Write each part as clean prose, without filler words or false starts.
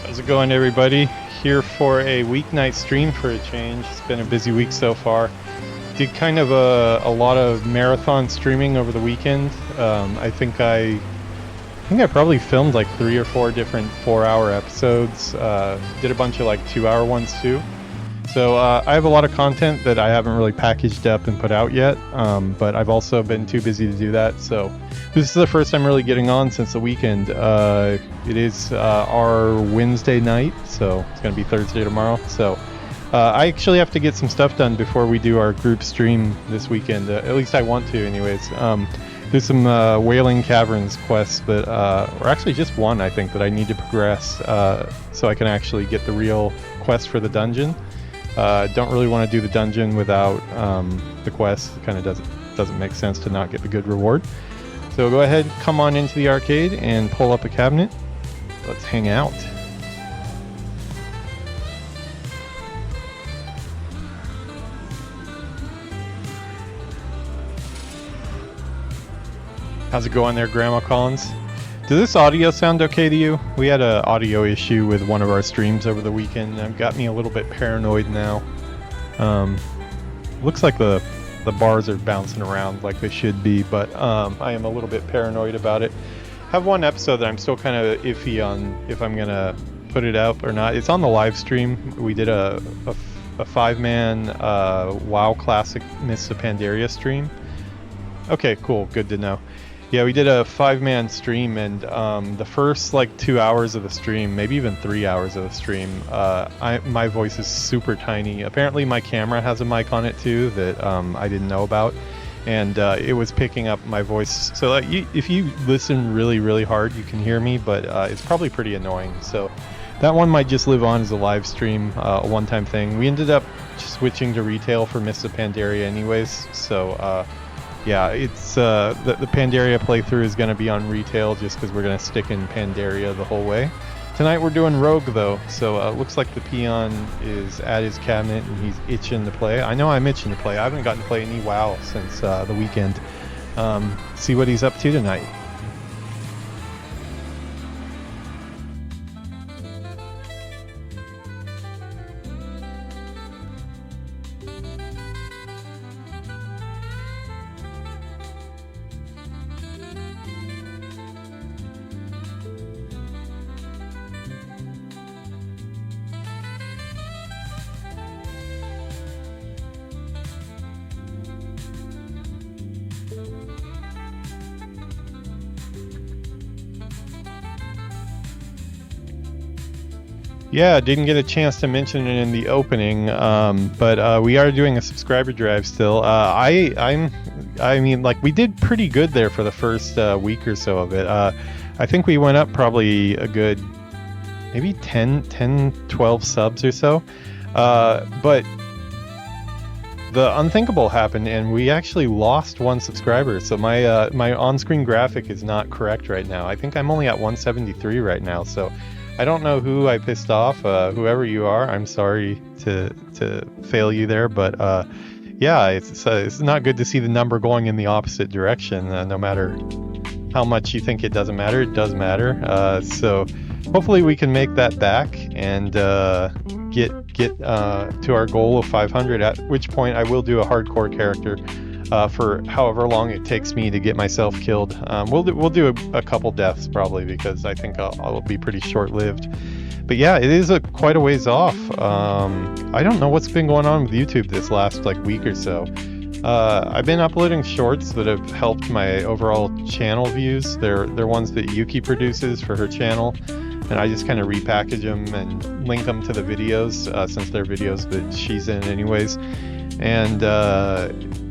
How's it going, everybody? Here for a weeknight stream for a change. It's been a busy week so far. Did kind of a lot of marathon streaming over the weekend. I think I probably filmed like 3 or 4 different 4-hour episodes. Did a bunch of like 2-hour ones too. So I have a lot of content that I haven't really packaged up and put out yet, but I've also been too busy to do that. So this is the first time really getting on since the weekend. It is our Wednesday night, so it's going to be Thursday tomorrow. So I actually have to get some stuff done before we do our group stream this weekend. At least I want to anyways. There's some Wailing Caverns quests that, or actually just one I think, that I need to progress so I can actually get the real quest for the dungeon. Don't really want to do the dungeon without the quest. It kind of doesn't make sense to not get the good reward. So go ahead, come on into the arcade and pull up a cabinet. Let's hang out. How's it going there, Grandma Collins? Does this audio sound okay to you? We had an audio issue with one of our streams over the weekend, and it got me a little bit paranoid now. Looks like the bars are bouncing around like they should be, but I am a little bit paranoid about it. I have one episode that I'm still kind of iffy on if I'm gonna put it out or not. It's on the live stream. We did a 5-man WoW Classic Mists of Pandaria stream. Okay, cool, good to know. Yeah, we did a 5-man stream, and the first like 2 hours of the stream, maybe even 3 hours of the stream, my voice is super tiny. Apparently my camera has a mic on it too that I didn't know about, and it was picking up my voice. So like, if you listen really, really hard, you can hear me, but it's probably pretty annoying. So that one might just live on as a live stream, a one-time thing. We ended up switching to retail for Mists of Pandaria anyways, so yeah, it's the Pandaria playthrough is going to be on retail just because we're going to stick in Pandaria the whole way. Tonight we're doing Rogue though, so it looks like the peon is at his cabinet and he's itching to play. I know I'm itching to play. I haven't gotten to play any WoW since the weekend. See what he's up to tonight. Yeah, didn't get a chance to mention it in the opening, but we are doing a subscriber drive still. I mean, like, we did pretty good there for the first week or so of it. I think we went up probably a good, maybe 12 subs or so. But the unthinkable happened, and we actually lost 1 subscriber. So my my on-screen graphic is not correct right now. I think I'm only at 173 right now. So I don't know who I pissed off. Whoever you are, I'm sorry to fail you there, but yeah, it's not good to see the number going in the opposite direction. No matter how much you think it doesn't matter, it does matter. So hopefully we can make that back and get to our goal of 500. At which point I will do a hardcore character for however long it takes me to get myself killed. We'll do a couple deaths probably, because I think I'll be pretty short-lived. But yeah, it is quite a ways off. I don't know what's been going on with YouTube this last like week or so. I've been uploading shorts that have helped my overall channel views. They're ones that Yuki produces for her channel, and I just kind of repackage them and link them to the videos since they're videos that she's in anyways. And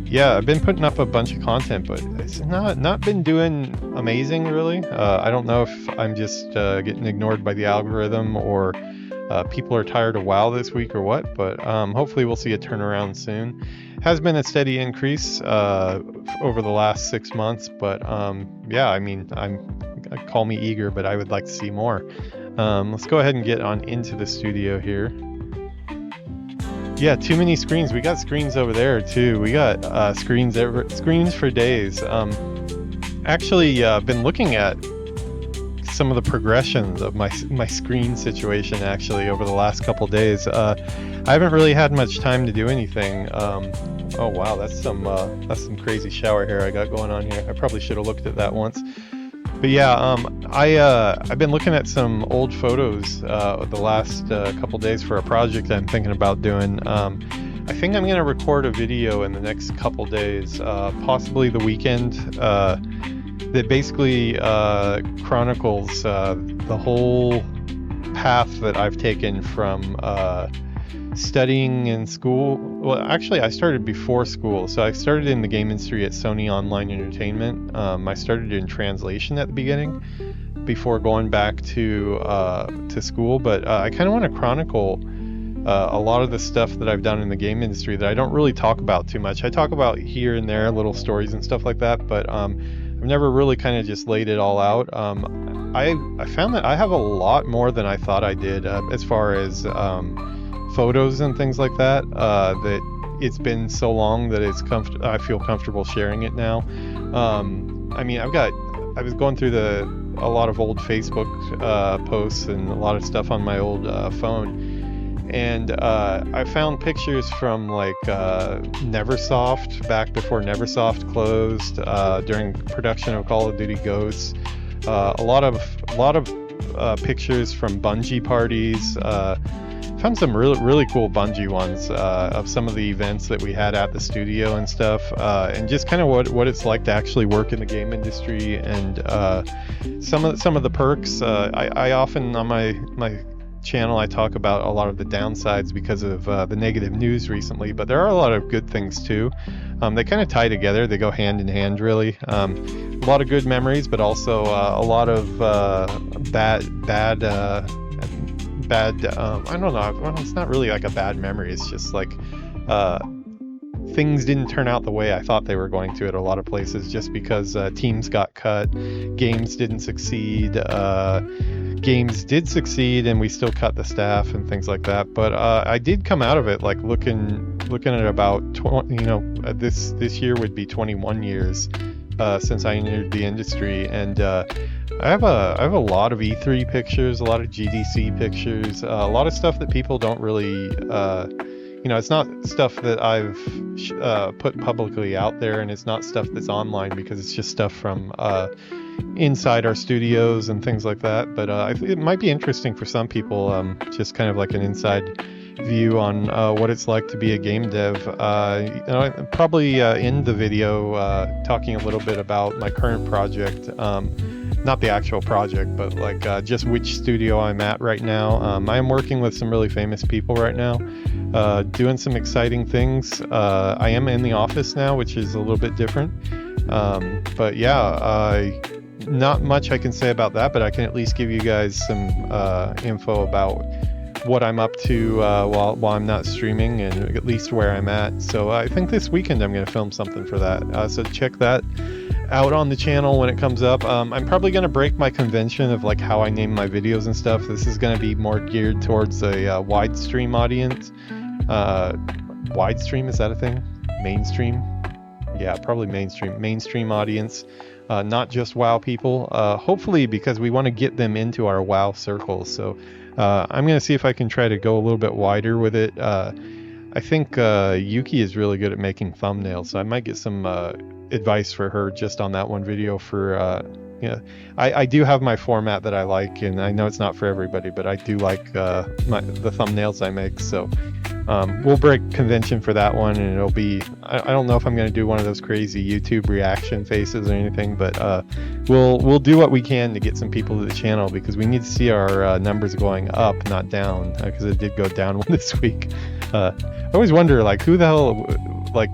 yeah, I've been putting up a bunch of content, but it's not been doing amazing, really. I don't know if I'm just getting ignored by the algorithm, or people are tired of WoW this week, or what, but hopefully we'll see a turnaround soon. Has been a steady increase over the last 6 months, but yeah, I mean, call me eager, but I would like to see more. Let's go ahead and get on into the studio here. Yeah, too many screens. We got screens over there too. We got screens for days. Actually, been looking at some of the progressions of my screen situation actually over the last couple days. I haven't really had much time to do anything. Oh wow, that's some crazy shower hair I got going on here. I probably should have looked at that once. But yeah, I've been looking at some old photos the last couple days for a project I'm thinking about doing. I think I'm going to record a video in the next couple days, possibly the weekend, that basically chronicles the whole path that I've taken from studying in school. Well, actually, I started before school. So I started in the game industry at Sony Online Entertainment. I started in translation at the beginning before going back to school. But I kind of want to chronicle a lot of the stuff that I've done in the game industry that I don't really talk about too much. I talk about here and there little stories and stuff like that, but I've never really kind of just laid it all out. I found that I have a lot more than I thought I did as far as photos and things like that. That it's been so long that I feel comfortable sharing it now. I mean, I was going through a lot of old Facebook posts and a lot of stuff on my old phone. And I found pictures from like Neversoft, back before Neversoft closed, during production of Call of Duty Ghosts. A lot of pictures from Bungie parties. Found some really cool Bungie ones of some of the events that we had at the studio and stuff, and just kind of what it's like to actually work in the game industry, and some of the perks. I often on my channel I talk about a lot of the downsides because of the negative news recently, but there are a lot of good things too. They kind of tie together, they go hand in hand really. A lot of good memories, but also a lot of bad I don't know, well, it's not really like a bad memory, it's just like things didn't turn out the way I thought they were going to at a lot of places, just because teams got cut, games didn't succeed, games did succeed and we still cut the staff and things like that. But I did come out of it like looking at about 20, this year would be 21 years since I entered the industry, and I have a lot of E3 pictures, a lot of GDC pictures, a lot of stuff that people don't really, it's not stuff that I've put publicly out there, and it's not stuff that's online because it's just stuff from inside our studios and things like that. But it might be interesting for some people, just kind of like an inside view on what it's like to be a game dev. I'll probably end the video talking a little bit about my current project. Not the actual project, but like just which studio I'm at right now. I am working with some really famous people right now, doing some exciting things. I am in the office now, which is a little bit different. But yeah, not much I can say about that, but I can at least give you guys some info about what I'm up to while I'm not streaming, and at least where I'm at. So I think this weekend I'm going to film something for that. So check that out on the channel when it comes up. I'm probably going to break my convention of like how I name my videos and stuff. This is going to be more geared towards a wide stream audience. Wide stream, is that a thing? Mainstream? Yeah, probably mainstream audience. Not just WoW people. Hopefully, because we want to get them into our WoW circles. So I'm going to see if I can try to go a little bit wider with it. I think Yuki is really good at making thumbnails, so I might get some advice for her just on that one video for I do have my format that I like, and I know it's not for everybody, but I do like the thumbnails I make. So we'll break convention for that one, and it'll be, I don't know if I'm going to do one of those crazy YouTube reaction faces or anything, but we'll do what we can to get some people to the channel, because we need to see our numbers going up, not down, because it did go down this week. I always wonder, like, who the hell, like,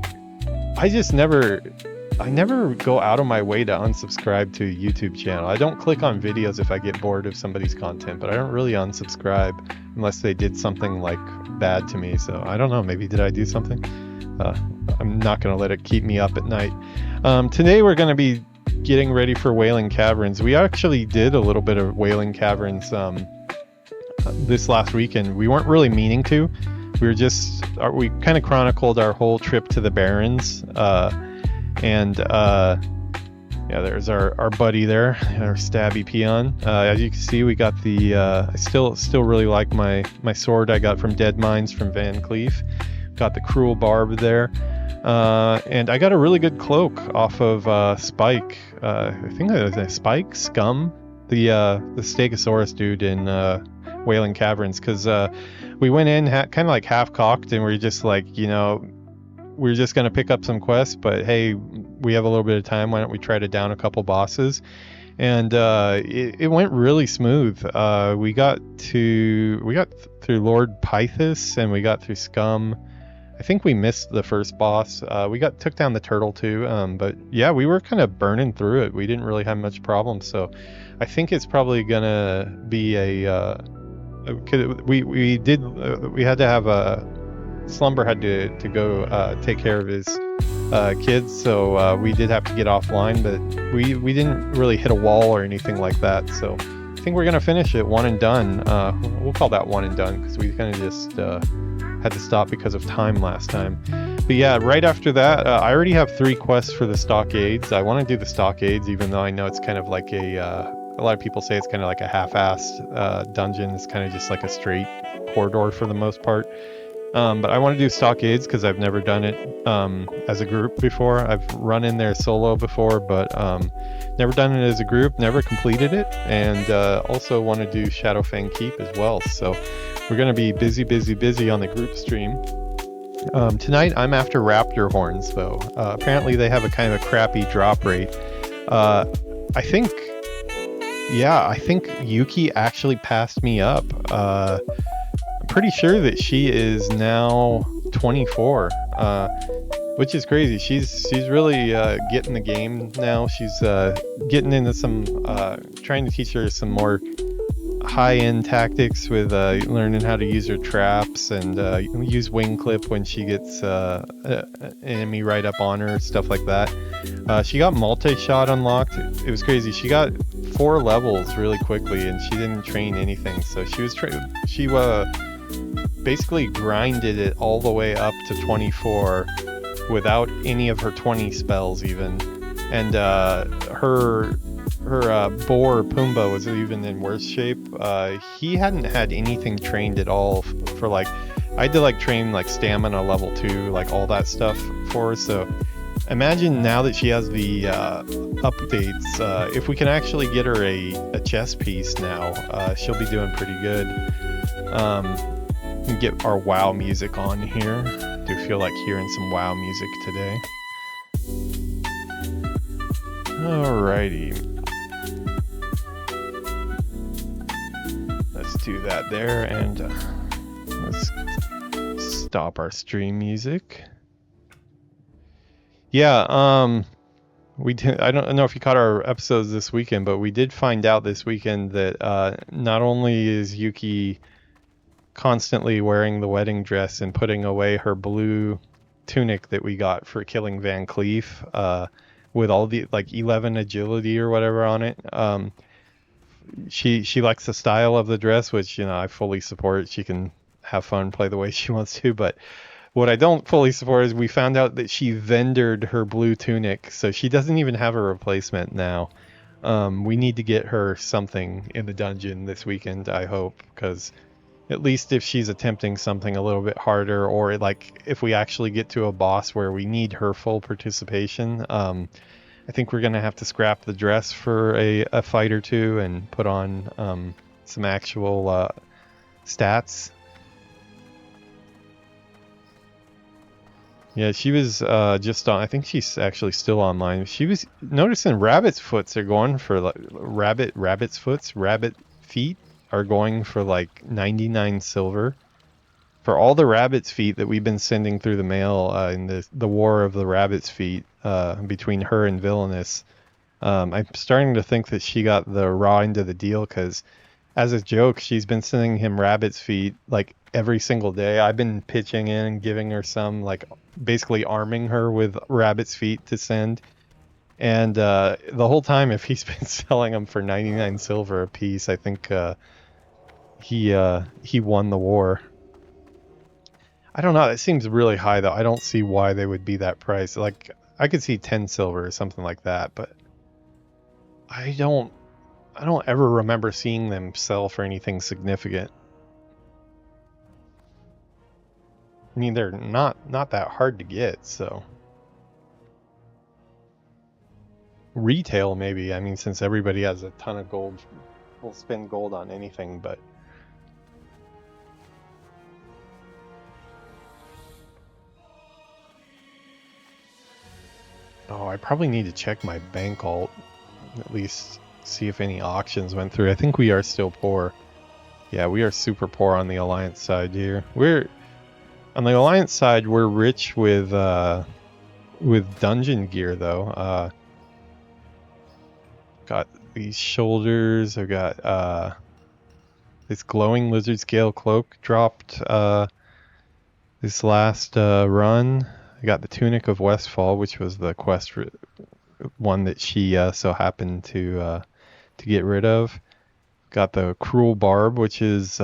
I never go out of my way to unsubscribe to a YouTube channel. I don't click on videos if I get bored of somebody's content, but I don't really unsubscribe unless they did something like bad to me. So I don't know, maybe did I do something? I'm not going to let it keep me up at night. Today we're going to be getting ready for Wailing Caverns. We actually did a little bit of Wailing Caverns this last weekend. We weren't really meaning to. We kind of chronicled our whole trip to the Barrens, and Yeah, there's our buddy there, our StabbyPeon. As you can see, we got the. I still really like my sword I got from Dead Mines from Van Cleef. Got the Cruel Barb there, and I got a really good cloak off of Spike. I think it was a Spike Scum, the Stegosaurus dude in Wailing Caverns, because we went in kind of like half cocked, and we are just like, you know, we're just going to pick up some quests, but hey, we have a little bit of time. Why don't we try to down a couple bosses? And it went really smooth. We got through Lord Pythus, and we got through Scum. I think we missed the first boss. We took down the turtle too. But yeah, we were kind of burning through it. We didn't really have much problem. So I think it's probably gonna be we had to have a Slumber had to go take care of his kids, so we did have to get offline, but we didn't really hit a wall or anything like that. So I think we're gonna finish it one and done. We'll call that one and done because we kind of just had to stop because of time last time. But yeah, right after that, I already have 3 quests for the stockades. I want to do the stockades, even though I know it's kind of like a lot of people say it's kind of like a half-assed dungeon. It's kind of just like a straight corridor for the most part. But I want to do stockades because I've never done it as a group before. I've run in there solo before, but never done it as a group, never completed it, and also want to do Shadowfang Keep as well. So we're going to be busy on the group stream. Tonight I'm after Raptor horns, though. Apparently they have a kind of a crappy drop rate. I think Yuki actually passed me up. Pretty sure that she is now 24, which is crazy. She's really getting the game now. She's getting into some trying to teach her some more high-end tactics with learning how to use her traps and use wing clip when she gets an enemy right up on her, stuff like that. She got multi-shot unlocked. It was crazy. She got 4 levels really quickly, and she didn't train anything. So she basically grinded it all the way up to 24 without any of her 20 spells even, and her boar Pumbaa was even in worse shape. He hadn't had anything trained at all for like, I had to like train like stamina level 2, like all that stuff for her. So imagine now that she has the updates, if we can actually get her a chess piece now, she'll be doing pretty good. Get our WoW music on here. Do feel like hearing some WoW music today. Alrighty. Let's do that there, and let's stop our stream music. Yeah, we did. I don't know if you caught our episodes this weekend, but we did find out this weekend that not only is Yuki constantly wearing the wedding dress and putting away her blue tunic that we got for killing Van Cleef, with all the like 11 agility or whatever on it. She likes the style of the dress, which, you know, I fully support. She can have fun, play the way she wants to, but what I don't fully support is we found out that she vendored her blue tunic, so she doesn't even have a replacement now. We need to get her something in the dungeon this weekend, I hope, because at least if she's attempting something a little bit harder, or like if we actually get to a boss where we need her full participation, I think we're going to have to scrap the dress for a fight or two and put on some actual stats. Yeah, she was just on. I think she's actually still online. She was noticing rabbit foots are going for like rabbit feet are going for like 99 silver for all the rabbit's feet that we've been sending through the mail in the war of the rabbit's feet between her and Villainous. I'm starting to think that she got the raw end of the deal, because as a joke, she's been sending him rabbit's feet like every single day. I've been pitching in and giving her some, like basically arming her with rabbit's feet to send. And the whole time, if he's been selling them for 99 silver a piece, I think he won the war. I don't know. It seems really high, though. I don't see why they would be that price. Like, I could see 10 silver or something like that, but I don't ever remember seeing them sell for anything significant. I mean, they're not that hard to get, so. Retail, maybe. I mean, since everybody has a ton of gold, will spend gold on anything, but. Oh, I probably need to check my bank alt, at least see if any auctions went through. I think we are still poor. Yeah, we are super poor on the Alliance side here. On the Alliance side, we're rich with dungeon gear though. Got these shoulders. I've got this glowing lizard scale cloak dropped this last run. I got the tunic of Westfall, which was the quest one that she so happened to get rid of. Got the cruel barb, which is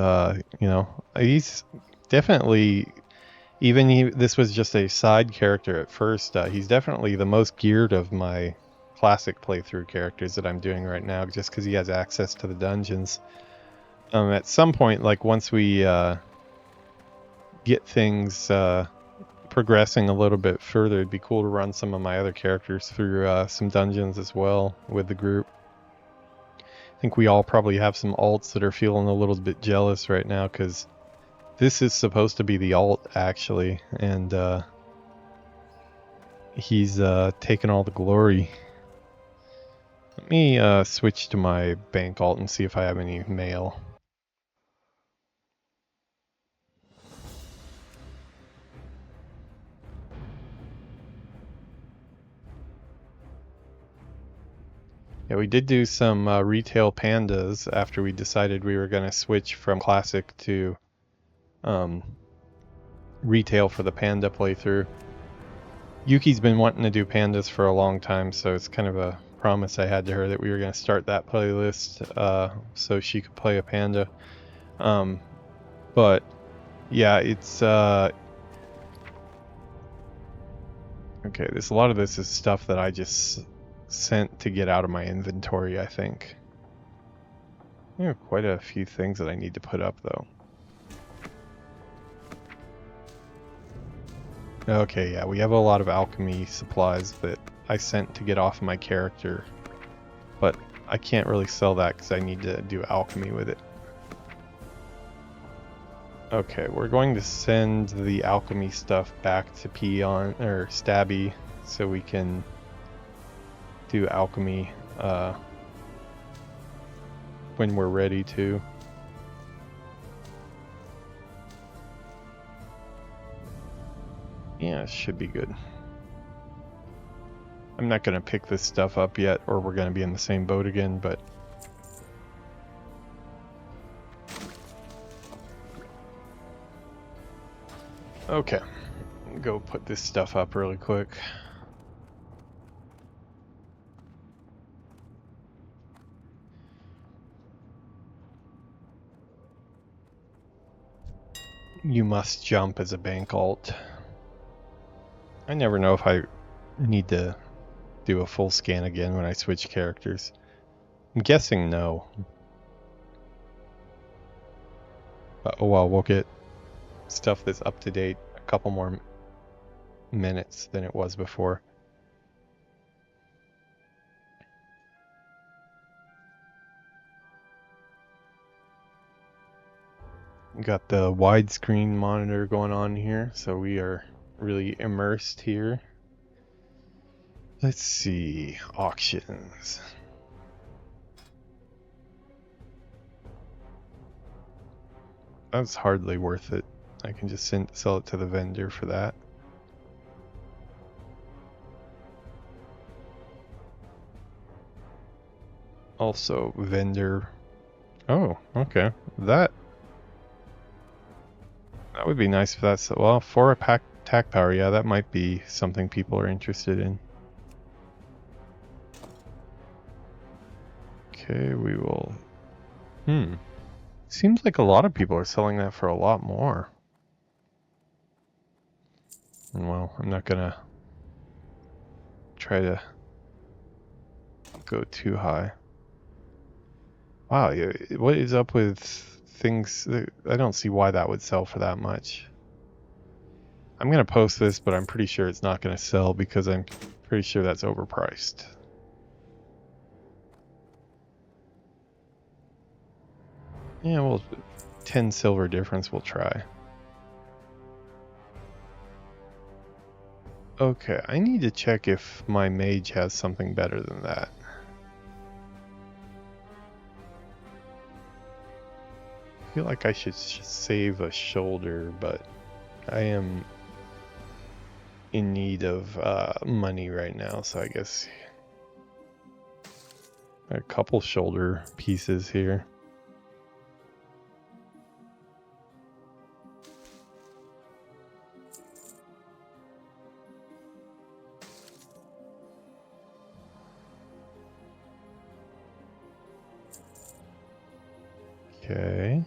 he's definitely, this was just a side character at first. He's definitely the most geared of my classic playthrough characters that I'm doing right now, just because he has access to the dungeons. At some point, like once we get things progressing a little bit further, it'd be cool to run some of my other characters through some dungeons as well with the group. I think we all probably have some alts that are feeling a little bit jealous right now, because this is supposed to be the alt actually, and he's taking all the glory. Let me switch to my bank alt and see if I have any mail. Yeah, we did do some retail pandas after we decided we were going to switch from classic to retail for the panda playthrough. Yuki's been wanting to do pandas for a long time, so it's kind of a promise I had to her that we were going to start that playlist so she could play a panda. But yeah, it's okay. A lot of this is stuff that I just sent to get out of my inventory, I think. I have quite a few things that I need to put up though. Okay, yeah, we have a lot of alchemy supplies that I sent to get off my character, but I can't really sell that because I need to do alchemy with it. Okay, we're going to send the alchemy stuff back to Peon or Stabby so we can do alchemy when we're ready to. Yeah, it should be good. I'm not going to pick this stuff up yet, or we're going to be in the same boat again, but... Okay, go put this stuff up really quick. You must jump as a bank alt. I never know if I need to do a full scan again when I switch characters. I'm guessing no. Oh well, we'll get stuff that's up to date a couple more minutes than it was before. Got the widescreen monitor going on here, so we are really immersed here. Let's see, auctions. That's hardly worth it. I can just sell it to the vendor for that. Also, vendor. Oh, okay. That would be nice if that's, well, for a attack power, yeah, that might be something people are interested in. Okay, we will... Seems like a lot of people are selling that for a lot more. Well, I'm not gonna try to not go too high. Wow, what is up with things? I don't see why that would sell for that much. I'm going to post this, but I'm pretty sure it's not going to sell because I'm pretty sure that's overpriced. Yeah, well, 10 silver difference, we'll try. Okay, I need to check if my mage has something better than that. I feel like I should save a shoulder, but I am in need of money right now, so I guess a couple shoulder pieces here. Okay.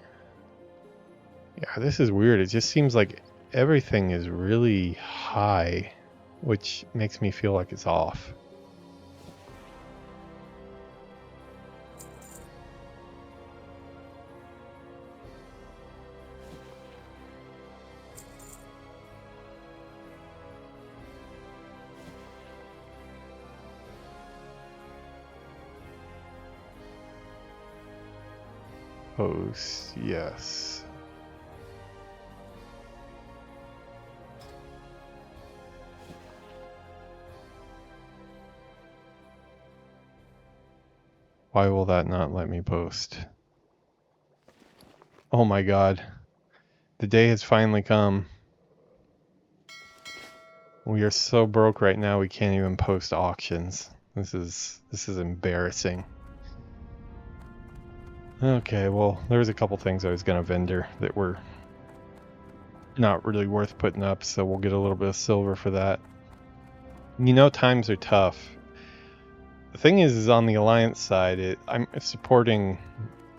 Yeah, this is weird. It just seems like everything is really high, which makes me feel like it's off. Post, yes. Why will that not let me post? Oh my god. The day has finally come. We are so broke right now we can't even post auctions. This is embarrassing. Okay, well, there's a couple things I was gonna vendor that were not really worth putting up, so we'll get a little bit of silver for that. You know, times are tough. The thing is on the Alliance side, I'm supporting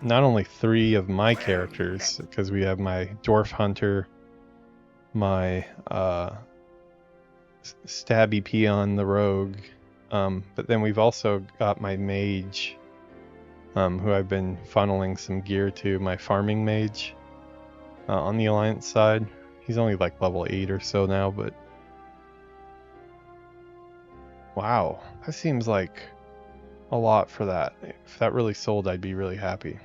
not only 3 of my characters, because we have my Dwarf Hunter, my StabbyPeon the Rogue, but then we've also got my Mage, who I've been funneling some gear to, my Farming Mage, on the Alliance side. He's only like level 8 or so now, but wow, that seems like a lot for that. If that really sold, I'd be really happy.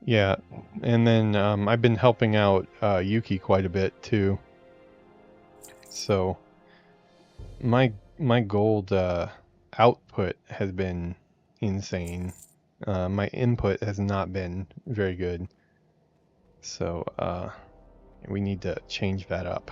Yeah, and then I've been helping out Yuki quite a bit too. So my gold output has been insane. My input has not been very good. So we need to change that up.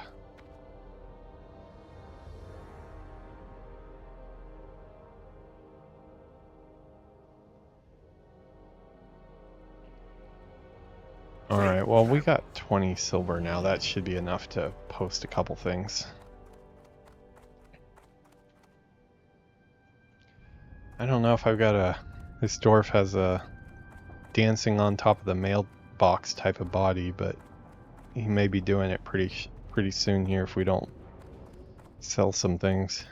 Alright, well, we got 20 silver now. That should be enough to post a couple things. I don't know if I've got a... This dwarf has a dancing on top of the mailbox type of body, but he may be doing it pretty soon here if we don't sell some things.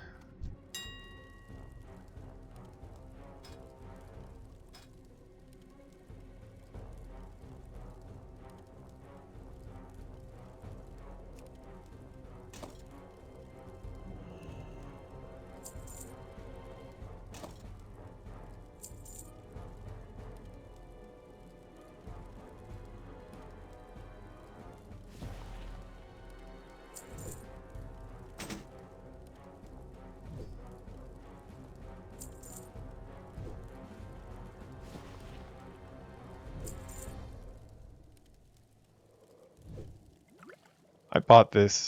I bought these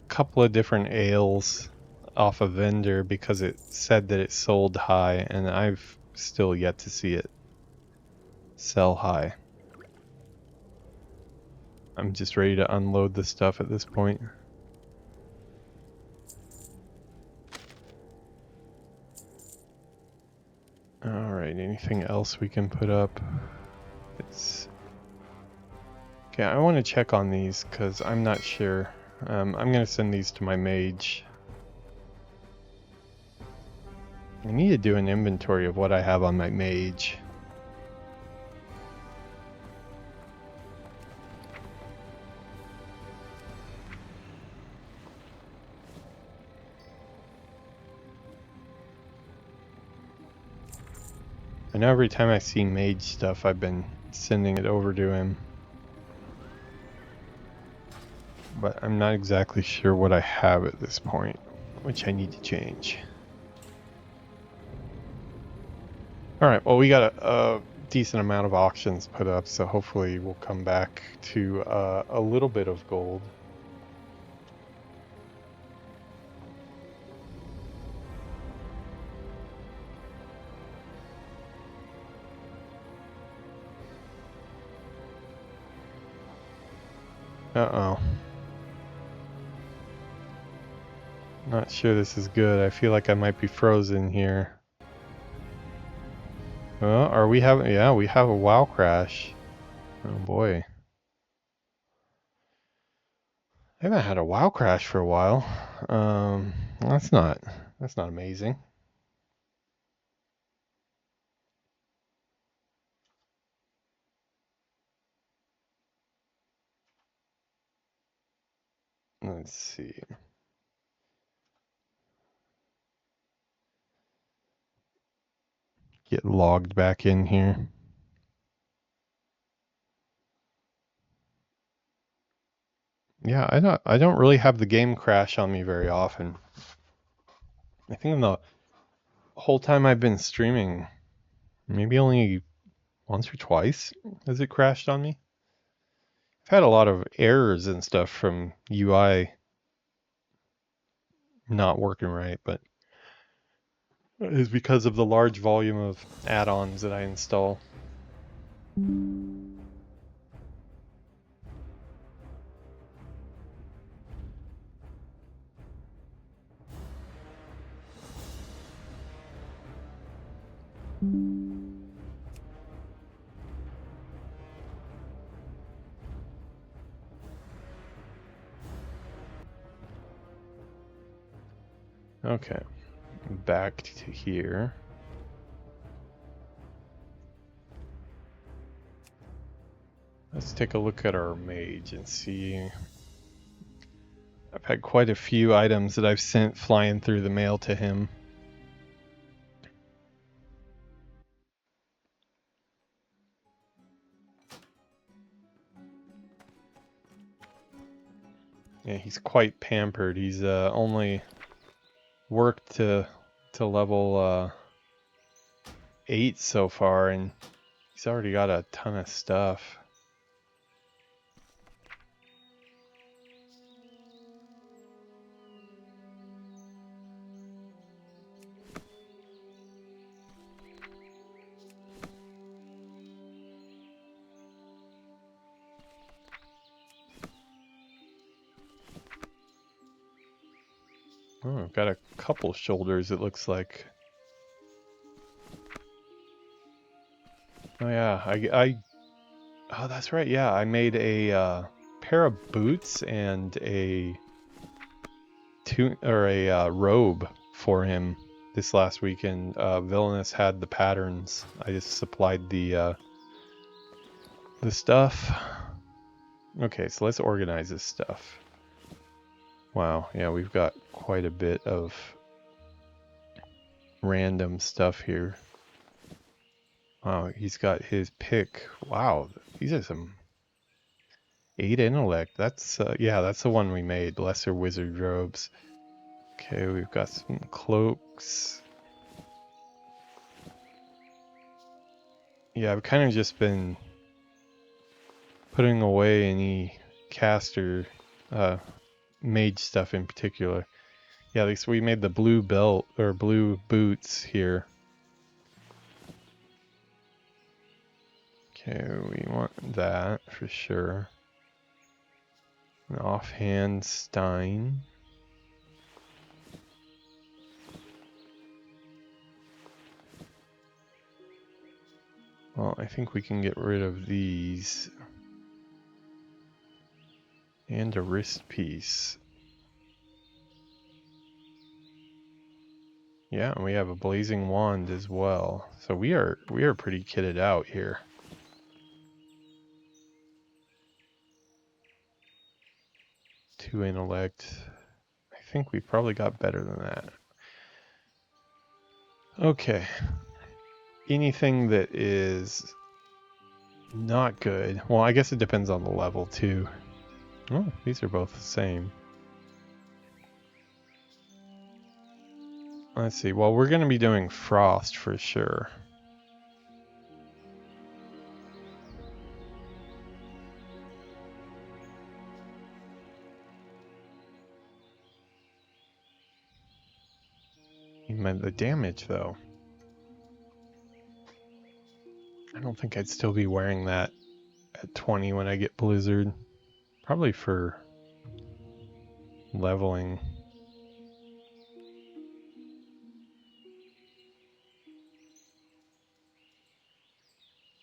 couple of different ales off a vendor because it said that it sold high, and I've still yet to see it sell high. I'm just ready to unload the stuff at this point. Alright, anything else we can put up? It's Okay, I want to check on these because I'm not sure. I'm going to send these to my mage. I need to do an inventory of what I have on my mage. I know every time I see mage stuff, I've been sending it over to him. But I'm not exactly sure what I have at this point, which I need to change. Alright, well we got a decent amount of auctions put up, so hopefully we'll come back to a little bit of gold. Uh-oh. Not sure this is good. I feel like I might be frozen here. Well, are we having... Yeah, we have a WoW crash. Oh boy. I haven't had a WoW crash for a while. That's not amazing. Let's see. Get logged back in here. Yeah, I don't really have the game crash on me very often. I think in the whole time I've been streaming, maybe only once or twice has it crashed on me. I've had a lot of errors and stuff from UI not working right, but it's because of the large volume of add-ons that I install. Okay, back to here. Let's take a look at our mage and see. I've had quite a few items that I've sent flying through the mail to him. Yeah, he's quite pampered. He's only worked to level 8 so far, and he's already got a ton of stuff. Oh, I've got a couple shoulders, it looks like. Oh yeah, oh that's right, yeah, I made a pair of boots and a robe for him this last weekend. Villainous had the patterns. I just supplied the stuff. Okay, so let's organize this stuff. Wow, yeah, we've got quite a bit of random stuff here. Wow, he's got his pick. Wow, these are some 8 intellect. That's, yeah, that's the one we made. Lesser wizard robes. Okay, we've got some cloaks. Yeah, I've kind of just been putting away any caster, mage stuff in particular. Yeah, at least we made the blue belt, or blue boots here. Okay, we want that for sure. An offhand Stein. Well, I think we can get rid of these. And a wrist piece. Yeah, and we have a blazing wand as well. So we are pretty kitted out here. Two intellect. I think we probably got better than that. Okay. Anything that is not good. Well, I guess it depends on the level too. Oh, these are both the same. Let's see. Well, we're going to be doing frost for sure. You meant the damage though. I don't think I'd still be wearing that at 20 when I get Blizzard. Probably for leveling.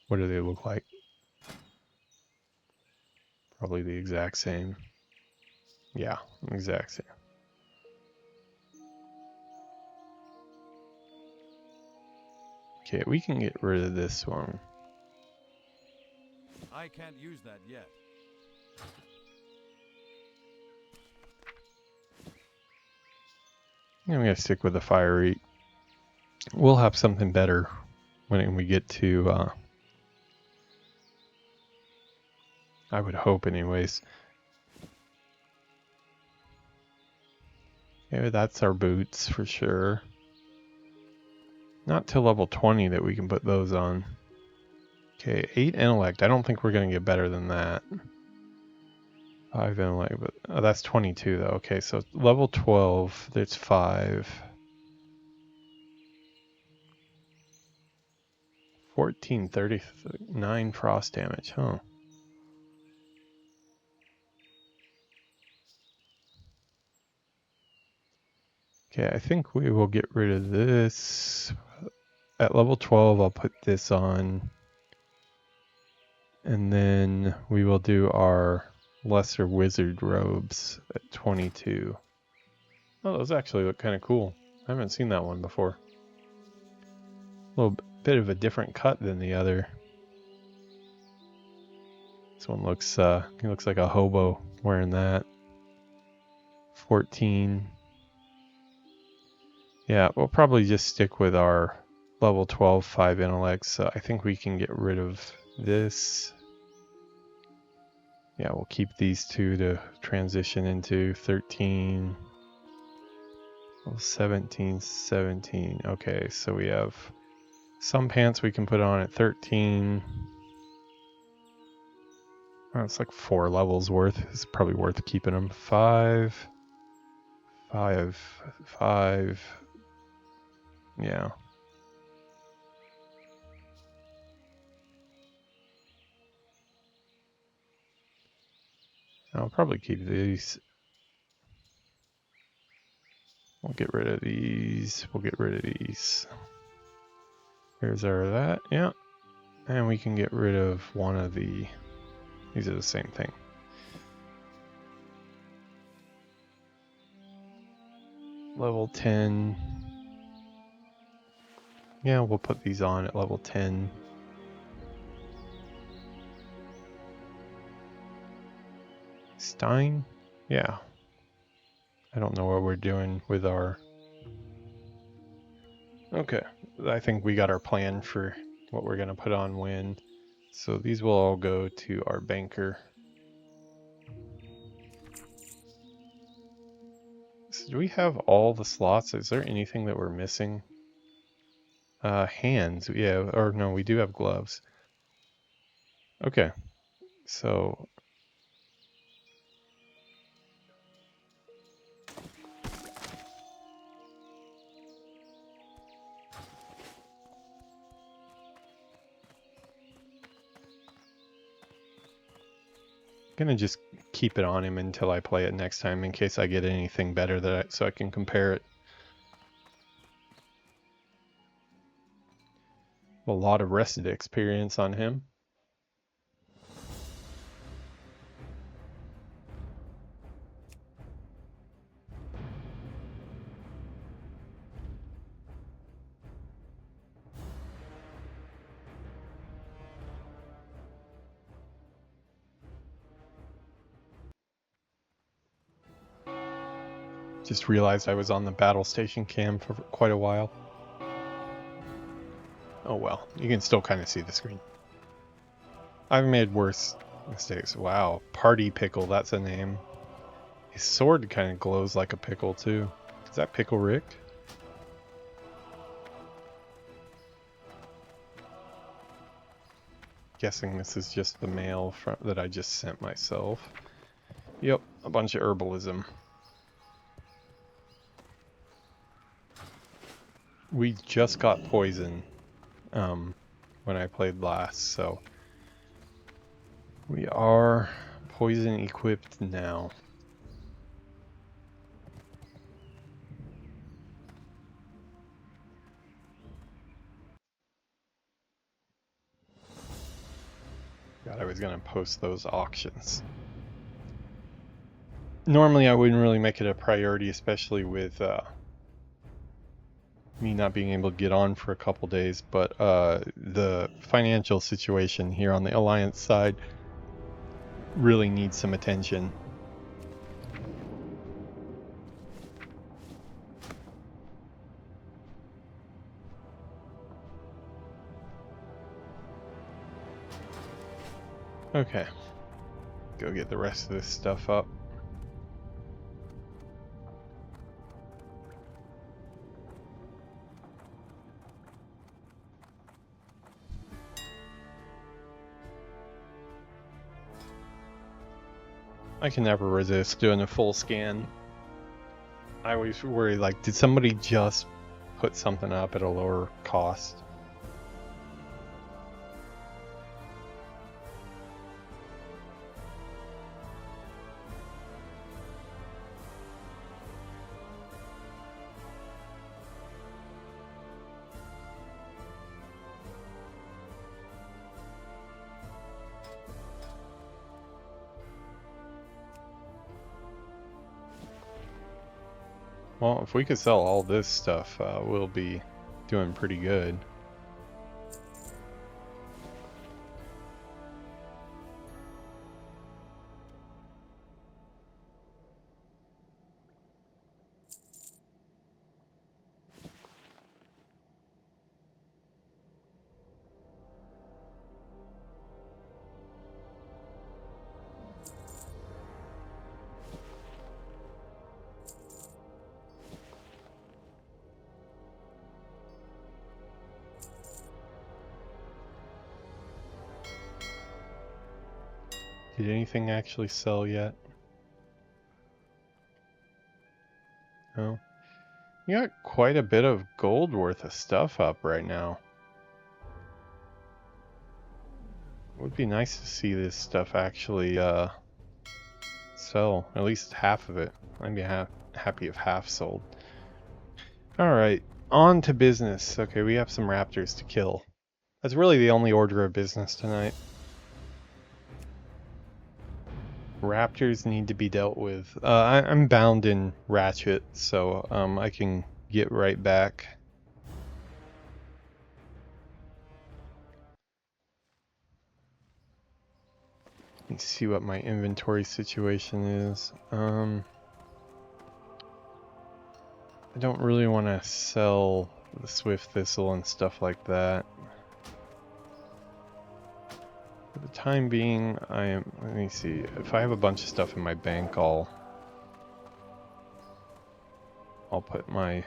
What do they look like? Probably the exact same. Yeah, exact same. Okay, we can get rid of this one. I can't use that yet. I'm going to stick with the fire rate. We'll have something better when we get to, I would hope anyways. Yeah, that's our boots for sure. Not till level 20 that we can put those on. Okay, 8 intellect. I don't think we're going to get better than that. 5 intellect, but oh, that's 22 though. Okay, so level 12, there's 5. 1439 frost damage, huh? Okay, I think we will get rid of this. At level 12, I'll put this on. And then we will do our lesser wizard robes at 22. Oh, those actually look kind of cool. I haven't seen that one before. A little bit of a different cut than the other. This one looks, he looks like a hobo wearing that. 14. Yeah, we'll probably just stick with our level 12 5 intellects. So I think we can get rid of this. Yeah, we'll keep these two to transition into 13. 17, 17. Okay, so we have some pants we can put on at 13. Oh, it's like 4 levels worth. It's probably worth keeping them. 5. 5. 5. Yeah. I'll probably keep these. We'll get rid of these. We'll get rid of these. Here's our that. Yeah. And we can get rid of one of the... These are the same thing. Level 10. Yeah, we'll put these on at level 10. Stein? Yeah. I don't know what we're doing with our... Okay. I think we got our plan for what we're going to put on when. So these will all go to our banker. So do we have all the slots? Is there anything that we're missing? Hands. Yeah, or no, we do have gloves. Okay. So gonna just keep it on him until I play it next time in case I get anything better so I can compare it. A lot of rested experience on him. Just realized I was on the battle station cam for quite a while. Oh well, you can still kind of see the screen. I've made worse mistakes. Wow, Party Pickle, that's a name. His sword kind of glows like a pickle too. Is that Pickle Rick? Guessing this is just the mail that I just sent myself. Yep, a bunch of herbalism. We just got poison when I played last, so we are poison equipped now. God, I was gonna post those auctions. Normally I wouldn't really make it a priority, especially with me not being able to get on for a couple days, but the financial situation here on the Alliance side really needs some attention. Okay, go get the rest of this stuff up. I can never resist doing a full scan. I always worry, like, did somebody just put something up at a lower cost? Well, if we could sell all this stuff, we'll be doing pretty good. Did anything actually sell yet? No. You got quite a bit of gold worth of stuff up right now. It would be nice to see this stuff actually sell, at least half of it. I'd be happy if half sold. Alright, on to business. Okay, we have some raptors to kill. That's really the only order of business tonight. Raptors need to be dealt with. I'm bound in Ratchet, so I can get right back. Let me see what my inventory situation is. I don't really want to sell the Swift Thistle and stuff like that. For the time being, let me see, if I have a bunch of stuff in my bank, I'll put my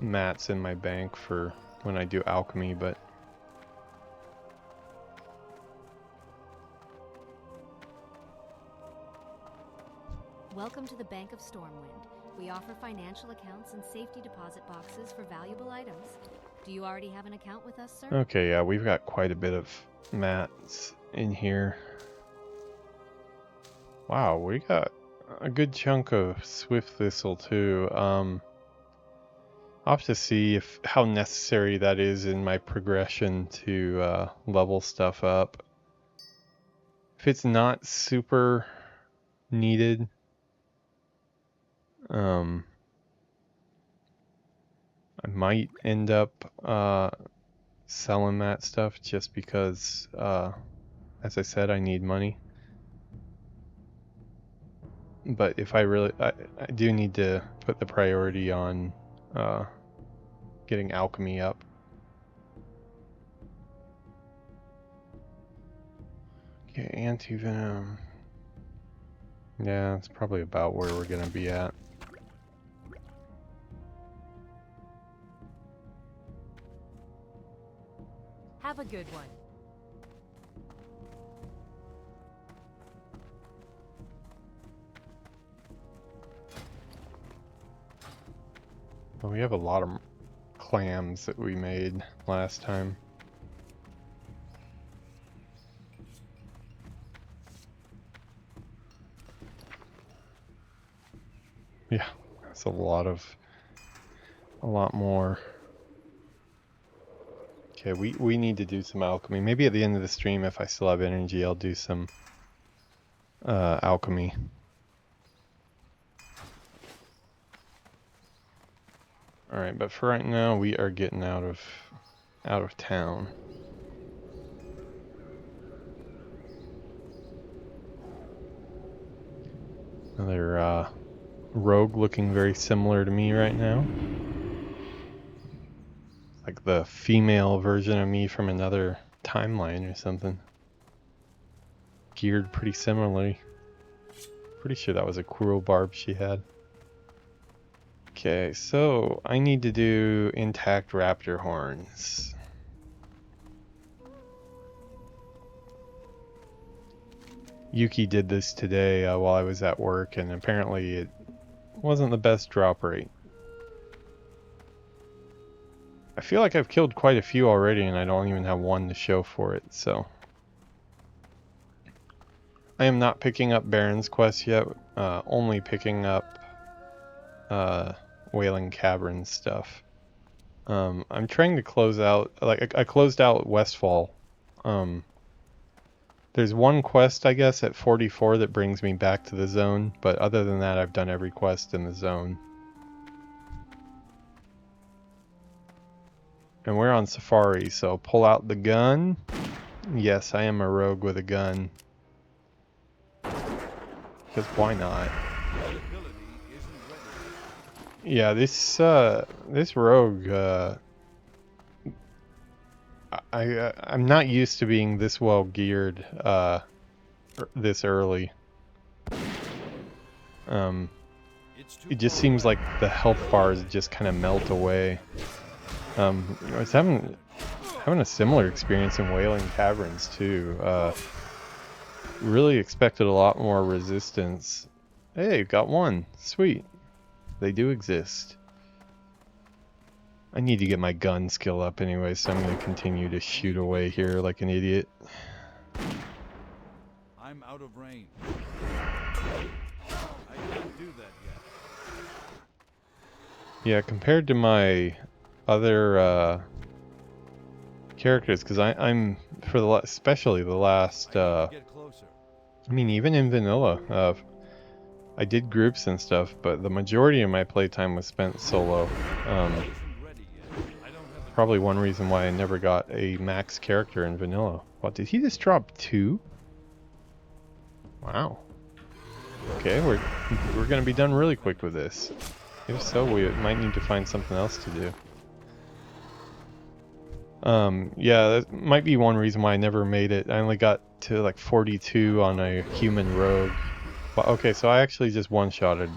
mats in my bank for when I do alchemy, but Welcome to the Bank of Stormwind. We offer financial accounts and safety deposit boxes for valuable items. Do you already have an account with us, sir? Okay, yeah, we've got quite a bit of mats in here. Wow, we got a good chunk of Swift Thistle too. I'll have to see how necessary that is in my progression to level stuff up. If it's not super needed, I might end up selling that stuff just because, as I said, I need money. But if I really, I do need to put the priority on getting alchemy up. Okay, anti-venom. Yeah, that's probably about where we're gonna be at. Have a good one. Well, we have a lot of clams that we made last time. Yeah, that's a lot more. Okay, we need to do some alchemy. Maybe at the end of the stream, if I still have energy, I'll do some alchemy. Alright, but for right now, we are getting out of town. Another rogue looking very similar to me right now. Like the female version of me from another timeline or something. Geared pretty similarly. Pretty sure that was a Quirrell barb she had. Okay, so I need to do intact raptor horns. Yuki did this today while I was at work, and apparently it wasn't the best drop rate. I feel like I've killed quite a few already, and I don't even have one to show for it, so. I am not picking up Baron's quest yet, only picking up Wailing Cavern stuff. I'm trying to close out, like I closed out Westfall. There's one quest, I guess, at 44 that brings me back to the zone, but other than that, I've done every quest in the zone. And we're on Safari, so pull out the gun. Yes, I am a rogue with a gun. Because why not? Yeah, this rogue, I'm not used to being this well geared this early. It just seems like the health bars just kind of melt away. I was having a similar experience in Wailing Caverns too. Really expected a lot more resistance. Hey, got one. Sweet. They do exist. I need to get my gun skill up anyway, so I'm going to continue to shoot away here like an idiot. I'm out of range. I can't do that yet. Yeah, compared to my other characters, because I'm for the especially the last. I mean, even in vanilla, I did groups and stuff, but the majority of my playtime was spent solo. Probably one reason why I never got a max character in vanilla. What, did he just drop 2? Wow. Okay, we're gonna be done really quick with this. If so, we might need to find something else to do. Yeah, that might be one reason why I never made it. I only got to like 42 on a human rogue. Well, okay, so I actually just one-shotted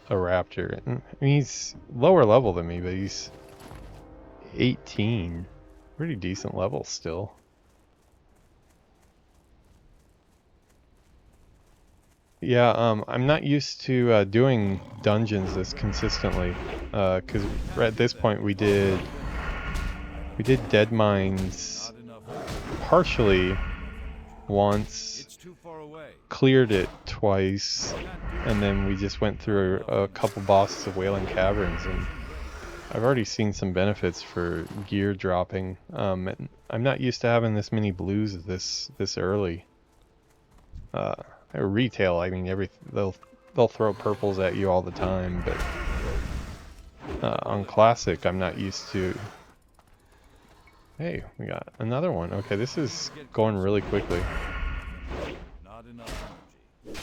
a raptor. I mean, he's lower level than me, but he's 18. Pretty decent level still. Yeah, I'm not used to doing dungeons this consistently, because at this point we did Dead Mines partially once, cleared it twice, and then we just went through a couple bosses of Wailing Caverns, and I've already seen some benefits for gear dropping. And I'm not used to having this many blues this early. Retail, I mean, they'll throw purples at you all the time, but on classic, I'm not used to. Hey, we got another one. Okay, this is going really quickly. Not enough energy.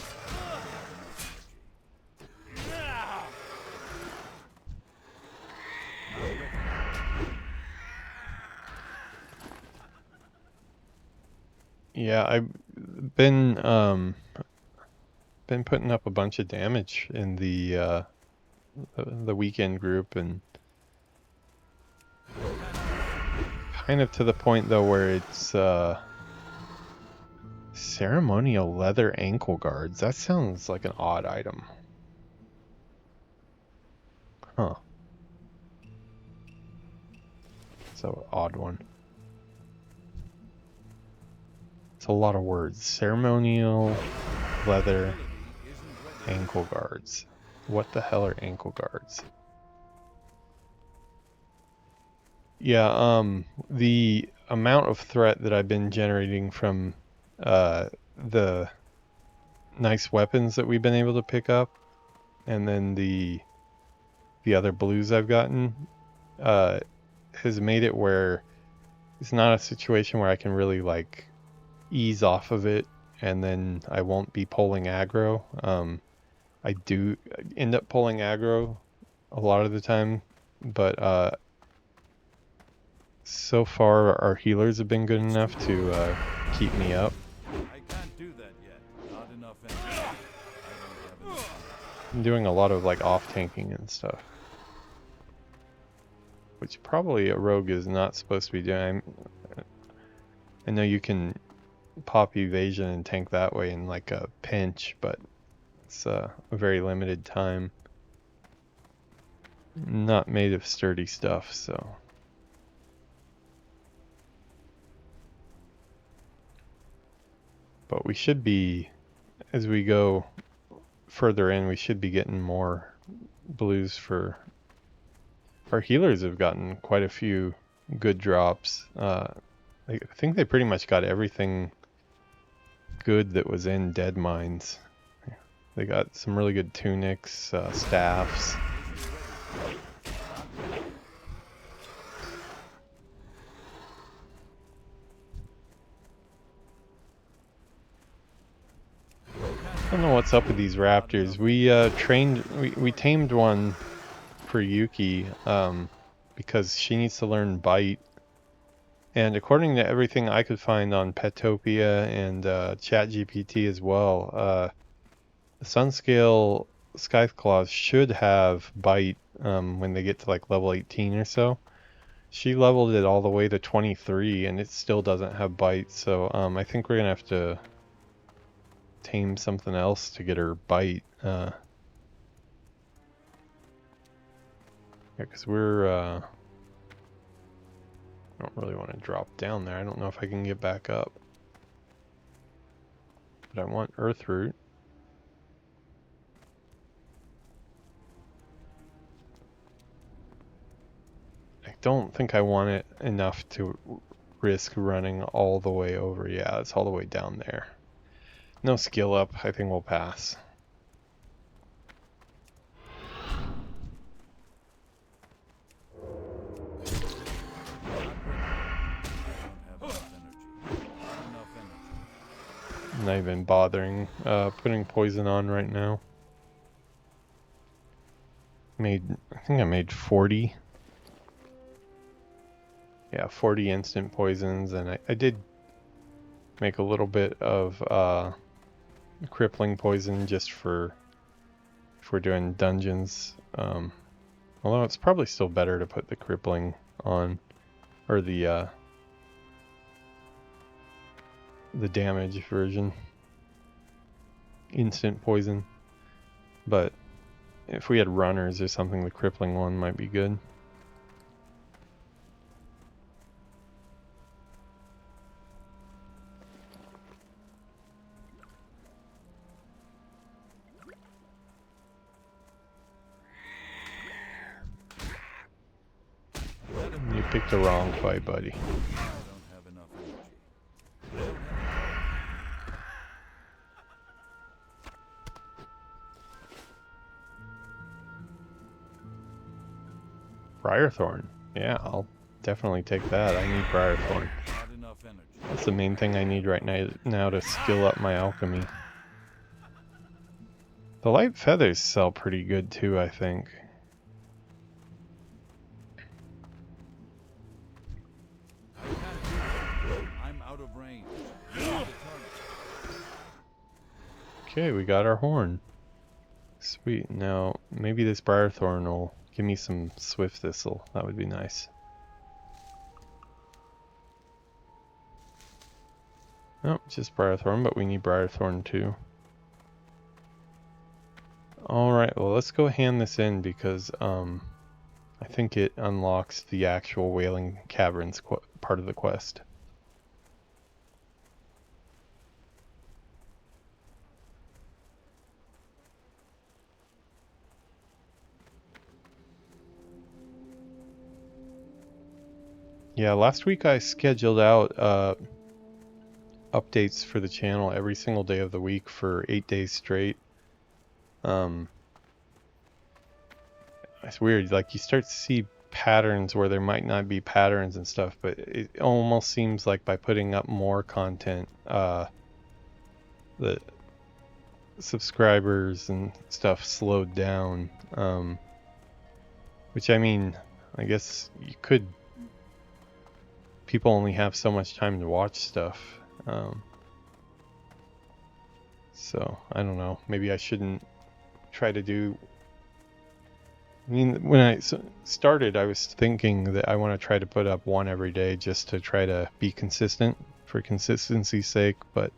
Yeah, I've been putting up a bunch of damage in the weekend group, and kind of to the point though where it's ceremonial leather ankle guards. That sounds like an odd item. Huh. So odd one. It's a lot of words. Ceremonial leather ankle guards. What the hell are ankle guards? Yeah, the amount of threat that I've been generating from the nice weapons that we've been able to pick up, and then the other blues I've gotten, has made it where it's not a situation where I can really like ease off of it and then I won't be pulling aggro. I do end up pulling aggro a lot of the time, but so far our healers have been good enough to keep me up. I can't do that yet. Not enough energy. I don't have enough. I'm doing a lot of like off tanking and stuff, which probably a rogue is not supposed to be doing. I know you can pop evasion and tank that way in like a pinch, but it's a very limited time. Not made of sturdy stuff, so. But we should be, as we go further in, we should be getting more blues for. Our healers have gotten quite a few good drops. I think they pretty much got everything good that was in Dead Mines. They got some really good tunics, staffs. I don't know what's up with these raptors. We tamed one for Yuki because she needs to learn bite. And according to everything I could find on Petopia and ChatGPT as well, the Sunscale Scytheclaws should have bite when they get to like level 18 or so. She leveled it all the way to 23 and it still doesn't have bite, so I think we're gonna have to tame something else to get her bite. Yeah, because we're I don't really want to drop down there. I don't know if I can get back up. But I want Earthroot. I don't think I want it enough to risk running all the way over. Yeah, it's all the way down there. No skill up. I think we'll pass. Not even bothering putting poison on right now. I think I made 40. Yeah, 40 instant poisons, and I did make a little bit of crippling poison just for if we're doing dungeons. Although it's probably still better to put the crippling on, or the damage version. Instant poison. But if we had runners or something, the crippling one might be good. You picked the wrong fight, buddy. Briarthorn. Yeah, I'll definitely take that. I need Briarthorn. That's the main thing I need right now to skill up my alchemy. The light feathers sell pretty good too, I think. I'm out of range. Okay, we got our horn. Sweet. Now, maybe this Briarthorn will give me some Swift Thistle. That would be nice. Oh, just Briarthorn, but we need Briarthorn too. Alright, well let's go hand this in because I think it unlocks the actual Wailing Caverns part of the quest. Yeah, last week I scheduled out updates for the channel every single day of the week for 8 days straight. It's weird, like you start to see patterns where there might not be patterns and stuff, but it almost seems like by putting up more content, the subscribers and stuff slowed down. Which I mean, I guess you could. People only have so much time to watch stuff. So I don't know. Maybe I shouldn't try to do. I mean, when I started, I was thinking that I want to try to put up one every day just to try to be consistent for consistency's sake. But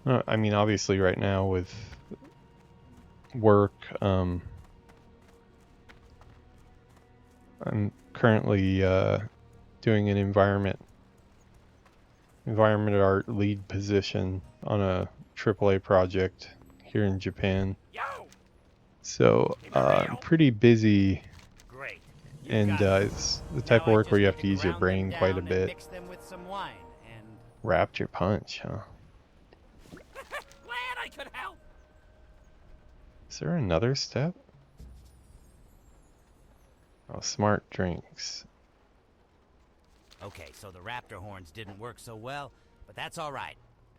I mean, obviously, right now with work, I'm currently doing an environment art lead position on a AAA project here in Japan. So I'm pretty busy, and it's the type of work where you have to use your brain quite a bit. Raptor punch, huh? Glad I could help. Is there another step? Oh, smart drinks. Okay, so the raptor horns didn't work so well, but that's all right.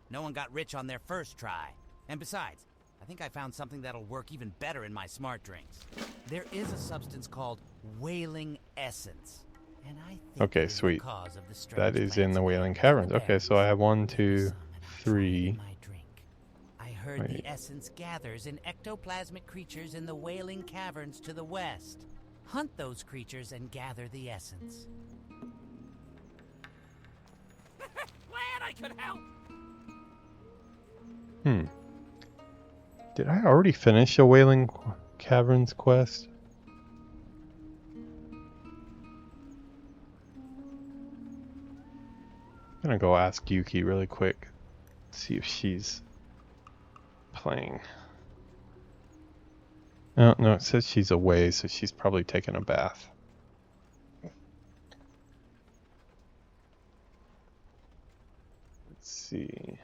No one got rich on their first try. And besides, I think I found something that'll work even better in my smart drinks. There is a substance called Wailing Essence. And I think okay, sweet. That is in the Wailing Caverns. Okay, so I have 1, 2, 3. I heard the essence gathers in ectoplasmic creatures in the Wailing Caverns to the west. Hunt those creatures and gather the essence. Glad I could help. Did I already finish a Wailing Caverns quest? I'm gonna go ask Yuki really quick. See if she's playing. Oh, no, it says she's away, so she's probably taking a bath. Let's see.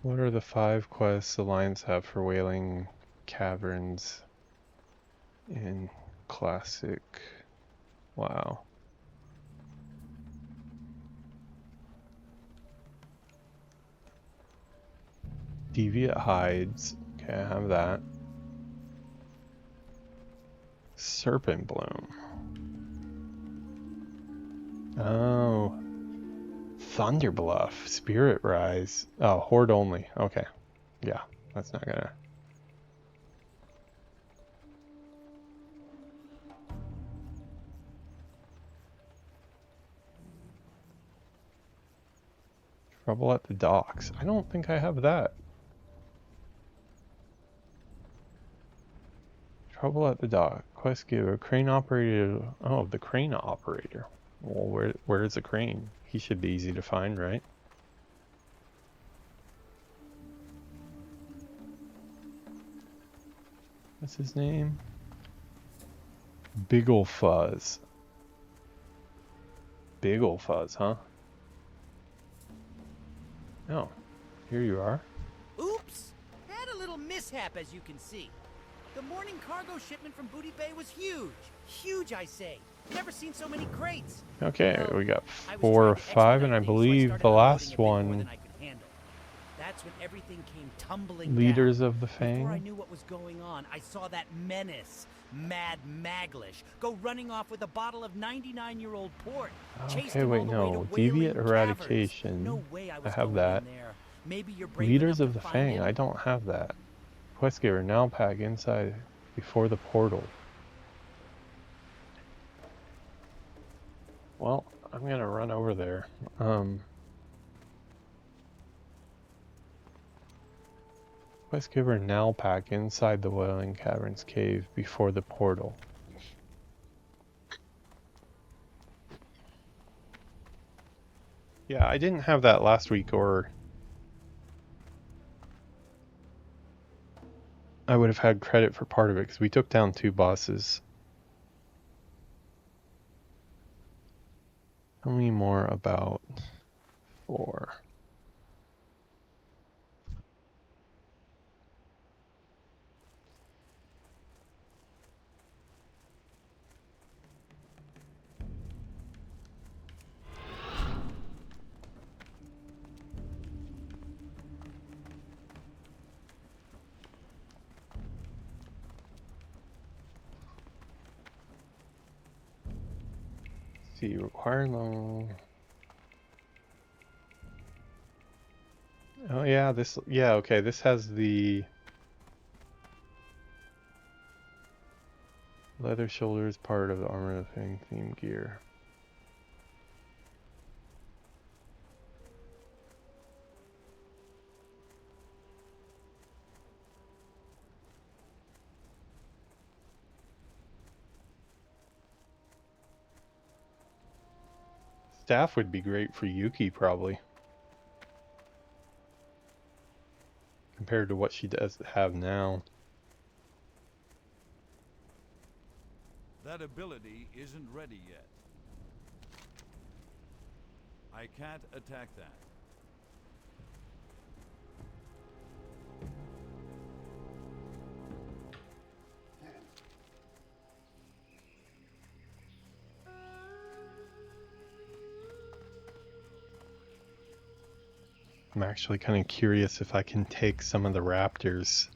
What are the 5 quests the Lions have for Wailing Caverns in Classic? Wow. Deviate Hides. Okay, I have that. Serpent Bloom. Oh. Thunderbluff, Spirit Rise. Oh, Horde only. Okay. Yeah, that's not gonna. Trouble at the Docks. I don't think I have that. Trouble at the Dock. Quest giver. Crane operator. Oh, the crane operator. Well, where is the crane? He should be easy to find, right? What's his name? Biggle Fuzz. Biggle Fuzz, huh? Oh, here you are. Oops! Had a little mishap, as you can see. The morning cargo shipment from Booty Bay was huge. Huge, I say. Never seen so many crates. Okay, we got I was 4 or trying to 5, and I expedite things, so believe started the unloading last a bit more one, than I could handle. That's when everything came tumbling Leaders down. of the Before I Fang. knew what was going on, I saw that menace, Mad Maglish, go running off with a bottle of 99-year-old port. Chased Okay, him wait, all the way to no. Wailing Deviant Caverns. Eradication. No way I I was have going that. in there. Maybe you're brave Leaders enough of to the find Fang. him? I don't have that. Quest giver now pack inside before the portal. Well, I'm gonna run over there. Quest giver now pack inside the Wailing Caverns cave before the portal. Yeah, I didn't have that last week, or I would have had credit for part of it because we took down 2 bosses. Tell me more about 4. See, require loan. Oh yeah, okay, this has the leather shoulders part of the Armor of the Fang theme gear. Staff would be great for Yuki, probably. Compared to what she does have now. That ability isn't ready yet. I can't attack that. I'm actually kind of curious if I can take some of the raptors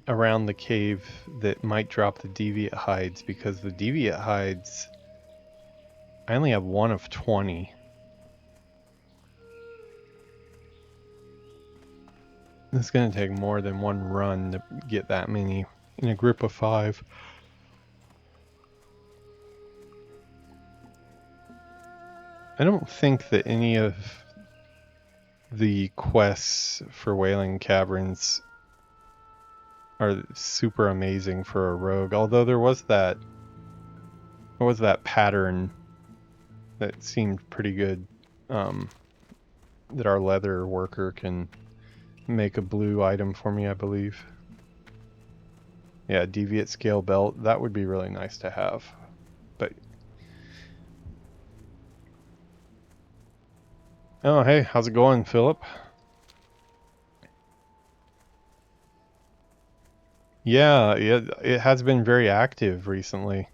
around the cave that might drop the deviant hides, because the deviant hides, I only have 1 of 20. It's going to take more than 1 run to get that many in a group of 5. I don't think that any of the quests for Wailing Caverns are super amazing for a rogue, although there was that pattern that seemed pretty good, that our leather worker can make a blue item for me, I believe. Yeah, deviant scale belt, that would be really nice to have. But oh, hey, how's it going, Philip? Yeah, it has been very active recently.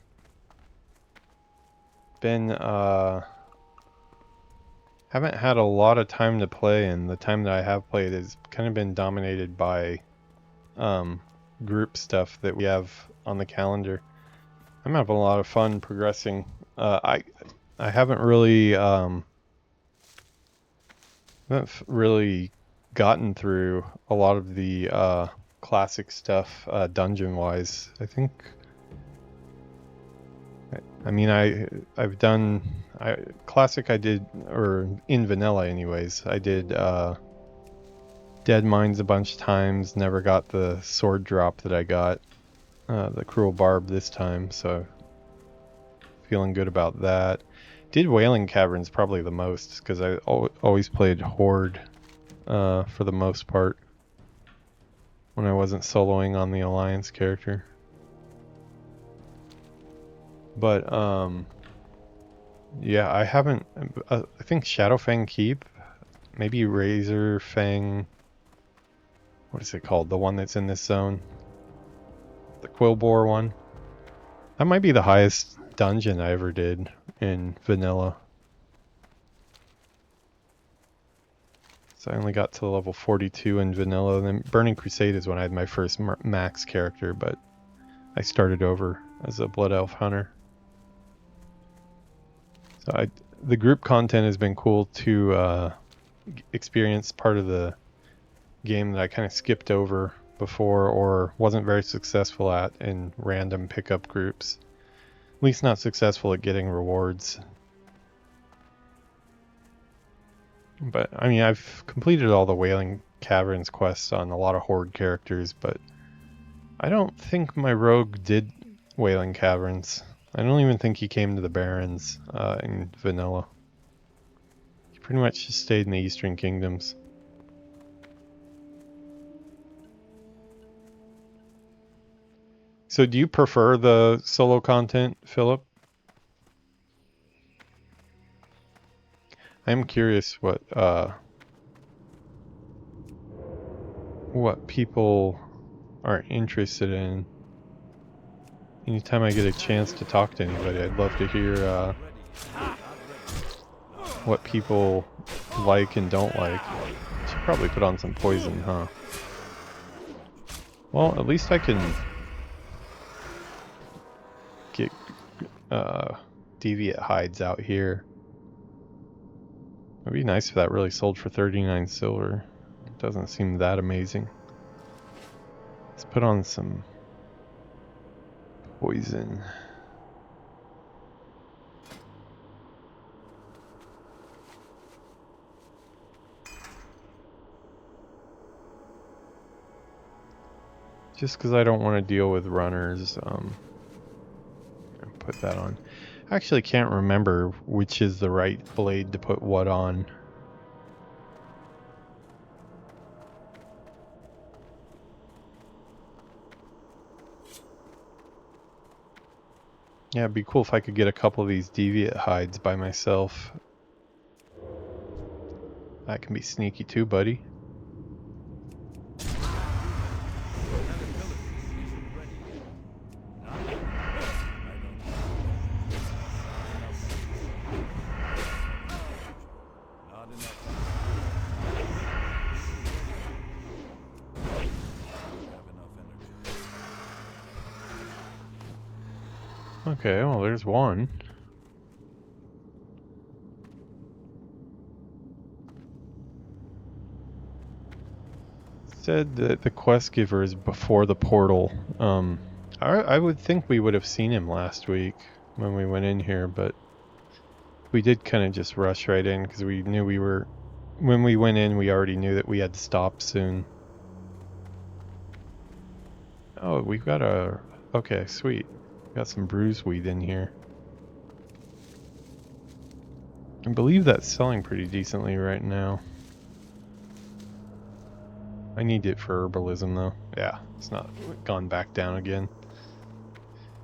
Haven't had a lot of time to play, and the time that I have played has kind of been dominated by group stuff that we have on the calendar. I'm having a lot of fun progressing. I haven't really gotten through a lot of the classic stuff dungeon wise. I think, I mean, I've done classic. I did, or in vanilla anyways, I did Dead Mines a bunch of times. Never got the sword drop that I got, the Cruel Barb this time, so feeling good about that. Did Wailing Caverns probably the most, because I always played Horde for the most part. when I wasn't soloing on the Alliance character. But yeah, I haven't. I think Shadowfang Keep, maybe Razor Fang. What is it called? The one that's in this zone, the Quillbore one. That might be the highest dungeon I ever did in vanilla. So I only got to level 42 in vanilla. And then Burning Crusade is when I had my first max character, but I started over as a Blood Elf Hunter. So the group content has been cool to experience part of the game that I kind of skipped over before or wasn't very successful at in random pickup groups. At least not successful at getting rewards. But I mean, I've completed all the Wailing Caverns quests on a lot of Horde characters, but I don't think my rogue did Wailing Caverns. I don't even think he came to the Barrens in vanilla. He pretty much just stayed in the Eastern Kingdoms. So do you prefer the solo content, Philip? I'm curious what people are interested in. Anytime I get a chance to talk to anybody, I'd love to hear what people like and don't like. Should probably put on some poison, huh? Well, at least I can get deviant hides out here. It'd be nice if that really sold for 39 silver. It doesn't seem that amazing. Let's put on some poison. Just because I don't want to deal with runners, put that on. I actually can't remember which is the right blade to put what on. Yeah, it'd be cool if I could get a couple of these deviant hides by myself. That can be sneaky too, buddy. Okay, well there's one. Said that the quest giver is before the portal. I would think we would have seen him last week when we went in here, but we did kind of just rush right in because we knew we were... When we went in, we already knew that we had to stop soon. Oh, we've got a... Okay, sweet. Got some bruiseweed in here. I believe that's selling pretty decently right now. I need it for herbalism though. Yeah, it's not gone back down again.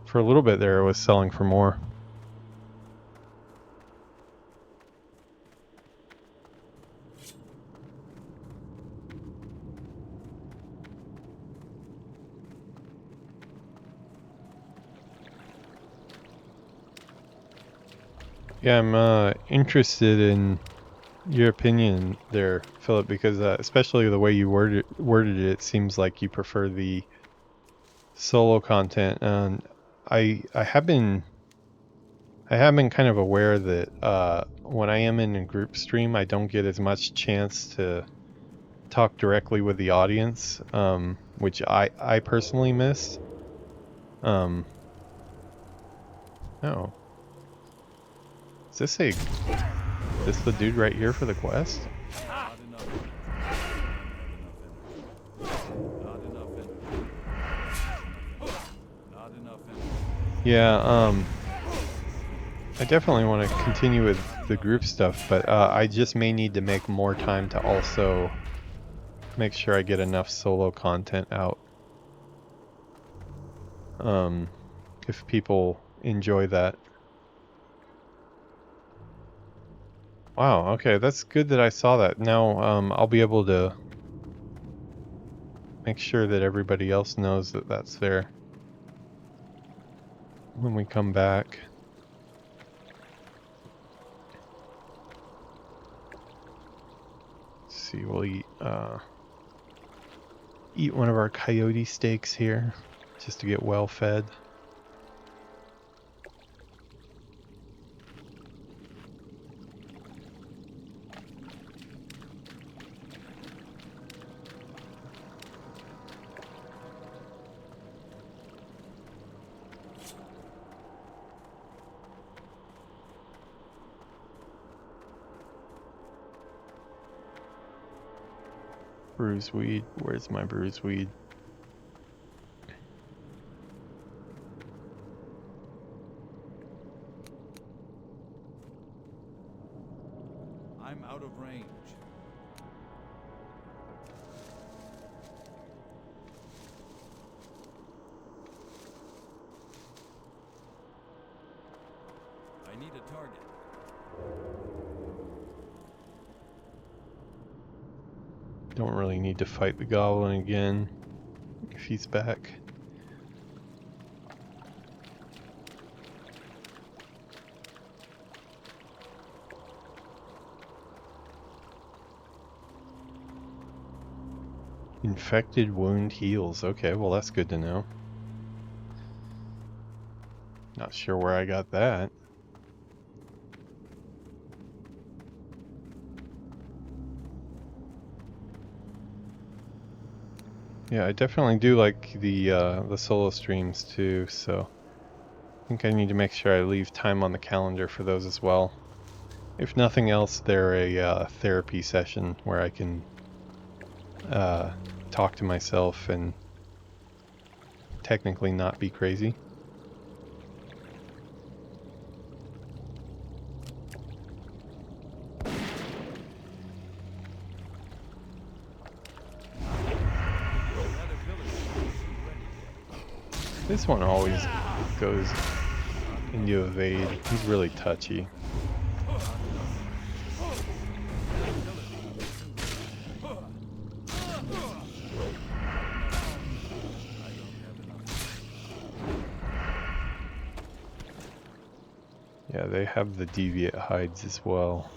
For a little bit there it was selling for more. Yeah, I'm interested in your opinion there, Philip, because especially the way you worded it, it seems like you prefer the solo content. And I have been kind of aware that when I am in a group stream, I don't get as much chance to talk directly with the audience, which I personally miss. Oh. Is this the dude right here for the quest? Yeah, I definitely want to continue with the group stuff, but I just may need to make more time to also make sure I get enough solo content out. If people enjoy that. Wow, okay, that's good that I saw that. Now, I'll be able to make sure that everybody else knows that that's there when we come back. Let's see, we'll eat one of our coyote steaks here, just to get well fed. Bruise weed. Where's my bruise weed? I'm out of range. I need a target. Don't really need to fight the goblin again if he's back. Infected wound heals. Okay, well that's good to know. Not sure where I got that. Yeah, I definitely do like the solo streams too, so I think I need to make sure I leave time on the calendar for those as well. If nothing else, they're a therapy session where I can talk to myself and technically not be crazy. This one always goes into evade. He's really touchy. Yeah, they have the deviant hides as well.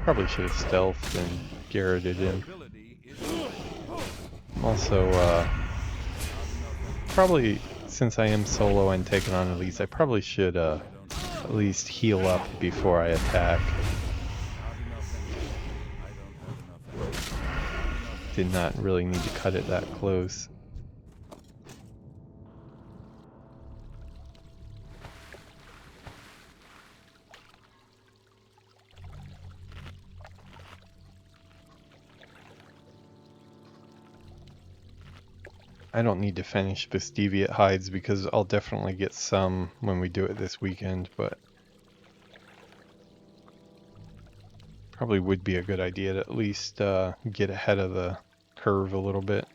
Probably should have stealthed and garroted him. Also, probably, since I am solo and taking on elites, I probably should at least heal up before I attack. Did not really need to cut it that close. I don't need to finish this deviant hides because I'll definitely get some when we do it this weekend, but probably would be a good idea to at least get ahead of the curve a little bit.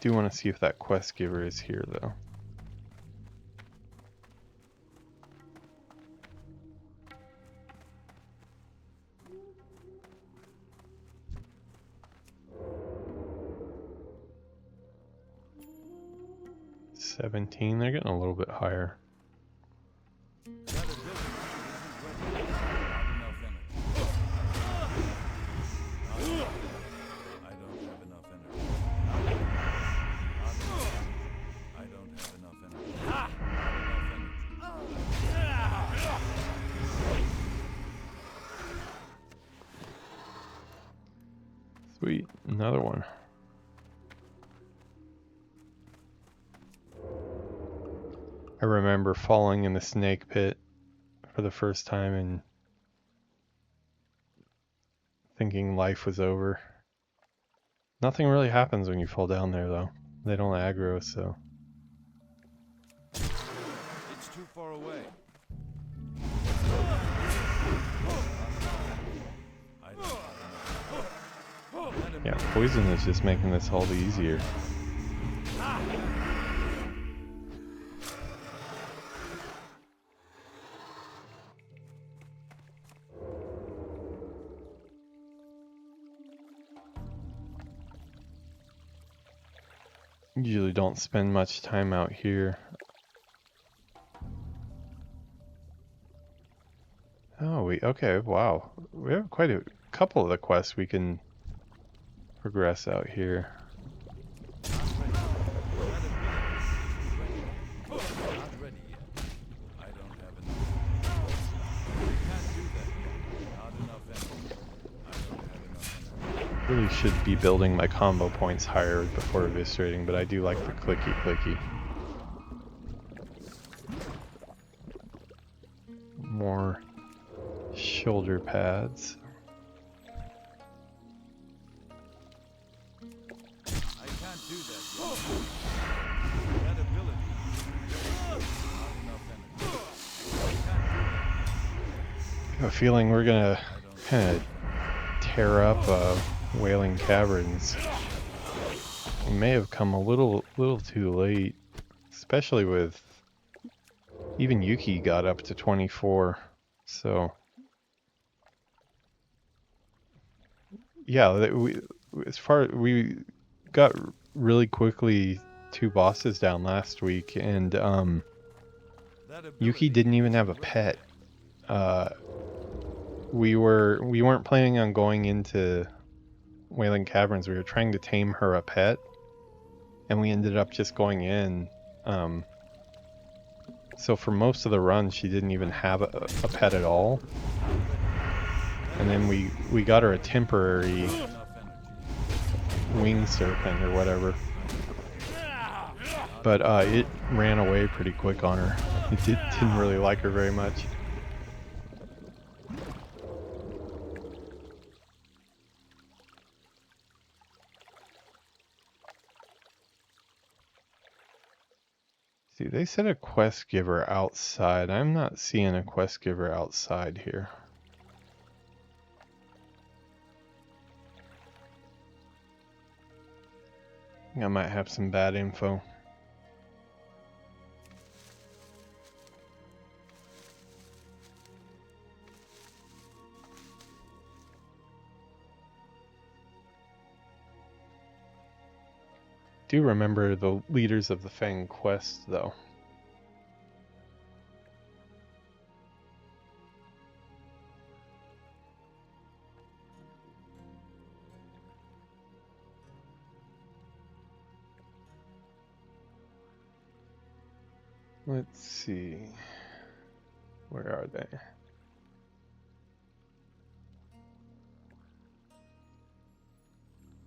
Do want to see if that quest giver is here though. $17, they're getting a little bit higher. Sweet, another one. I remember falling in the snake pit for the first time and thinking life was over. Nothing really happens when you fall down there though. They don't aggro, so. It's too far away. Yeah, poison is just making this all the easier. Usually don't spend much time out here. Oh, okay, wow. We have quite a couple of the quests we can progress out here. Really should be building my combo points higher before eviscerating, but I do like the clicky. More shoulder pads. I can't do that yet. That ability. Not enough energy. I can't do that. I have a feeling we're gonna kind of tear up Wailing Caverns. We may have come a little too late, especially with even Yuki got up to 24. So yeah, we got really quickly 2 bosses down last week, and Yuki didn't even have a pet. We weren't planning on going into Wailing Caverns. We were trying to tame her a pet, and we ended up just going in. So for most of the run, she didn't even have a pet at all. And then we got her a temporary wing serpent or whatever. But it ran away pretty quick on her. It didn't really like her very much. See, they said a quest giver outside. I'm not seeing a quest giver outside here. I think I might have some bad info. Do remember the leaders of the Fang quest, though. Let's see. Where are they?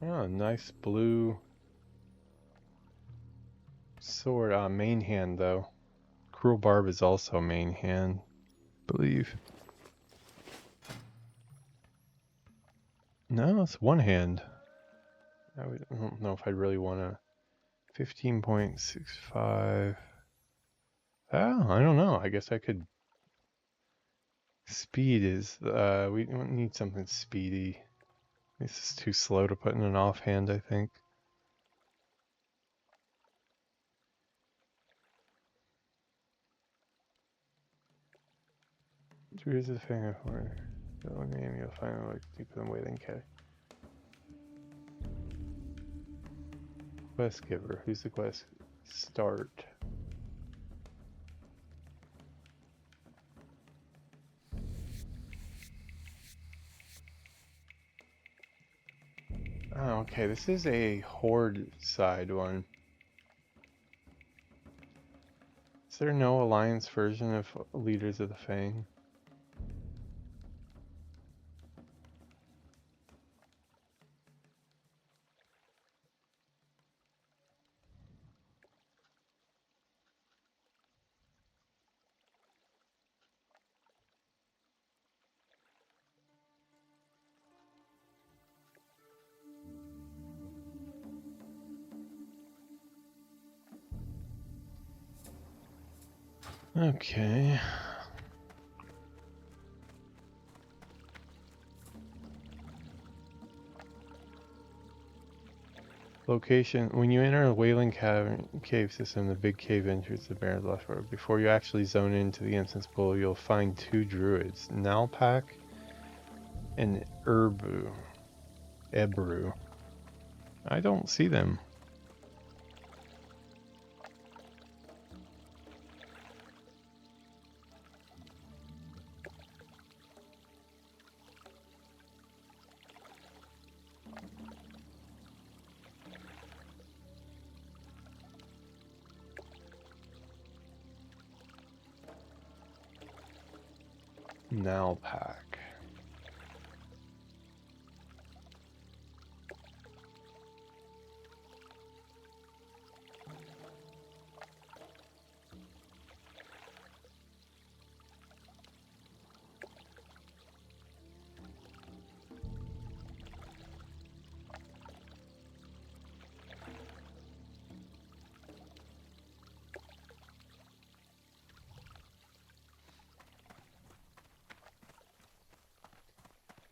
Oh, nice blue sword. Main hand, though. Cruel Barb is also main hand, I believe. No, it's one hand. I don't know if I'd really want to. 15.65. Oh, I don't know. I guess I could. Speed is. We don't need something speedy. This is too slow to put in an offhand, I think. Here's the thing for the name you'll find like deep in the waiting cat. Quest giver. Who's the quest? Start. Oh, okay. This is a Horde side one. Is there no Alliance version of Leaders of the Fang? Okay. Location. When you enter a Wailing cave system, the big cave enters the barren left road. Before you actually zone into the instance pool, you'll find 2 druids, Nalpak and Ebru. I don't see them. Nalpak.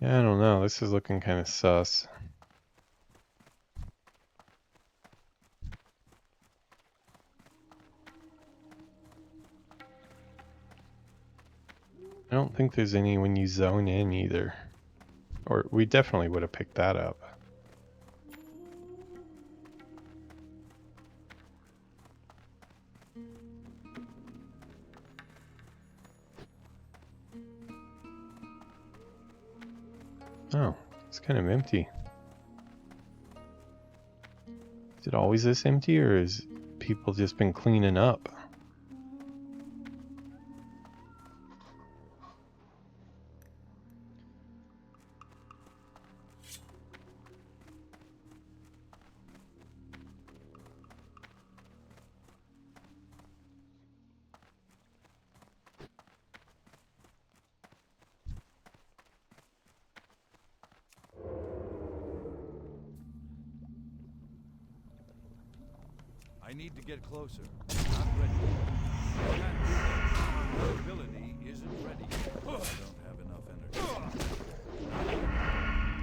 Yeah, I don't know. This is looking kind of sus. I don't think there's any when you zone in either. Or we definitely would have picked that up. Oh, it's kind of empty. Is it always this empty, or has people just been cleaning up? I need to get closer. Not ready. I can't do that. My ability isn't ready. I don't have enough energy.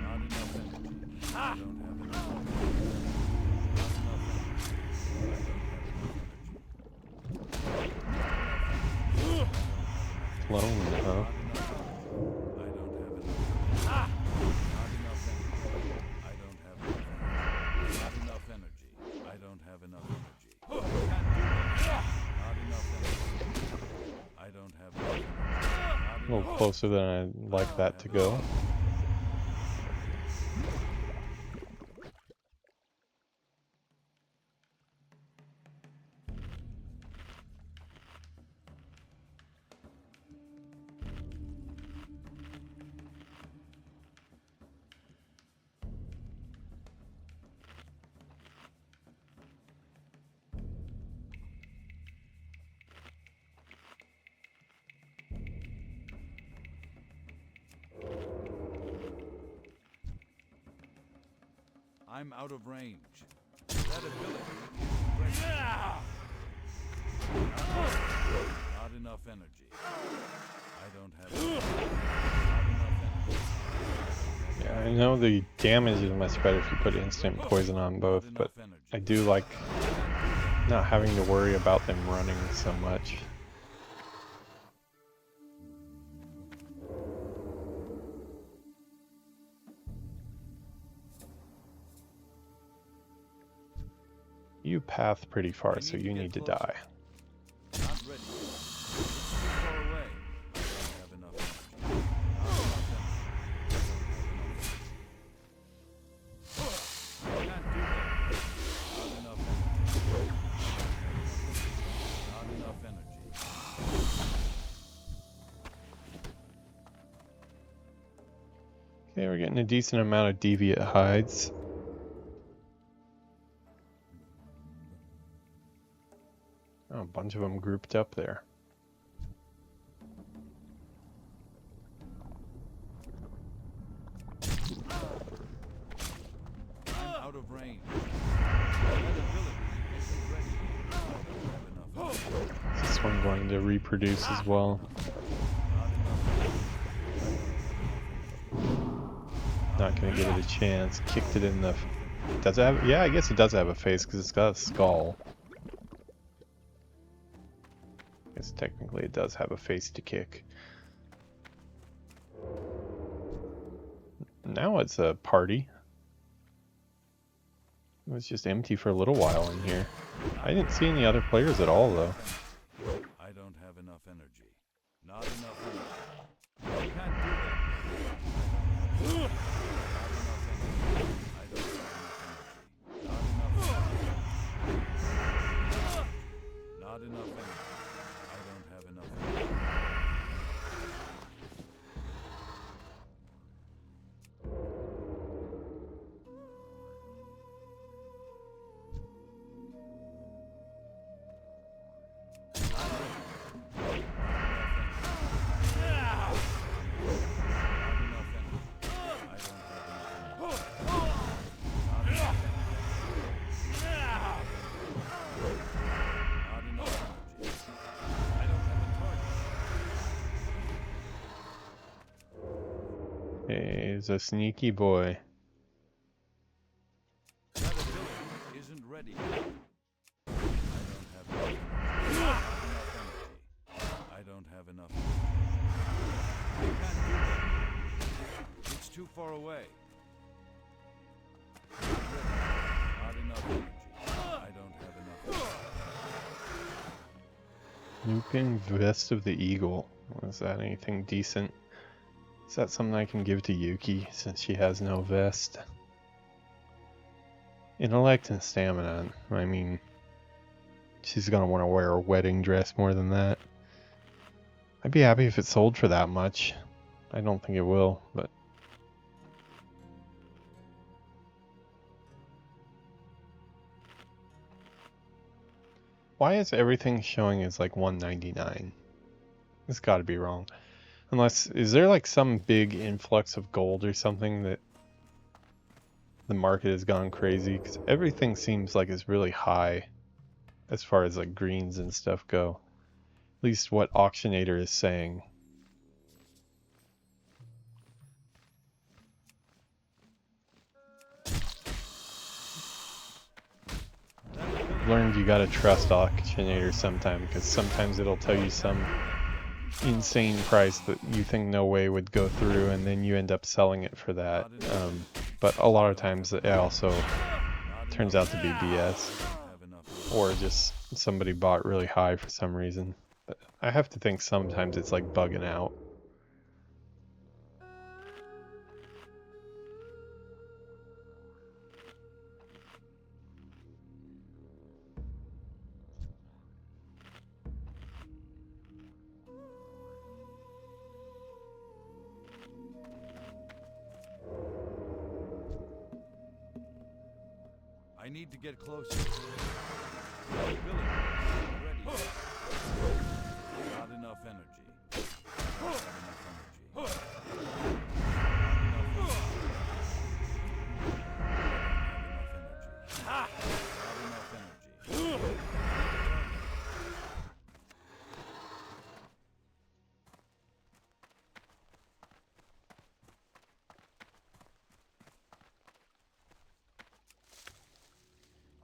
Not enough energy. I don't have enough energy. Not enough energy. Lonely, huh? I don't have enough. Not enough energy. I don't have enough. Not enough energy. I don't have enough energy. I can't do that. Not enough energy. I don't have enough energy. A little closer than I'd like that to go. I'm out of range. That ability is ready. Not enough energy. I don't have not enough energy. Yeah, I know the damage is much better if you put instant poison on both, but I do like not having to worry about them running so much. You path pretty far, so you need to die. Not ready. It's too far away. I don't have enough energy. I can't do that. Not enough energy. Not enough energy. Okay, we're getting a decent amount of deviant hides. Oh, a bunch of them grouped up there. I'm out of range. That ability isn't ready. I don't have enough. Is this one going to reproduce as well? Not going to give it a chance. Kicked it in the Does it have? Yeah, I guess it does have a face because it's got a skull. I guess technically it does have a face to kick. Now it's a party. It was just empty for a little while in here. I didn't see any other players at all, though. I don't have enough energy. Not enough energy. I can't do that. Not enough energy. I don't have enough energy. Not enough energy. I don't have enough energy. He's a sneaky boy. That ability isn't ready. I don't have enough energy. I can't do that. It's too far away. Not enough energy. I don't have enough energy. Lupin Vest of the Eagle. Was that anything decent? Is that something I can give to Yuki since she has no vest? Intellect and stamina. I mean, she's gonna want to wear a wedding dress more than that. I'd be happy if it sold for that much. I don't think it will, but... Why is everything showing as like $199? It's gotta be wrong. Unless, is there like some big influx of gold or something that the market has gone crazy? Because everything seems like it's really high as far as like greens and stuff go. At least what Auctionator is saying. Learned you gotta trust Auctionator sometime, because sometimes it'll tell you some insane price that you think no way would go through, and then you end up selling it for that. But a lot of times it also turns out to be BS, or just somebody bought really high for some reason. But I have to think sometimes it's like bugging out. I need to get closer. That ability isn't ready. Not enough energy. Not enough energy. Not enough energy.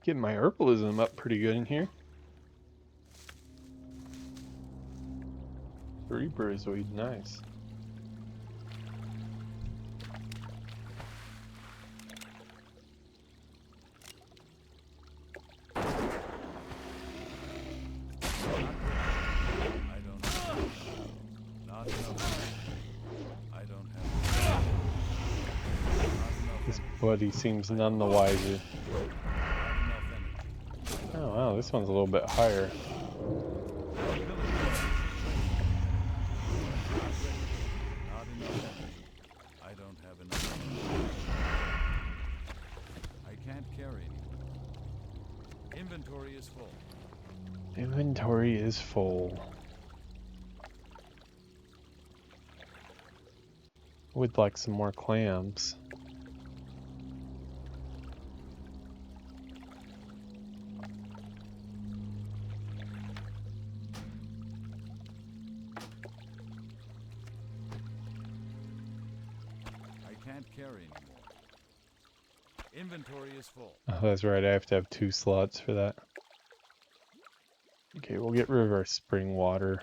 Getting my herbalism up pretty good in here. Reaper is weed, nice. This buddy seems none the wiser. Oh wow, this one's a little bit higher. I don't have enough. I can't carry anymore. Inventory is full. Inventory is full. Would like some more clams. I can't carry anymore. Inventory is full. Oh, that's right, I have to have 2 slots for that. Okay, we'll get rid of our spring water.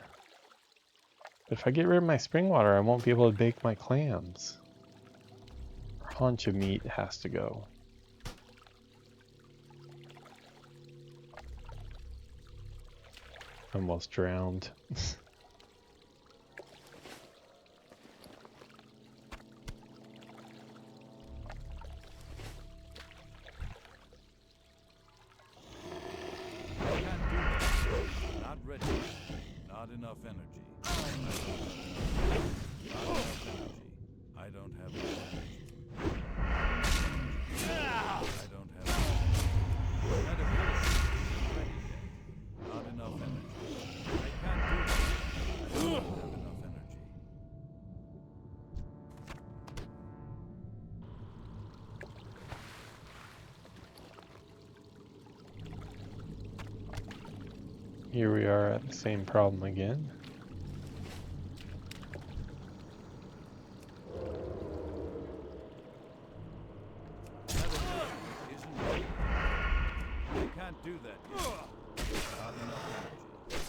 But if I get rid of my spring water, I won't be able to bake my clams. Our haunch of meat has to go. Almost drowned. Not ready. Not enough energy. Not enough energy. I don't have enough energy. I don't have enough energy. That ability isn't ready yet. Not enough energy. I can't do that. I don't have enough energy. Here we are at the same problem again. That ability isn't ready. I can't do that yet. Not enough energy.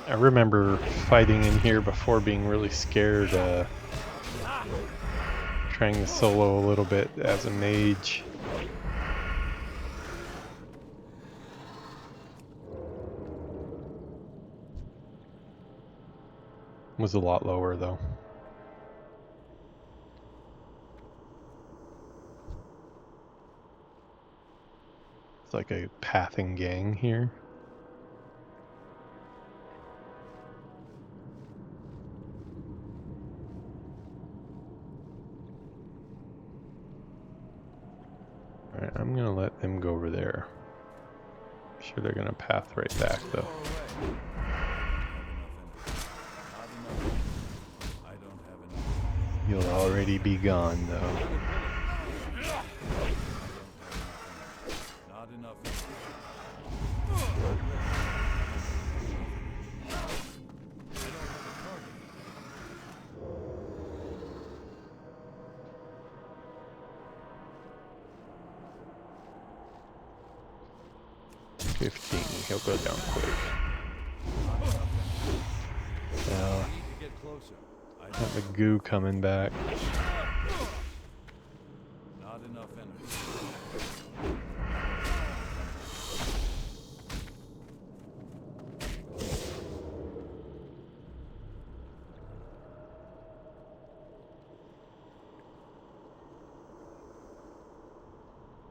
I remember fighting in here before being really scared, trying to solo a little bit as a mage. Was a lot lower though. It's like a pathing gang here. Alright, I'm gonna let them go over there. I'm sure they're gonna path right back though. You'll already be gone though. Not enough. He'll go down quick. Now, got the goo coming back. Not enough energy.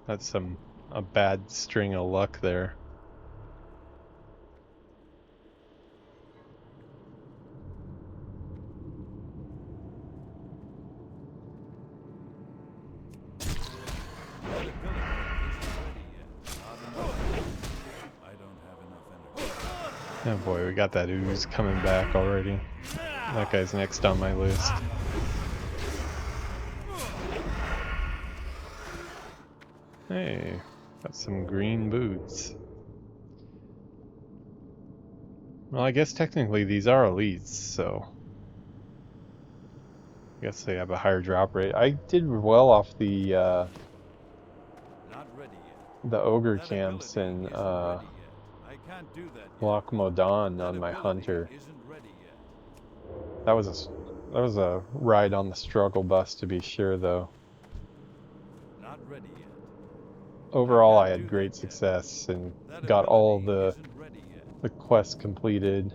That's a bad string of luck there. Oh boy, we got that ooze coming back already. That guy's next on my list. Hey, got some green boots. Well, I guess technically these are elites, so I guess they have a higher drop rate. I did well off the Not ready yet. ogre That camps ability in isn't ready yet. I can't do that yet. Loch Modan That on my ability hunter. isn't ready yet. That was a ride on the struggle bus to be sure, though. Not ready yet. Overall, I can't had do great that yet. success and That got all ability the isn't ready yet. quests completed.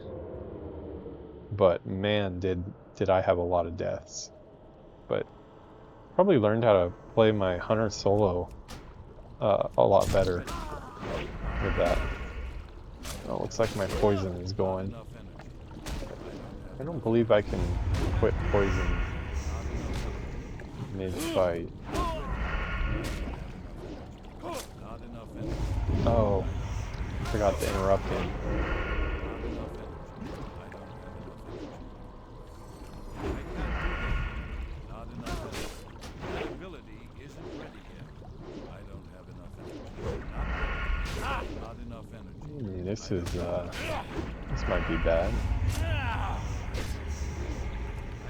But man, did I have a lot of deaths. But probably learned how to play my hunter solo a lot better with that. Oh, looks like my poison is going. Enough energy. I don't believe I can quit poison mid-fight. Not enough energy. Oh, forgot to interrupt him. Not enough energy. I don't have enough energy. I can't do that. Not enough energy. That ability isn't ready yet. I don't have enough energy. Not ready. Not enough energy. This might be bad. I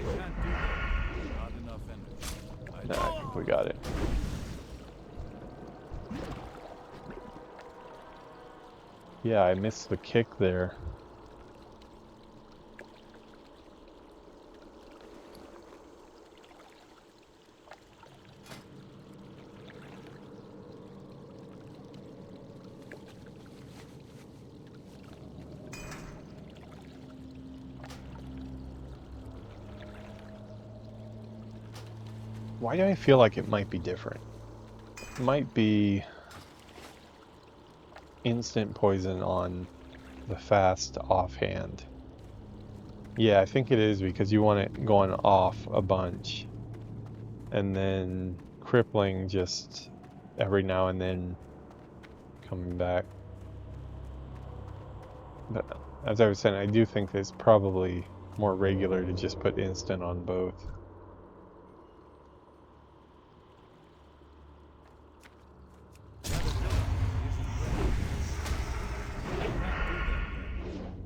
can't do that. Not enough energy. Nah, I think we got it. Yeah, I missed the kick there. Why do I feel like it might be different? It might be instant poison on the fast offhand. Yeah, I think it is because you want it going off a bunch. And then crippling just every now and then coming back. But as I was saying, I do think it's probably more regular to just put instant on both.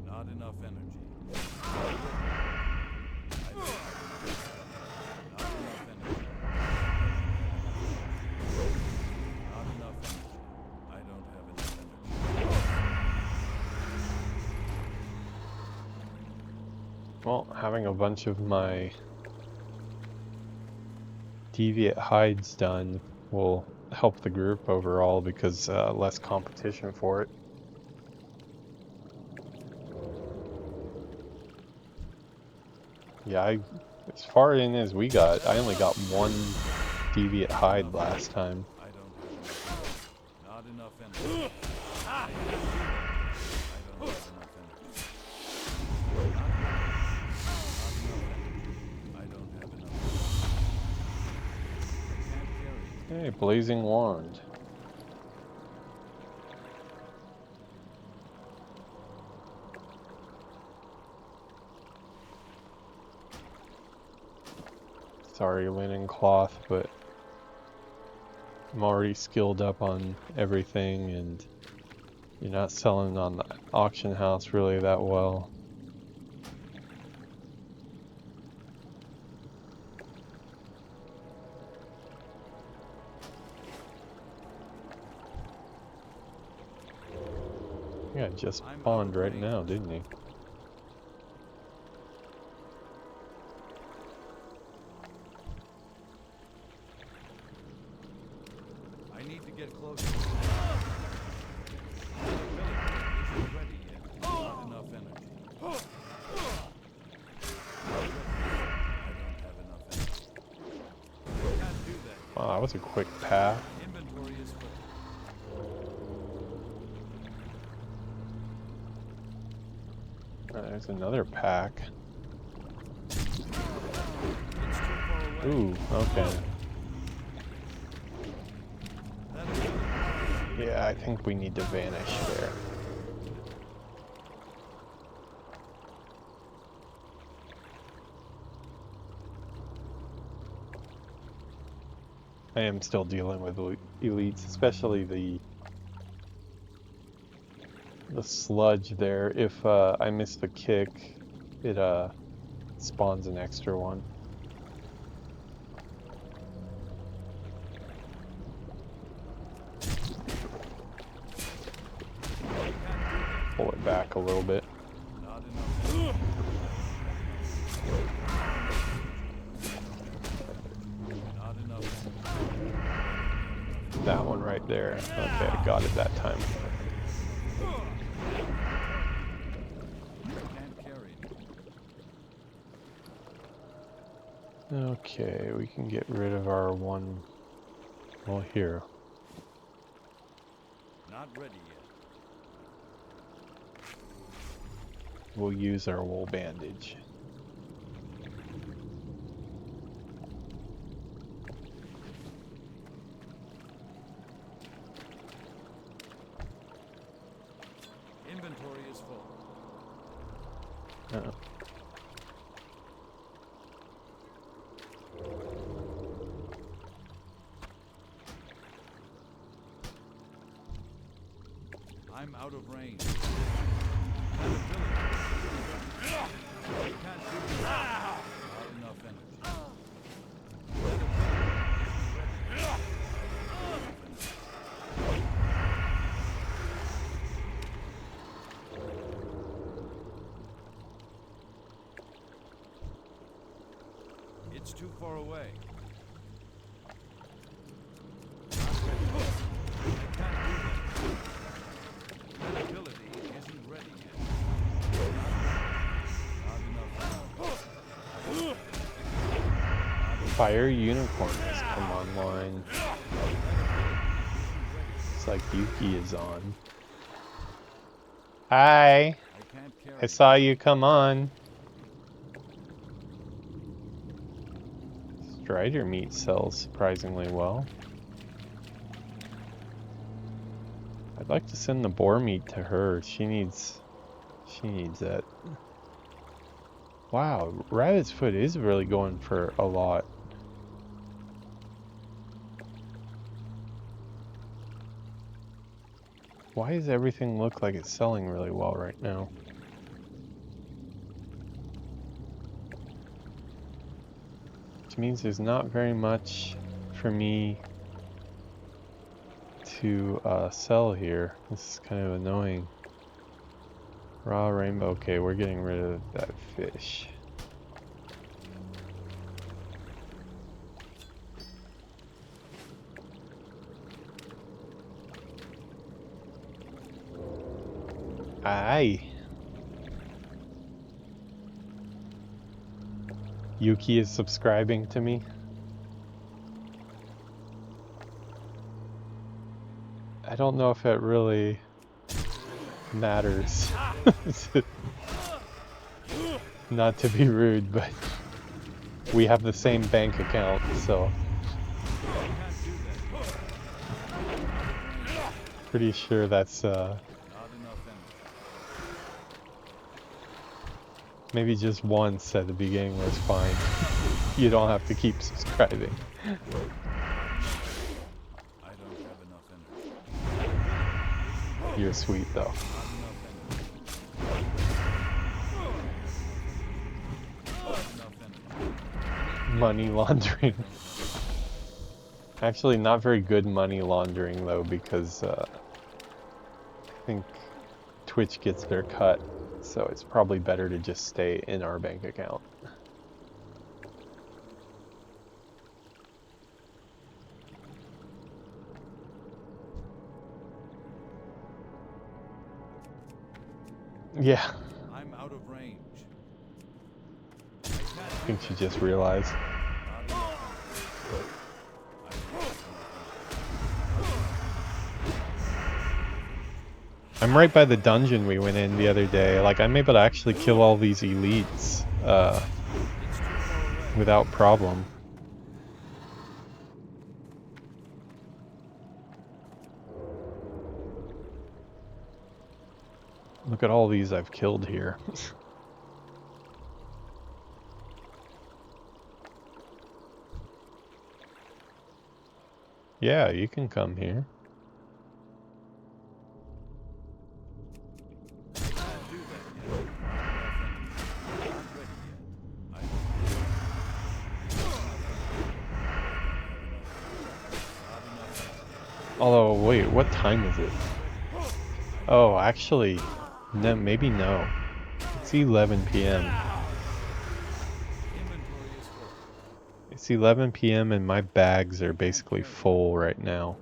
Not enough energy. I don't have enough energy. Well, having a bunch of my deviate hides done will help the group overall because less competition for it. Yeah, as far in as we got, I only got one deviate hide last time. I don't have not enough energy. I don't have enough energy. I don't have enough energy. I can't carry it. Hey, blazing wand. Sorry, linen cloth, but I'm already skilled up on everything, and you're not selling on the auction house really that well. Yeah, just spawned right now, didn't he? I need to get closer. The village isn't ready yet. Not enough energy. I don't have enough energy. I can't do that yet. Wow, that was a quick path. Inventory is full. There's another pack. It's too far away. Ooh, okay. That is Yeah, I think we need to vanish there. I am still dealing with elites, especially the sludge there. If I miss the kick, it spawns an extra one. Pull it back a little bit. not enough. Not enough. That one right there. Okay, I got it that time. Can't carry it. Okay, we can get rid of our one. Well, here. Not ready yet. We'll use our wool bandage. Inventory is full. Uh, I'm out of range. I can't do it. Not enough energy. It's too far away. I can't do that. That ability isn't ready yet. Not enough. Fire Unicorn has come online. It's like Yuki is on. Hi! I can't carry I saw you come on. Strider meat sells surprisingly well. I'd like to send the boar meat to her. She needs that. Wow, Rabbit's Foot is really going for a lot. Why does everything look like it's selling really well right now? Which means there's not very much for me to sell here. This is kind of annoying. Raw rainbow. Okay, we're getting rid of that fish. Aye. Yuki is subscribing to me. I don't know if it really matters. Not to be rude, but we have the same bank account, so pretty sure that's maybe just once at the beginning was fine. You don't have to keep subscribing. I don't have enough energy. You're sweet though. Money laundering. Actually, not very good money laundering though, because I think Twitch gets their cut, so it's probably better to just stay in our bank account. Yeah, I'm out of range. I think she just realized. I'm right by the dungeon we went in the other day. Like, I'm able to actually kill all these elites without problem. Look at all these I've killed here. Yeah, you can come here. Although, wait, what time is it? Oh, actually, no, maybe no. It's 11 p.m. It's 11 p.m. and my bags are basically full right now.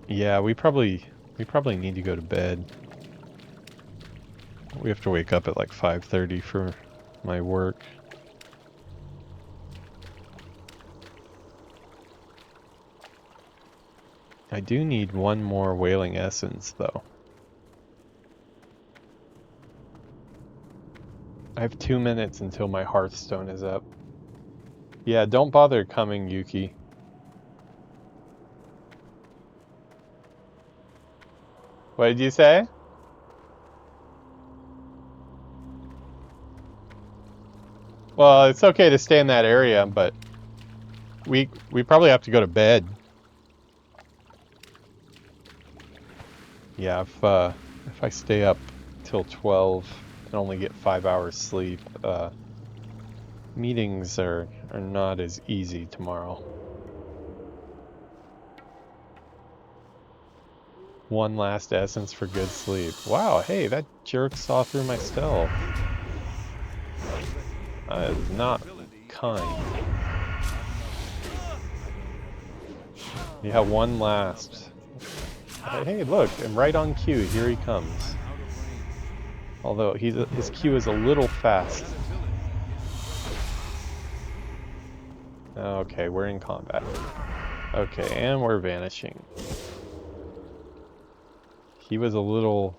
Yeah, we probably need to go to bed. We have to wake up at like 5:30 for my work. I do need one more whaling essence, though. I have 2 minutes until my Hearthstone is up. Yeah, don't bother coming, Yuki. What did you say? Well, it's okay to stay in that area, but we probably have to go to bed. Yeah, if I stay up till 12 and only get 5 hours sleep, meetings are not as easy tomorrow. One last essence for good sleep. Wow, hey, that jerk saw through my stealth. That is not kind. You have one last. Hey, look, I'm right on cue. Here he comes. Although his cue is a little fast. Okay, we're in combat. Okay, and we're vanishing. He was a little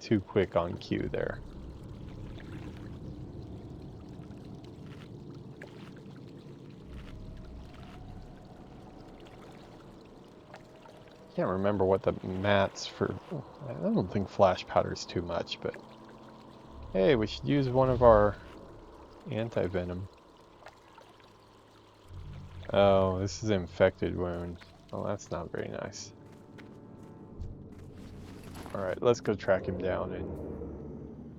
too quick on cue there. Can't remember what the mats for. I don't think flash powder's too much, but hey, we should use one of our anti-venom. Oh, this is infected wound. Oh, that's not very nice. Alright, let's go track him down and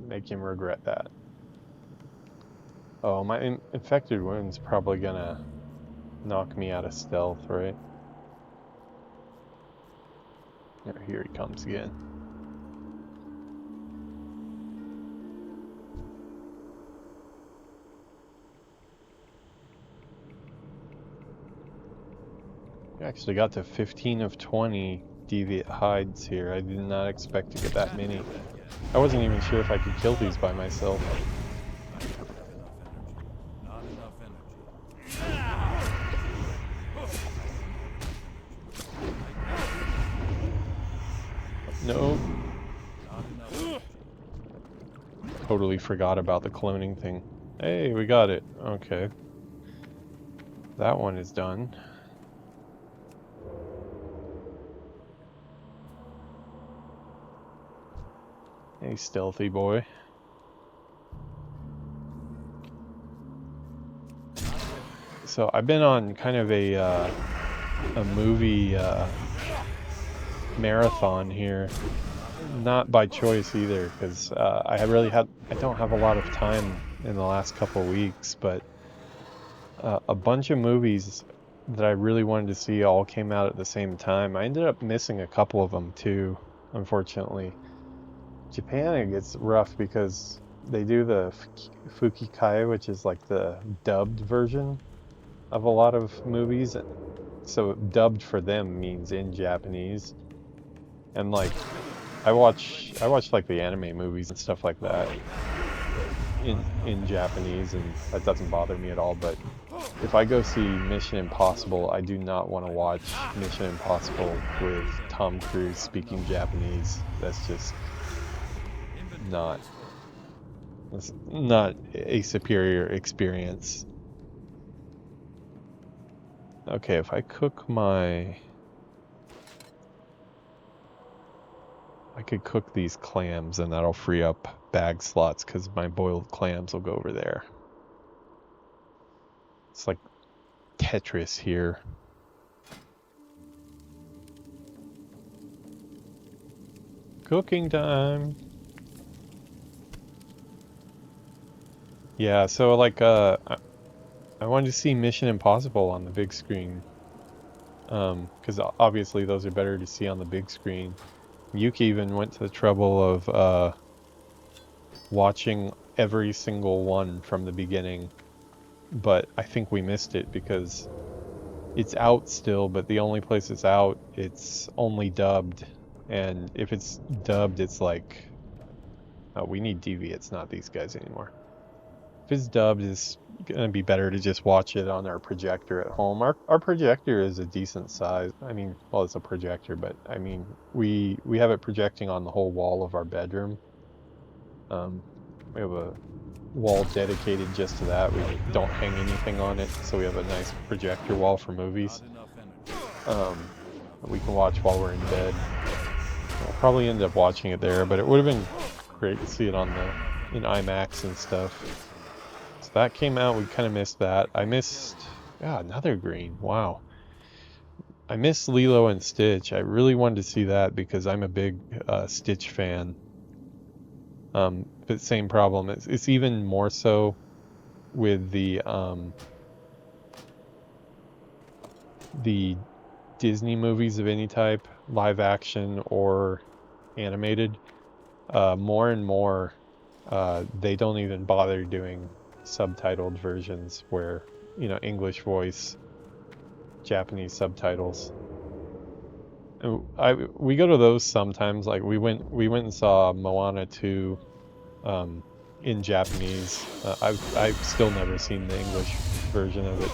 make him regret that. Oh, my infected wound's probably gonna knock me out of stealth, right? Here he comes again. We actually got to 15 of 20 deviant hides here. I did not expect to get that many. I wasn't even sure if I could kill these by myself. Not enough energy. No. Not enough. Totally forgot about the cloning thing. Hey, we got it. Okay. That one is done. Hey, stealthy boy. So I've been on kind of a movie marathon here. Not by choice either, because I don't have a lot of time in the last couple of weeks, but a bunch of movies that I really wanted to see all came out at the same time. I ended up missing a couple of them too, unfortunately. Japan, it gets rough because they do the Fukikai, which is like the dubbed version of a lot of movies. So dubbed for them means in Japanese. And like, I watch like the anime movies and stuff like that in Japanese, and that doesn't bother me at all. But if I go see Mission Impossible, I do not want to watch Mission Impossible with Tom Cruise speaking Japanese. That's just not a superior experience. Okay, if I cook I could cook these clams and that'll free up bag slots because my boiled clams will go over there. It's like Tetris here. Cooking time. Yeah, so like I wanted to see Mission Impossible on the big screen. Because obviously those are better to see on the big screen. Yuki even went to the trouble of watching every single one from the beginning. But I think we missed it because it's out still, but the only place it's out, it's only dubbed. And if it's dubbed, it's like, oh, we need deviants, not these guys anymore. If it's dubbed, it's gonna be better to just watch it on our projector at home. Our projector is a decent size. I mean, well, it's a projector, but I mean, we have it projecting on the whole wall of our bedroom. We have a wall dedicated just to that. We don't hang anything on it, so we have a nice projector wall for movies. We can watch while we're in bed. We'll probably end up watching it there, but it would have been great to see it on in IMAX and stuff. So that came out, we kind of missed that. I missed, another green, wow. I missed Lilo and Stitch. I really wanted to see that because I'm a big Stitch fan. But same problem, it's even more so with the Disney movies of any type, live action or animated. More and more, they don't even bother doing subtitled versions where, you know, English voice, Japanese subtitles. We go to those sometimes. Like we went and saw Moana 2 in Japanese. I've still never seen the English version of it.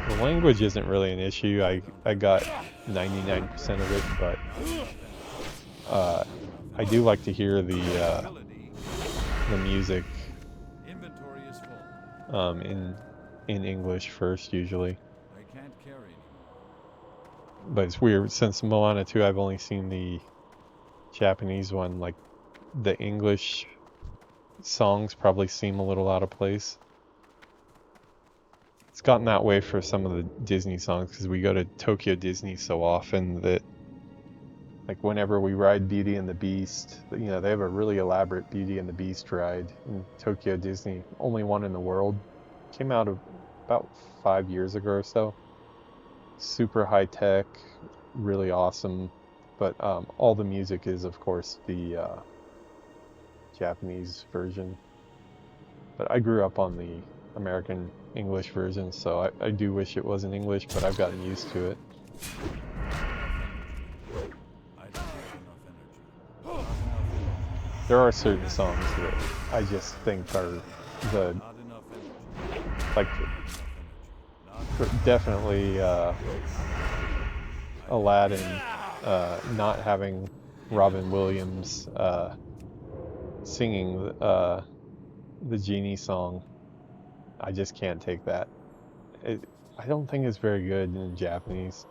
The language isn't really an issue. I got 99% of it, but I do like to hear the music in English first usually. But it's weird, since Moana 2 I've only seen the Japanese one, like the English songs probably seem a little out of place. It's gotten that way for some of the Disney songs because we go to Tokyo Disney so often that, like, whenever we ride Beauty and the Beast, you know, they have a really elaborate Beauty and the Beast ride in Tokyo Disney, only one in the world. Came out about 5 years ago or so. Super high tech, really awesome, but all the music is, of course, the Japanese version. But I grew up on the American English version, so I do wish it was in English, but I've gotten used to it. There are certain songs that I just think are definitely Aladdin, not having Robin Williams singing the Genie song. I just can't take that. I don't think it's very good in Japanese.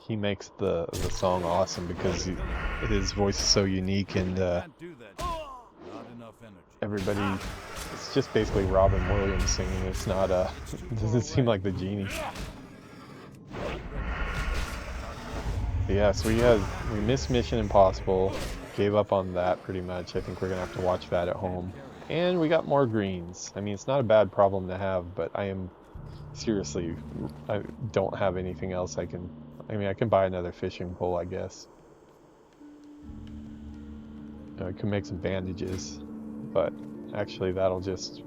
He makes the song awesome because his voice is so unique, and everybody, it's just basically Robin Williams singing. It's not it doesn't seem like the Genie. But yeah, so we missed Mission Impossible, gave up on that pretty much. I think we're gonna have to watch that at home. And we got more greens. I mean, it's not a bad problem to have, but I don't have anything else I can buy another fishing pole, I guess. I can make some bandages, but actually that'll just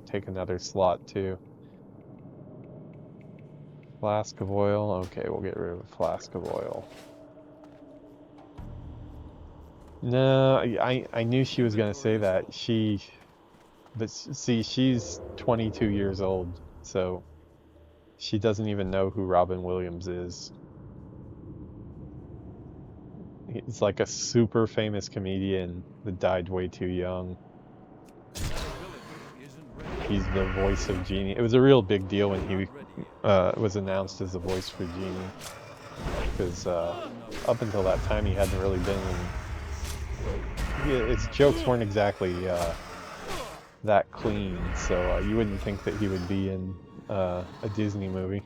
take another slot too. Flask of oil. Okay, we'll get rid of a flask of oil. No, I knew she was gonna say that. But see, she's 22 years old, so she doesn't even know who Robin Williams is. He's like a super famous comedian that died way too young. He's the voice of Genie. It was a real big deal when he was announced as the voice for Genie, because up until that time he hadn't really been in... His jokes weren't exactly that clean, so you wouldn't think that he would be in a Disney movie.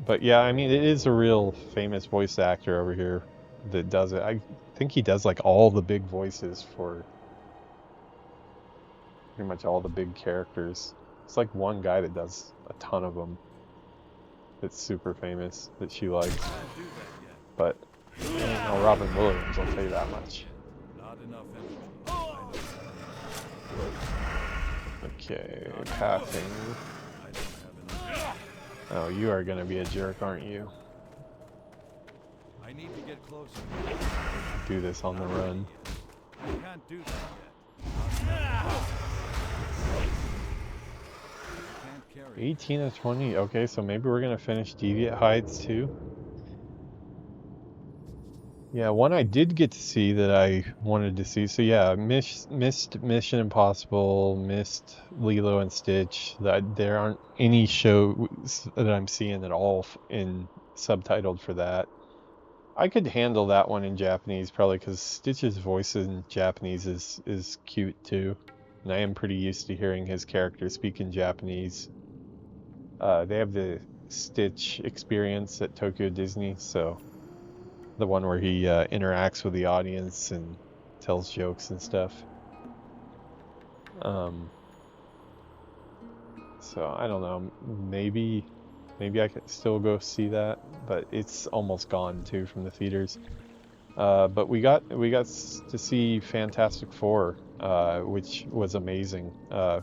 But yeah, I mean, it is a real famous voice actor over here that does it. I think he does like all the big voices for pretty much all the big characters. It's like one guy that does a ton of them that's super famous that she likes. But you know, Robin Williams, I'll tell you that much. Okay, pathing. Oh, you are gonna be a jerk, aren't you? I need to get closer. Do this on the run. I can't do that yet. 18 of 20. Okay, so maybe we're gonna finish Deviant Heights too. Yeah, one I did get to see that I wanted to see. So yeah, missed Mission Impossible, missed Lilo and Stitch. There aren't any shows that I'm seeing at all in subtitled for that. I could handle that one in Japanese probably because Stitch's voice in Japanese is cute too, and I am pretty used to hearing his character speak in Japanese. They have the Stitch experience at Tokyo Disney, so the one where he interacts with the audience and tells jokes and stuff. So I don't know, maybe Maybe I could still go see that, but it's almost gone too from the theaters. But we got to see Fantastic Four, which was amazing.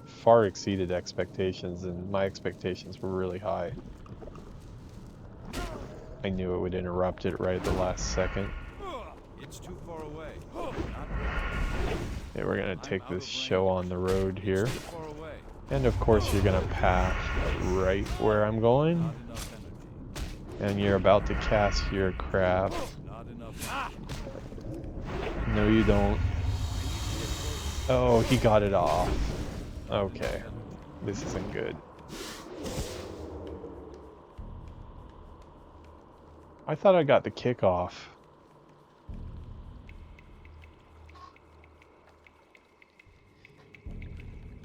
Far exceeded expectations, and my expectations were really high. I knew it would interrupt it right at the last second. It's too far away. Yeah, we're gonna take this show on the road here. Too far away. And of course you're gonna path right where I'm going. Not enough energy. And you're about to cast your crap. Not enough energy. No, you don't. Oh, he got it off. Okay. This isn't good. I thought I got the kickoff.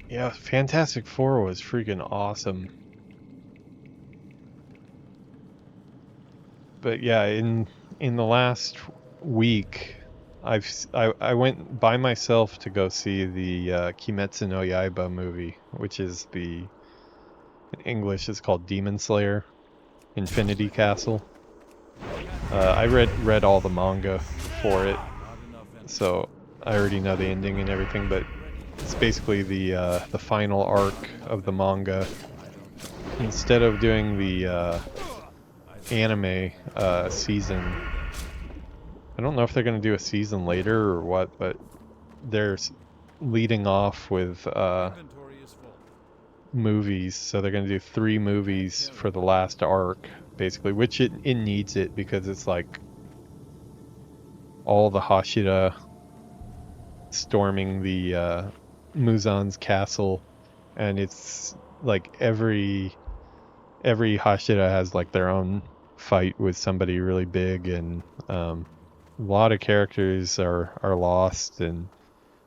Yeah, Fantastic Four was freaking awesome. But yeah, in the last week, I went by myself to go see the Kimetsu no Yaiba movie, which is in English is called Demon Slayer, Infinity Castle. I read all the manga for it, so I already know the ending and everything. But it's basically the final arc of the manga. Instead of doing the anime season, I don't know if they're going to do a season later or what, but they're leading off with movies. So they're going to do 3 movies for the last arc, basically, which it needs it, because it's like all the Hashira storming the Muzan's castle, and it's like every Hashira has like their own fight with somebody really big, and a lot of characters are lost, and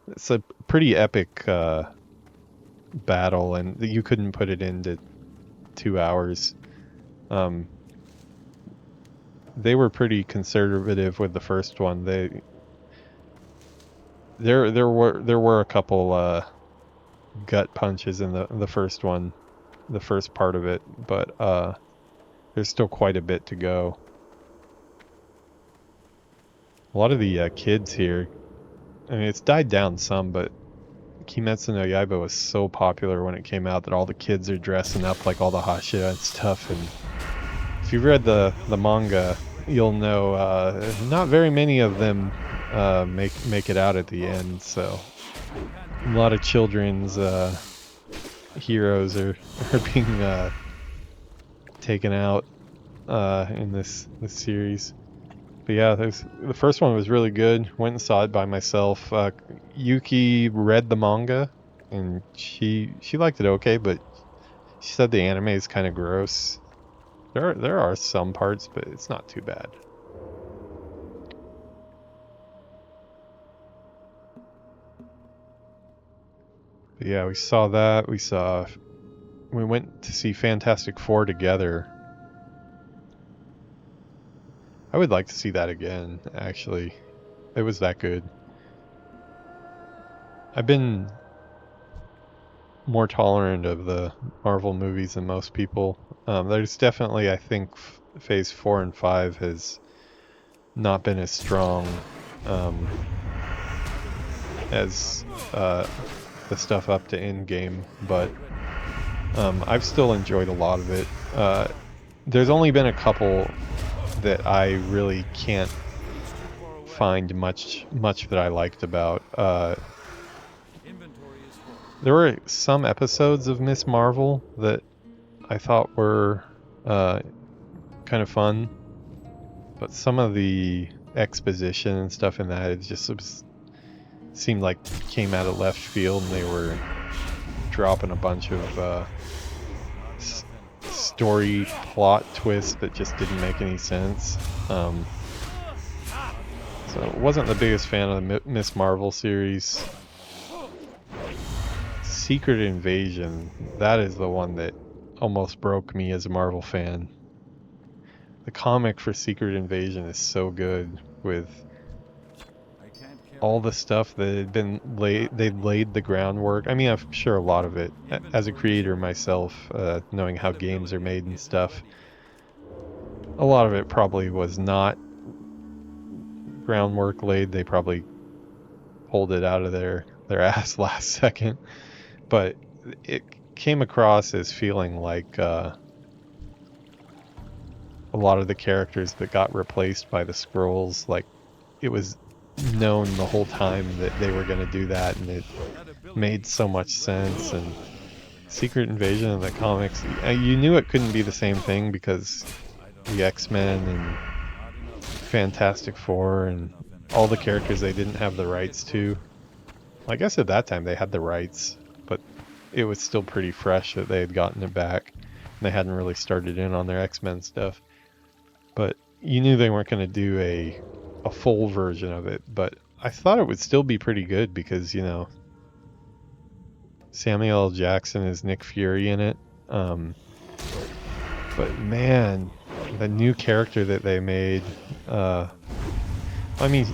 it's a pretty epic battle, and you couldn't put it into 2 hours. They were pretty conservative with the first one. There were a couple gut punches in the first one, the first part of it, but there's still quite a bit to go. A lot of the kids here, I mean, it's died down some, but Kimetsu no Yaiba was so popular when it came out that all the kids are dressing up like all the Hashira and stuff. And if you've read the manga, you'll know not very many of them make it out at the end. So a lot of children's heroes are being taken out in this series. But yeah, the first one was really good. Went and saw it by myself. Yuki read the manga, and she liked it okay, but she said the anime is kind of gross. There are some parts, but it's not too bad. But yeah, we saw that. We went to see Fantastic Four together. I would like to see that again, actually. It was that good. I've been more tolerant of the Marvel movies than most people. There's definitely, I think, Phase 4 and 5 has not been as strong as the stuff up to Endgame, but I've still enjoyed a lot of it. There's only been a couple that I really can't find much that I liked about. There were some episodes of Miss Marvel that I thought were kind of fun, but some of the exposition and stuff in that, it just seemed like came out of left field, and they were dropping a bunch of story plot twists that just didn't make any sense. So wasn't the biggest fan of the Miss Marvel series. Secret Invasion, that is the one that almost broke me as a Marvel fan. The comic for Secret Invasion is so good, with all the stuff that had been they laid the groundwork. I mean, I'm sure a lot of it, as a creator myself, knowing how games are made and stuff, a lot of it probably was not groundwork laid. They probably pulled it out of their ass last second, but it came across as feeling like a lot of the characters that got replaced by the scrolls, like it was known the whole time that they were going to do that, and it made so much sense. And Secret Invasion of the comics, you knew it couldn't be the same thing because the X-Men and Fantastic Four and all the characters they didn't have the rights to. I guess at that time they had the rights, but it was still pretty fresh that they had gotten it back. And they hadn't really started in on their X-Men stuff. But you knew they weren't going to do a full version of it. But I thought it would still be pretty good because, you know, Samuel L. Jackson is Nick Fury in it. But man, the new character that they made, I mean,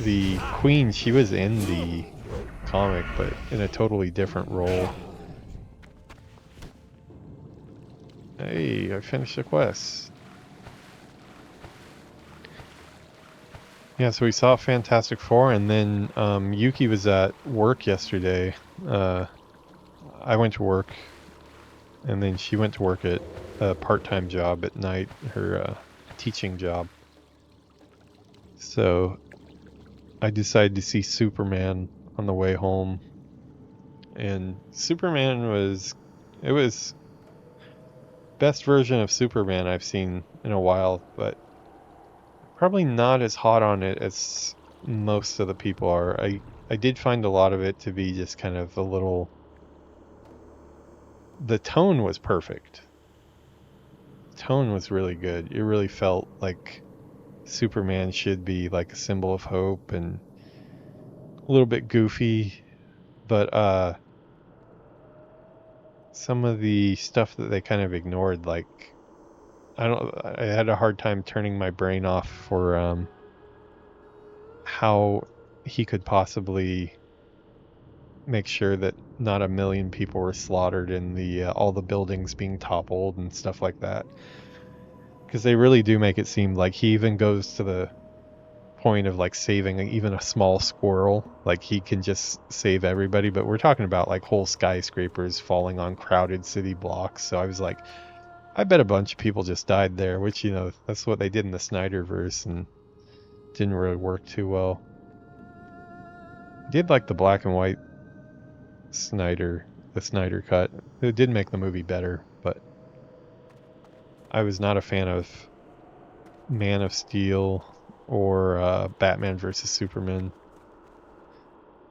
the Queen, she was in the comic, but in a totally different role. Hey, I finished the quest. Yeah, so we saw Fantastic Four, and then Yuki was at work yesterday. I went to work, and then she went to work at a part-time job at night, her teaching job. So I decided to see Superman on the way home, and Superman was best version of Superman I've seen in a while, but probably not as hot on it as most of the people are. I did find a lot of it to be just kind of a little... The tone was perfect. The tone was really good. It really felt like Superman should be like a symbol of hope, and a little bit goofy, but some of the stuff that they kind of ignored, like I had a hard time turning my brain off for how he could possibly make sure that not a million people were slaughtered in the all the buildings being toppled and stuff like that. Because they really do make it seem like he even goes to the point of like saving even a small squirrel. Like he can just save everybody, but we're talking about like whole skyscrapers falling on crowded city blocks. So I was like, I bet a bunch of people just died there, which, you know, that's what they did in the Snyderverse and didn't really work too well. I did like the black and white the Snyder cut. It did make the movie better, but I was not a fan of Man of Steel or Batman vs. Superman,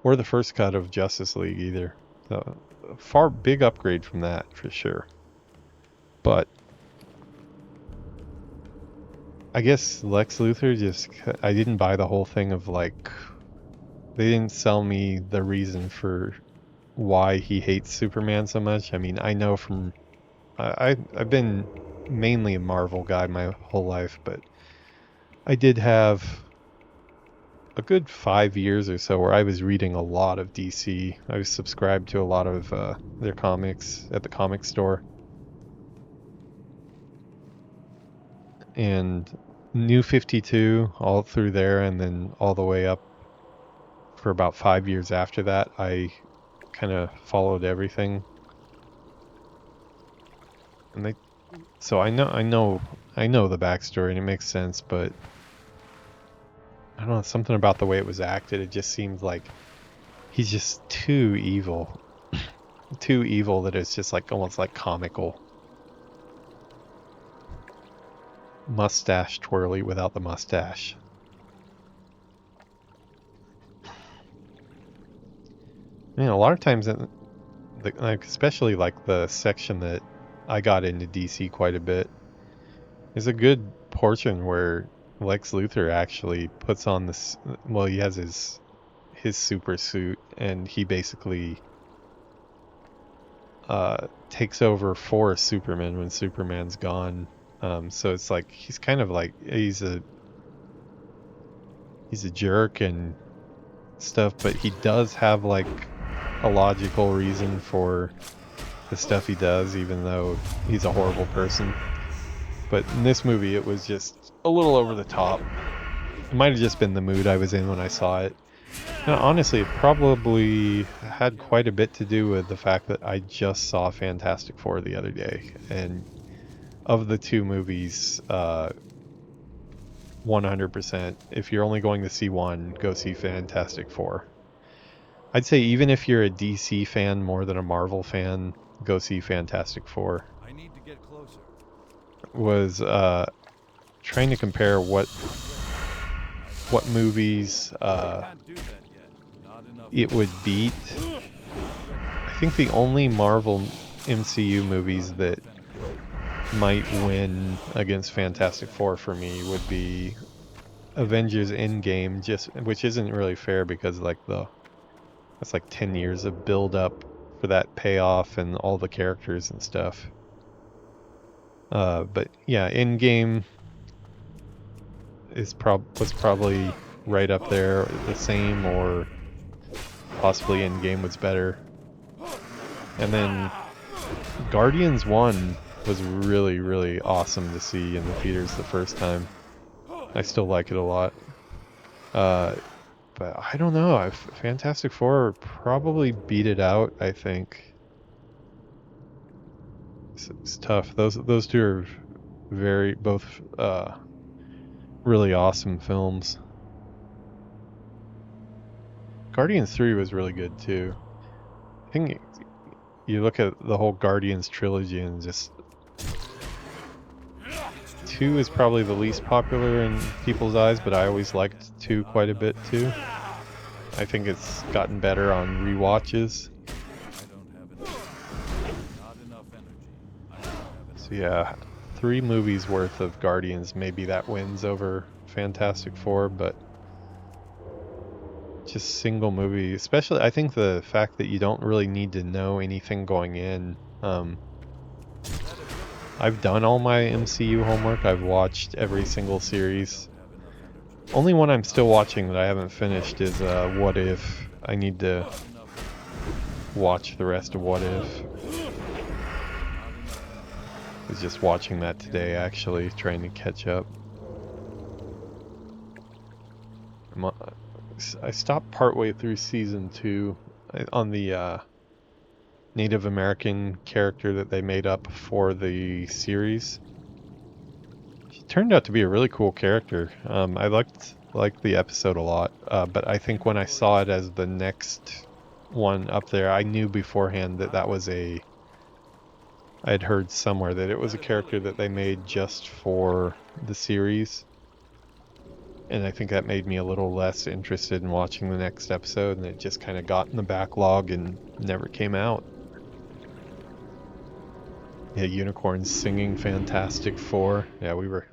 or the first cut of Justice League either. So, far big upgrade from that for sure. But I guess Lex Luthor just... I didn't buy the whole thing of like... They didn't sell me the reason for why he hates Superman so much. I mean, I know from... I've been mainly a Marvel guy my whole life, but I did have a good 5 years or so where I was reading a lot of DC. I was subscribed to a lot of their comics at the comic store. And New 52 all through there, and then all the way up for about 5 years after that, I kind of followed everything. And so I know the backstory and it makes sense, but I don't know, something about the way it was acted, it just seemed like he's just too evil. Too evil that it's just like almost like comical. Mustache twirly without the mustache. I mean, a lot of times, like especially like the section that I got into DC quite a bit, is a good portion where Lex Luthor actually puts on this... Well, he has his super suit, and he basically takes over for Superman when Superman's gone. So it's like he's kind of like he's a jerk, and stuff, but he does have like a logical reason for the stuff he does, even though he's a horrible person. But in this movie, it was just a little over the top. It might have just been the mood I was in when I saw it. And honestly, it probably had quite a bit to do with the fact that I just saw Fantastic Four the other day. And of the two movies, 100%, if you're only going to see one, go see Fantastic Four. I'd say even if you're a DC fan more than a Marvel fan, go see Fantastic Four. I need to get closer. Was trying to compare what movies Can't do that yet. Not enough. it would beat. I think the only Marvel MCU movies that might win against Fantastic Four for me would be Avengers Endgame, which isn't really fair because like that's like 10 years of build up for that payoff and all the characters and stuff. But yeah, Endgame was probably right up there, the same, or possibly Endgame was better. And then Guardians 1 was really, really awesome to see in the theaters the first time. I still like it a lot. But I don't know. Fantastic Four probably beat it out, I think. It's tough. Those two are both really awesome films. Guardians 3 was really good too. I think you look at the whole Guardians trilogy and just 2 is probably the least popular in people's eyes, but I always liked 2 quite a bit too. I think it's gotten better on rewatches. I don't have enough. Not enough energy. I don't have enough. So yeah, 3 movies worth of Guardians, maybe that wins over Fantastic Four, but just single movie, especially I think the fact that you don't really need to know anything going in. I've done all my MCU homework. I've watched every single series. Only one I'm still watching that I haven't finished is What If. I need to watch the rest of What If. I was just watching that today, actually, trying to catch up. I stopped partway through season 2 on the Native American character that they made up for the series. She turned out to be a really cool character. I liked the episode a lot, but I think when I saw it as the next one up there, I knew beforehand that was I had heard somewhere that it was a character that they made just for the series. And I think that made me a little less interested in watching the next episode, and it just kind of got in the backlog and never came out. Yeah, Unicorns singing Fantastic Four. Yeah, we were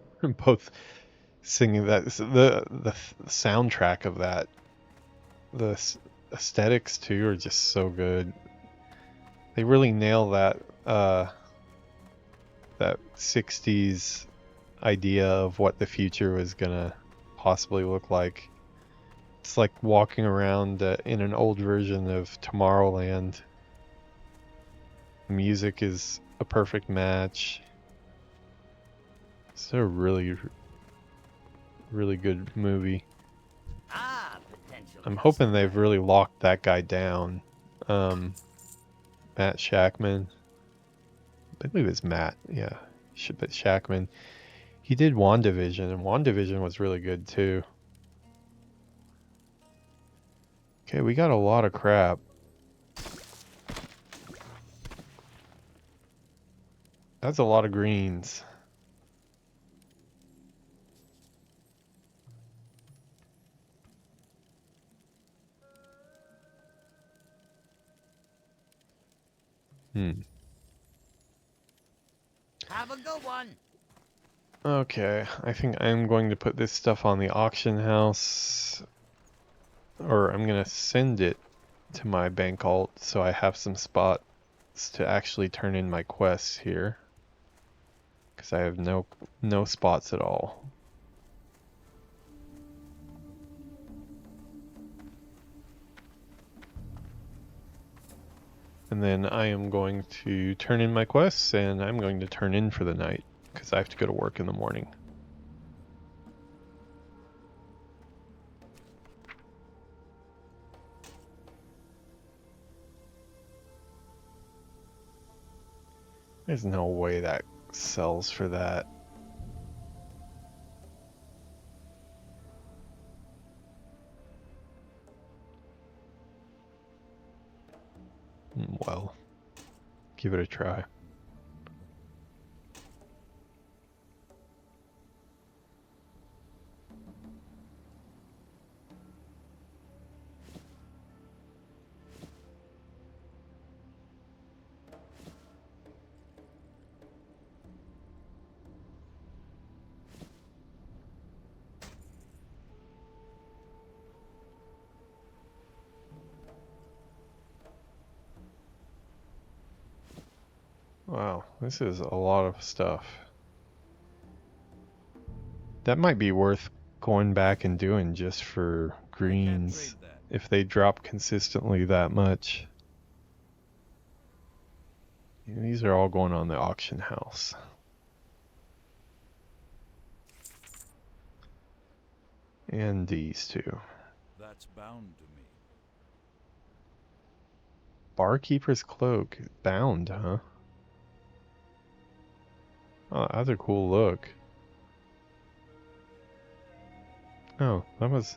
both singing that. The soundtrack of that, the aesthetics too, are just so good. They really nail that that 60s idea of what the future was gonna possibly look like. It's like walking around in an old version of Tomorrowland. The music is a perfect match. It's a really, really good movie. I'm hoping they've really locked that guy down. Matt Shackman. I believe it's Matt. Yeah, but Shackman. He did WandaVision, and WandaVision was really good too. Okay, we got a lot of crap. That's a lot of greens. Have a good one. Okay, I think I'm going to put this stuff on the auction house, or I'm going to send it to my bank alt so I have some spots to actually turn in my quests here, because I have no spots at all. And then I am going to turn in my quests, and I'm going to turn in for the night, because I have to go to work in the morning. There's no way that sells for that. Well, give it a try. Wow, this is a lot of stuff. That might be worth going back and doing just for greens if they drop consistently that much. And these are all going on the auction house. And these two. That's bound to me. Barkeeper's cloak. Bound, huh? Oh, that's a cool look. Oh, that was...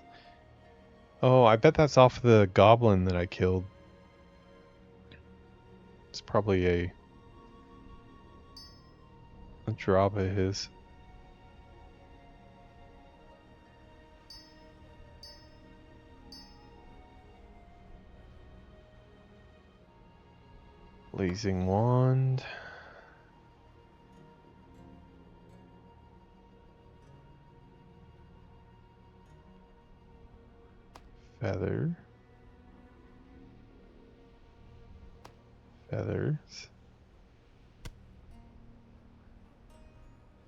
Oh, I bet that's off the goblin that I killed. It's probably a drop of his. Blazing wand. Feather. Feathers.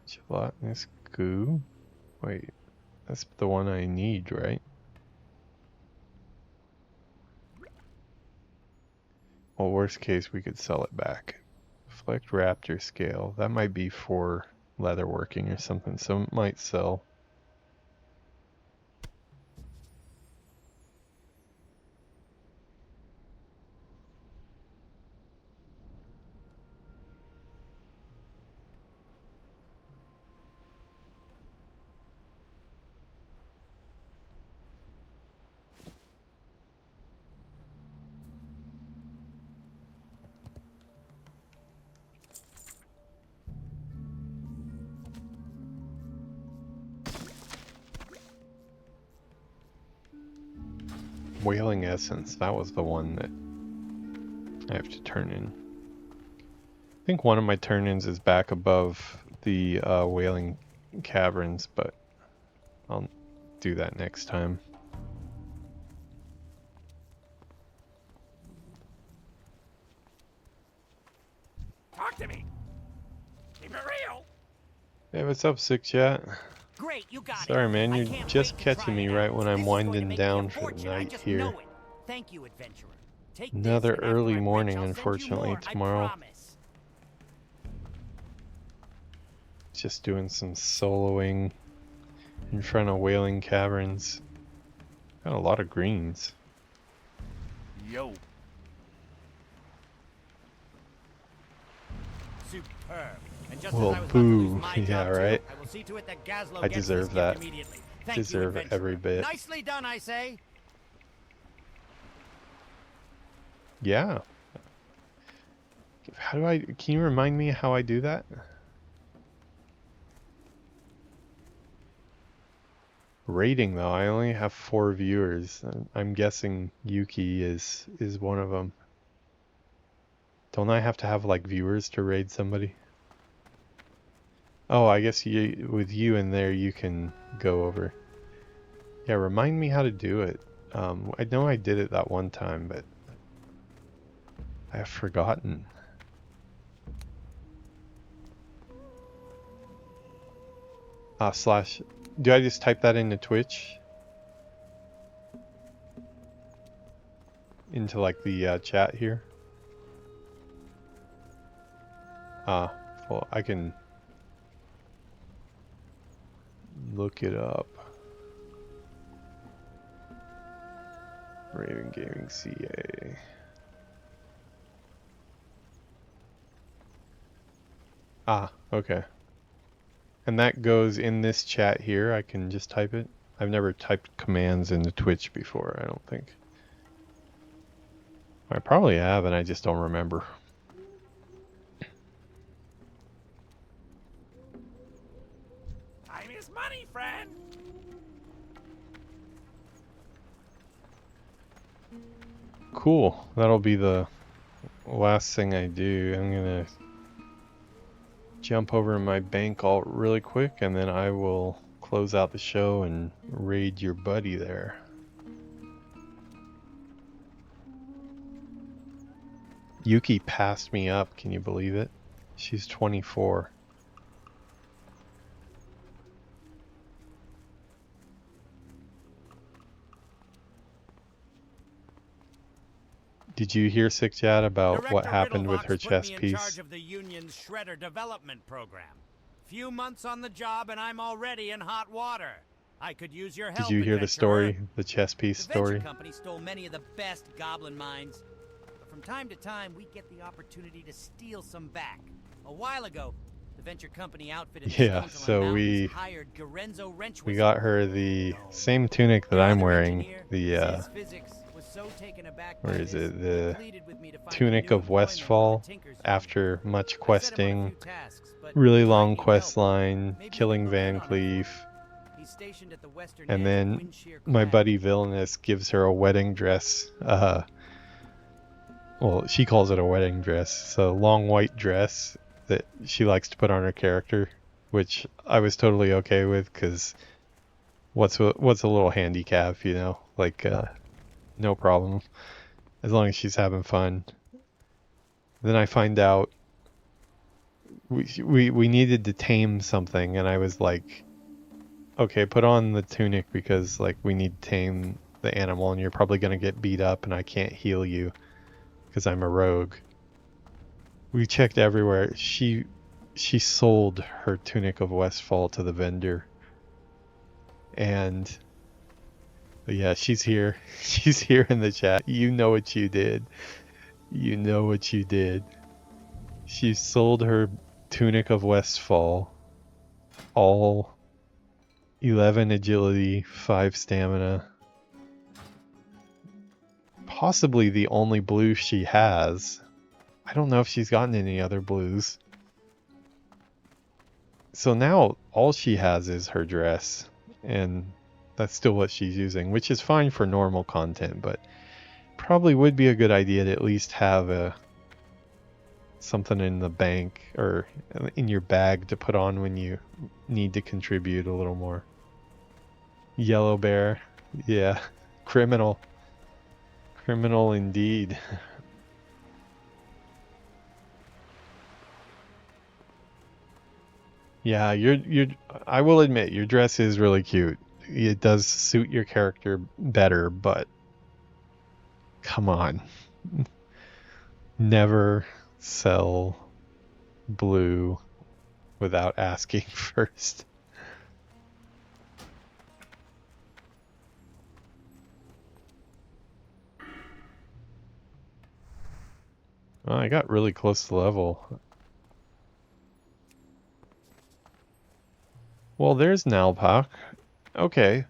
Gelatinous goo. Wait, that's the one I need, right? Well, worst case, we could sell it back. Reflect Raptor scale. That might be for leatherworking or something, so it might sell. Whaling Essence, that was the one that I have to turn in. I think one of my turn-ins is back above the Whaling Caverns, but I'll do that next time. Talk to me. Keep it real. Hey, what's up, Sick Chat? Great, you got Sorry, it. man, I you're can't just wait to catching try me it right out. when This I'm is going to winding make me a down for the fortune. I night just here. know it. Thank you, adventurer. Take Another this, and after early I'm morning, rich, I'll send you unfortunately, more, tomorrow. I promise. Just doing some soloing in front of Whaling Caverns. Got a lot of greens. Yo. Superb. And just Well, as I was about to lose boo. my Yeah, job too, right? I will see to it that Gazlo I gets deserve this that. gift immediately. Thank you, Deserve adventurer. every bit. Nicely done, I say. Yeah. How do I... Can you remind me how I do that? Rating, though. I only have 4 viewers. I'm guessing Yuki is one of them. Don't I have to have, like, viewers to raid somebody? Oh, I guess with you in there, you can go over. Yeah, remind me how to do it. I know I did it that one time, but I have forgotten. Slash... Do I just type that into Twitch? Into, like, the chat here? Well, I can look it up. Raven Gaming CA. Okay. And that goes in this chat here. I can just type it. I've never typed commands into Twitch before, I don't think. I probably have, and I just don't remember. Time is money, friend! Cool. That'll be the last thing I do. I'm gonna jump over to my bank alt really quick, and then I will close out the show and raid your buddy there. Yuki passed me up, can you believe it? She's 24. Did you hear, Sick Chat, about what happened with her chess put me in piece? charge of the union's shredder development program. Few months on the job and I'm already in hot water. I could use your help. Did you hear the story, the chess piece The story? venture company stole many of the best goblin minds. But from time to time, we get the opportunity to steal some back. A while ago, the venture company outfitted Yeah, so we got her the same tunic that I'm wearing, the where is it? The Tunic of Westfall. After much questing, really long quest line, killing Van Cleef, and then my buddy Villainous gives her a wedding dress. Well, she calls it a wedding dress. It's a long white dress that she likes to put on her character, which I was totally okay with, because what's a little handicap, you know? Like, no problem, as long as she's having fun. Then I find out we needed to tame something, and I was like, okay, put on the tunic, because like we need to tame the animal, and you're probably gonna get beat up, and I can't heal you because I'm a rogue. We checked everywhere. She sold her Tunic of Westfall to the vendor. And yeah, she's here. She's here in the chat. You know what you did. You know what you did. She sold her Tunic of Westfall, all 11 agility, 5 stamina. Possibly the only blue she has. I don't know if she's gotten any other blues. So now all she has is her dress, and that's still what she's using, which is fine for normal content, but probably would be a good idea to at least have something in the bank or in your bag to put on when you need to contribute a little more. Yellow bear, yeah, criminal indeed. Yeah, I will admit, your dress is really cute. It does suit your character better, but come on. Never sell blue without asking first. Oh, I got really close to level. Well, there's Nalpak. Okay.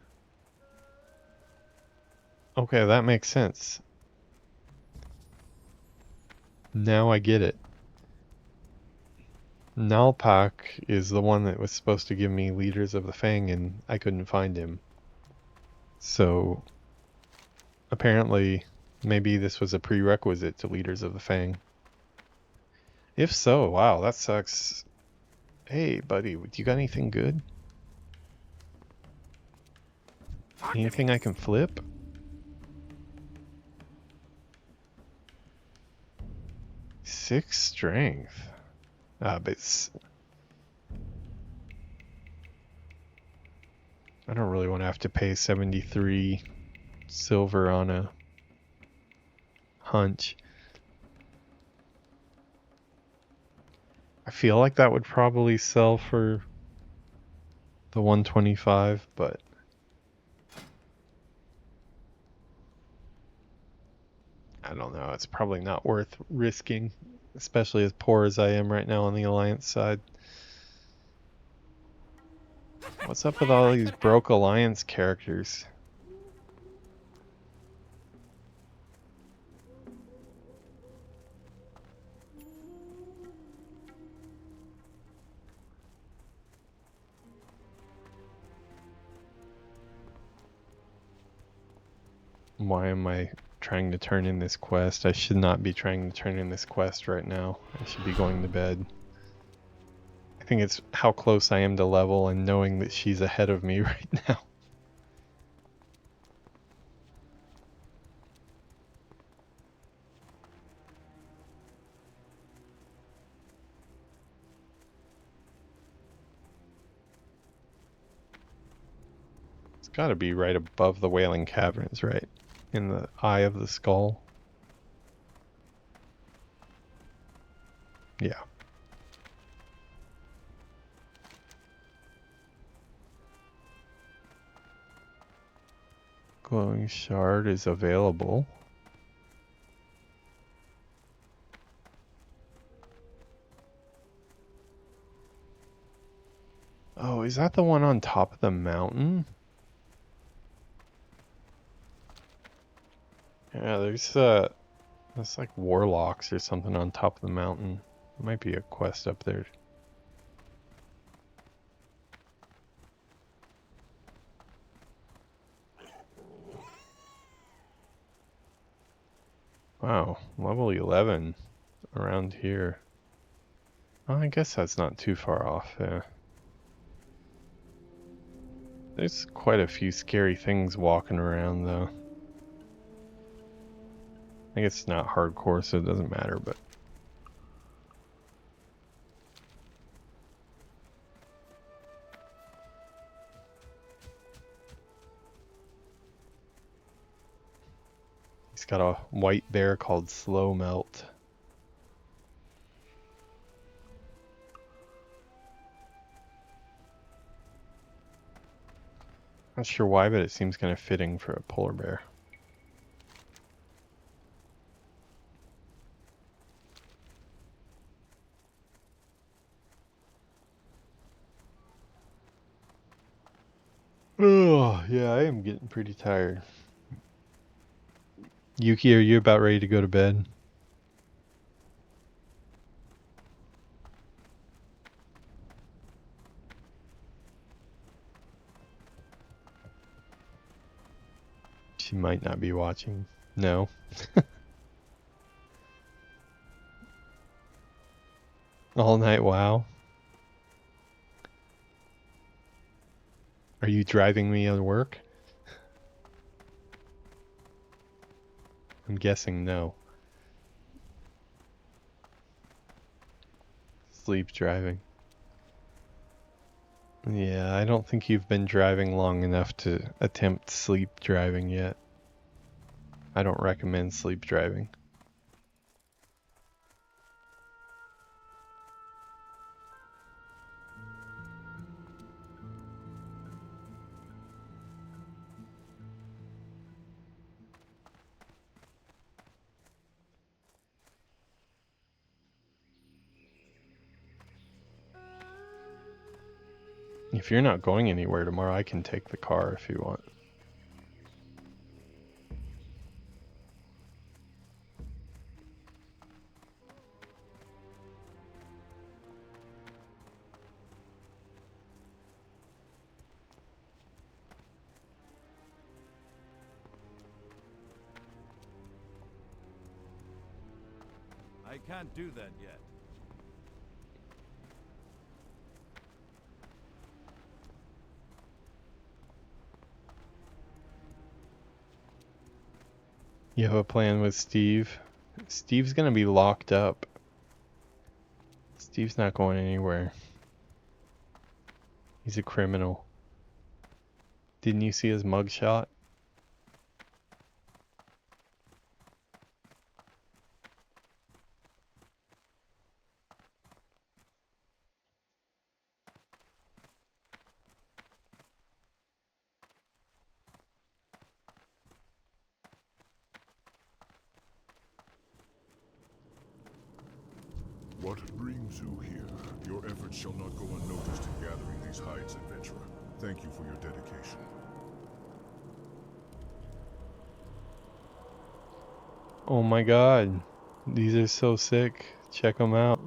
Okay, that makes sense. Now I get it. Nalpak is the one that was supposed to give me Leaders of the Fang, and I couldn't find him. So, apparently, maybe this was a prerequisite to Leaders of the Fang. If so, wow, that sucks. Hey, buddy, do you got anything good? Anything I can flip? Six strength. But I don't really want to have to pay 73 silver on a hunch. I feel like that would probably sell for the 125, but I don't know. It's probably not worth risking, especially as poor as I am right now on the Alliance side. What's up with all these broke Alliance characters? Why am I trying to turn in this quest? I should not be trying to turn in this quest right now. I should be going to bed. I think it's how close I am to level and knowing that she's ahead of me right now. It's gotta be right above the Wailing Caverns, right? In the eye of the skull. Yeah. Glowing shard is available. Oh, is that the one on top of the mountain? Yeah, there's like warlocks or something on top of the mountain. There might be a quest up there. Wow, level 11 around here. Oh, I guess that's not too far off, yeah. There's quite a few scary things walking around, though. I guess it's not hardcore, so it doesn't matter, but... He's got a white bear called Slow Melt. Not sure why, but it seems kind of fitting for a polar bear. Oh, yeah, I am getting pretty tired. Yuki, are you about ready to go to bed? She might not be watching. No. All night WoW. Are you driving me to work? I'm guessing no. Sleep driving. Yeah, I don't think you've been driving long enough to attempt sleep driving yet. I don't recommend sleep driving. If you're not going anywhere tomorrow, I can take the car if you want. I can't do that yet. You have a plan with Steve? Steve's gonna be locked up. Steve's not going anywhere. He's a criminal. Didn't you see his mugshot? What brings you here? Your efforts shall not go unnoticed in gathering these hides, adventurer. Thank you for your dedication. Oh my god. These are so sick. Check them out.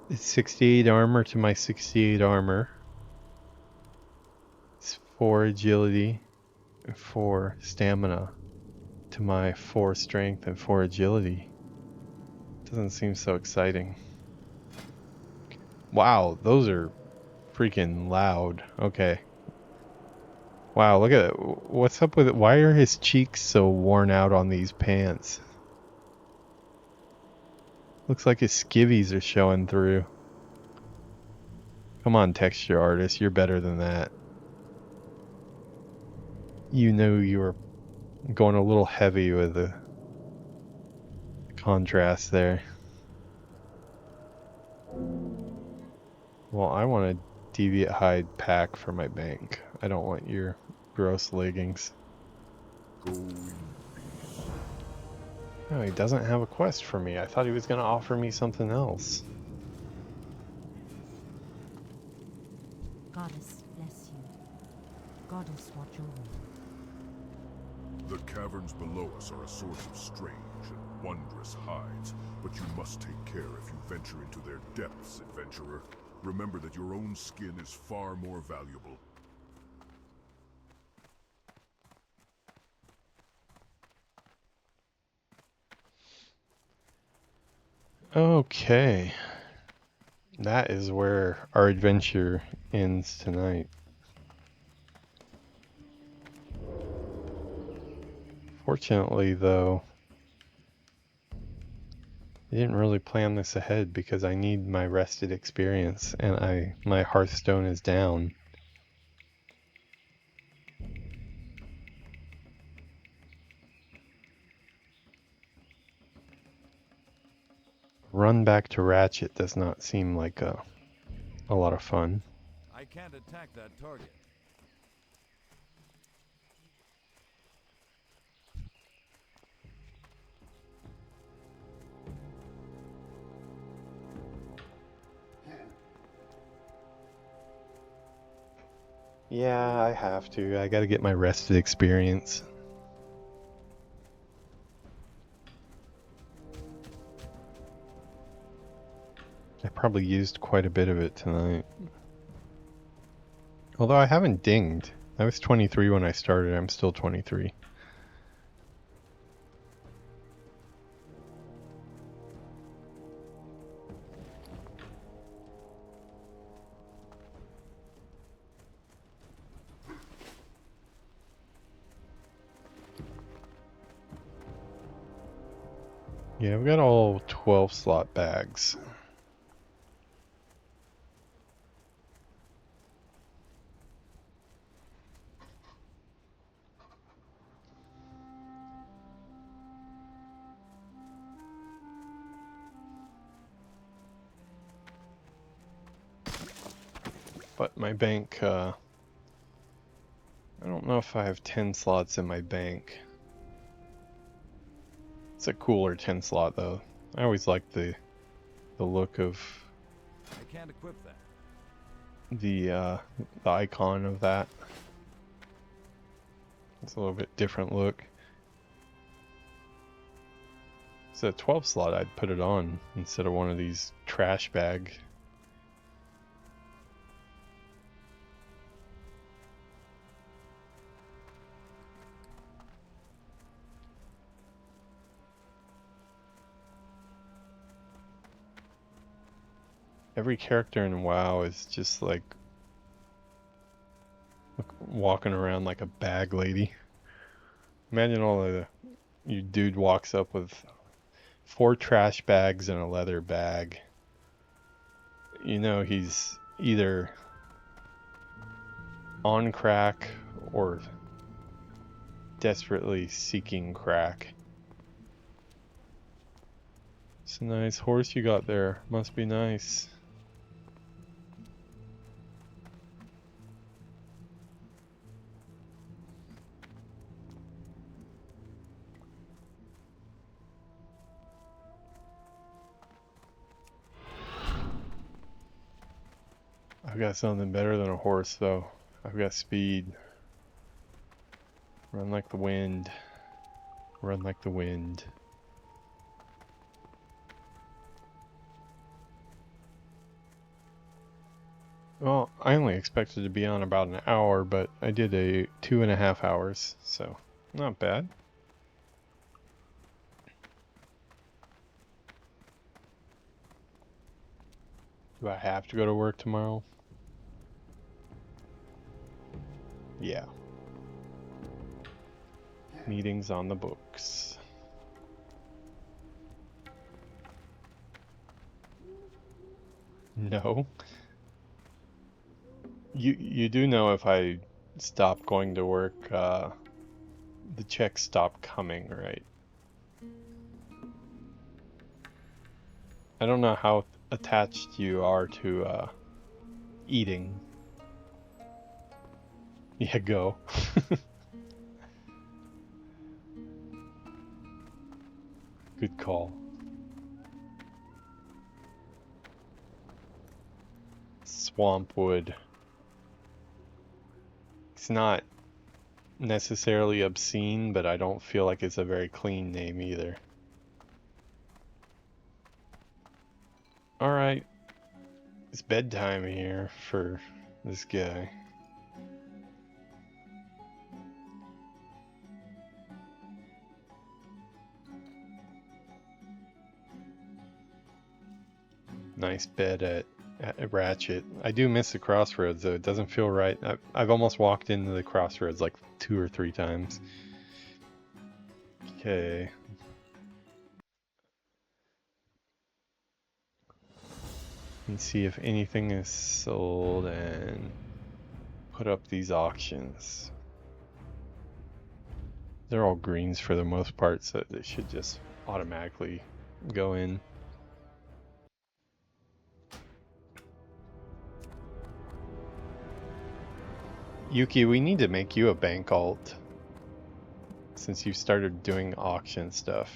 It's 68 armor to my 68 armor. It's 4 agility and 4 stamina to my 4 strength and 4 agility. Doesn't seem so exciting. Wow, those are freaking loud. Okay. Wow, look at it. What's up with it? Why are his cheeks so worn out on these pants? Looks like his skivvies are showing through. Come on, texture artist, you're better than that. You knew you were going a little heavy with the contrast there. Well, I want a deviant hide pack for my bank. I don't want your gross leggings. Go in peace. No, he doesn't have a quest for me. I thought he was going to offer me something else. Goddess bless you. Goddess watch over you. The caverns below us are a source of strange and wondrous hides, but you must take care if you venture into their depths, adventurer. Remember that your own skin is far more valuable. Okay. That is where our adventure ends tonight. Fortunately, though, I didn't really plan this ahead because I need my rested experience and my Hearthstone is down. Run back to Ratchet does not seem like a lot of fun. I can't attack that target. Yeah, I have to. I gotta get my rested experience. I probably used quite a bit of it tonight. Although I haven't dinged. I was 23 when I started. I'm still 23. Yeah, I've got all 12 slot bags. But my bank, I don't know if I have 10 slots in my bank. It's a cooler 10 slot though. I always like the look of I can't equip that. the icon of that. It's a little bit different look. It's a 12 slot, I'd put it on instead of one of these trash bag. Every character in WoW is just like walking around like a bag lady. Imagine all the you dude walks up with 4 trash bags and a leather bag. You know he's either on crack or desperately seeking crack. It's a nice horse you got there. Must be nice. I've got something better than a horse, though. I've got speed. Run like the wind. Run like the wind. Well, I only expected to be on about an hour, but I did a 2.5 hours, so not bad. Do I have to go to work tomorrow? Yeah. Meetings on the books. No. You do know if I stop going to work, the checks stop coming, right? I don't know how attached you are to eating. Yeah, go. Good call. Swampwood. It's not necessarily obscene, but I don't feel like it's a very clean name either. Alright. It's bedtime here for this guy. Nice bed at Ratchet. I do miss the crossroads though. It doesn't feel right. I've almost walked into the crossroads like 2 or 3 times. Okay. Let me see if anything is sold and put up these auctions. They're all greens for the most part, so they should just automatically go in. Yuki, we need to make you a bank alt since you started doing auction stuff,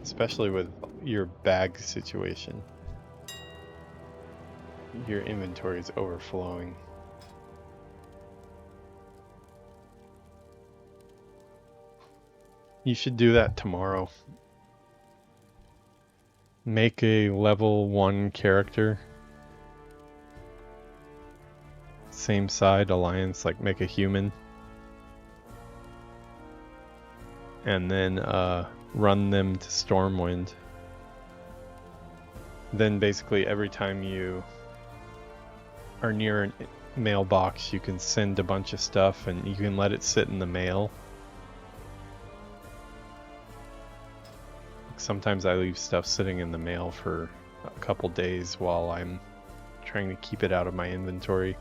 especially with your bag situation. Your inventory is overflowing. You should do that tomorrow. Make a level 1 character. Same side alliance, like make a human. And then run them to Stormwind. Then basically every time you are near a mailbox, you can send a bunch of stuff and you can let it sit in the mail. Sometimes I leave stuff sitting in the mail for a couple days while I'm trying to keep it out of my inventory.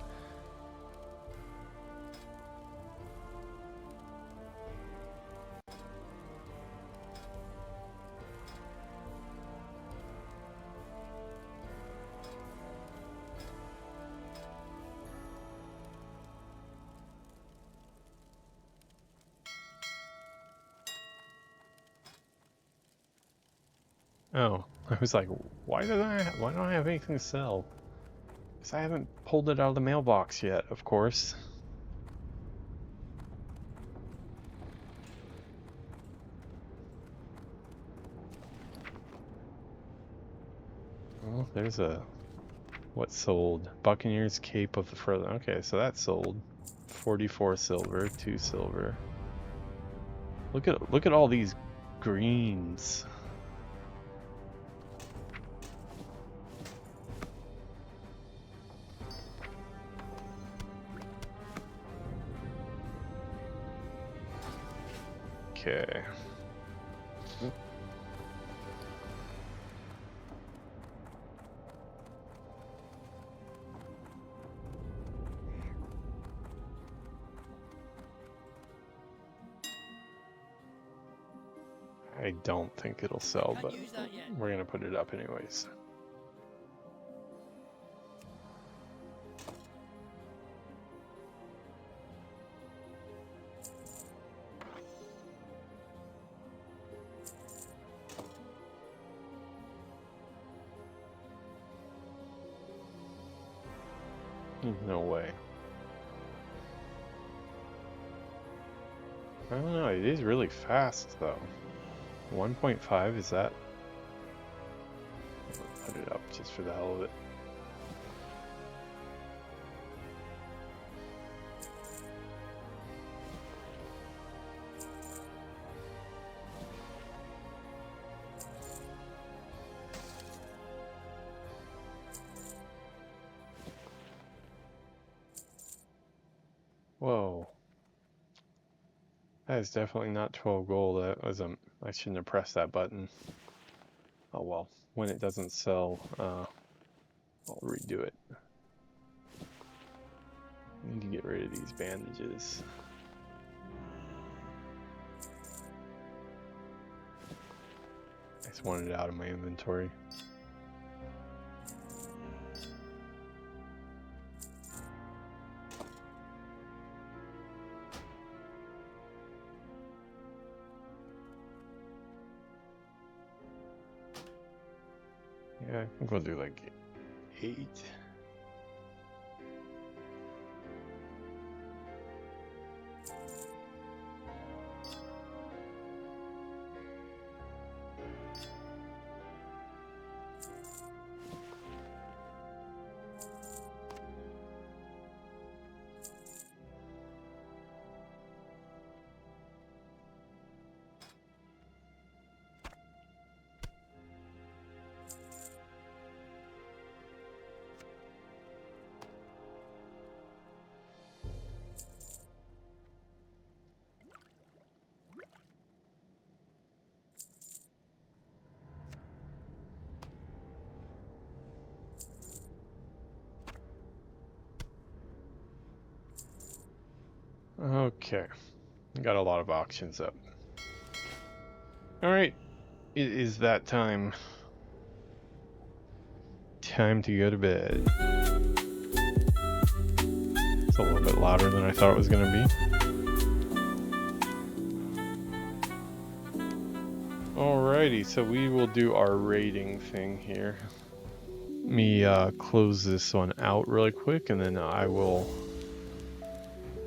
Oh, I was like, why don't I have anything to sell? Because I haven't pulled it out of the mailbox yet, of course. Well, there's a what sold? Buccaneer's Cape of the Frozen. Okay, so that sold. 44 silver, 2 silver. Look at all these greens. Okay. I don't think it'll sell, but we're gonna put it up anyways. No way. I don't know, it is really fast though. 1.5, is that? I'll put it up just for the hell of it. Whoa. That is definitely not 12 gold. That was I shouldn't have pressed that button. Oh well. When it doesn't sell, I'll redo it. I need to get rid of these bandages. I just wanted it out of my inventory. Yeah, I think we'll do like 8. Okay, got a lot of auctions up. Alright, it is that time. Time to go to bed. It's a little bit louder than I thought it was going to be. Alrighty, so we will do our rating thing here. Let me close this one out really quick, and then I will...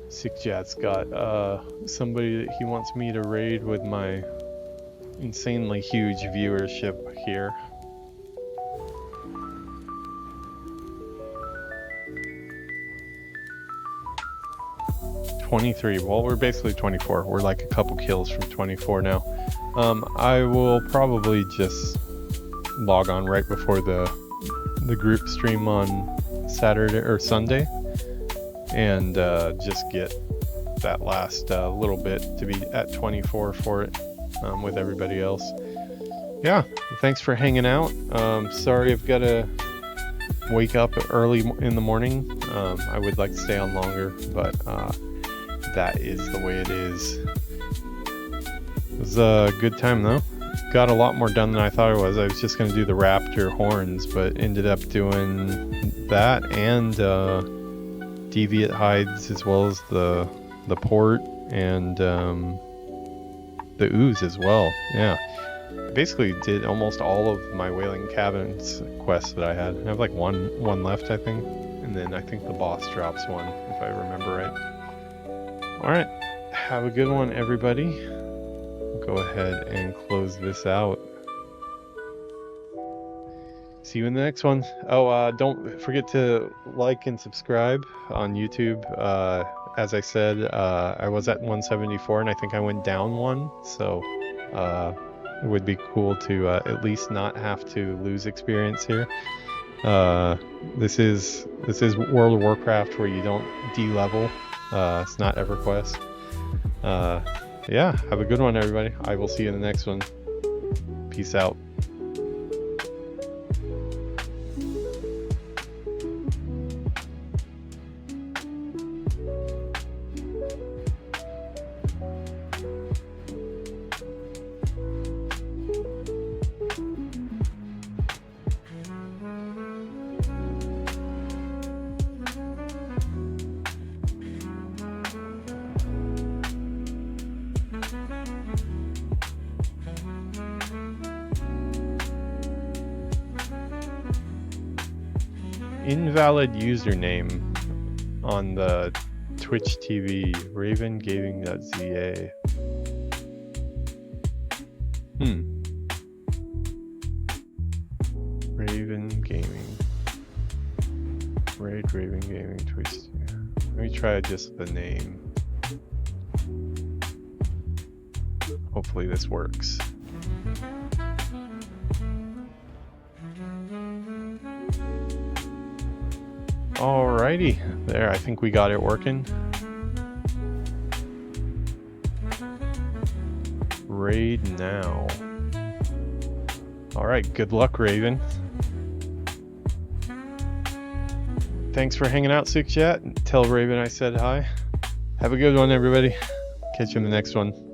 Sickjat's got somebody that he wants me to raid with my insanely huge viewership here. $23. Well, we're basically 24. We're like a couple kills from 24 now. I will probably just log on right before the group stream on Saturday or Sunday, and just get that last little bit to be at 24 for it with everybody else. Yeah, thanks for hanging out. Sorry I've got to wake up early in the morning. I would like to stay on longer, but that is the way it is. It was a good time though. Got a lot more done than I thought it was. I was just going to do the Raptor horns, but ended up doing that and Deviant hides, as well as the port and the ooze as well. Yeah, basically did almost all of my Wailing Cabins quests that I had. I have like one left, I think, and then I think the boss drops one, if I remember right. All right, have a good one, everybody. Go ahead and close this out. See you in the next one. Oh, don't forget to like and subscribe on YouTube. As I said, I was at 174 and I think I went down 1, so it would be cool to at least not have to lose experience here. This is World of Warcraft where you don't de-level. It's not EverQuest. Yeah, have a good one, everybody. I will see you in the next one. Peace out. Invalid username. on the Twitch TV, ravengaming.za. Raven Gaming. Raven Gaming Twitch. Let me try just the name. Hopefully this works. Alrighty, there, I think we got it working. Raid now. Alright, good luck, Raven. Thanks for hanging out, Six Chat. Tell Raven I said hi. Have a good one, everybody. Catch you in the next one.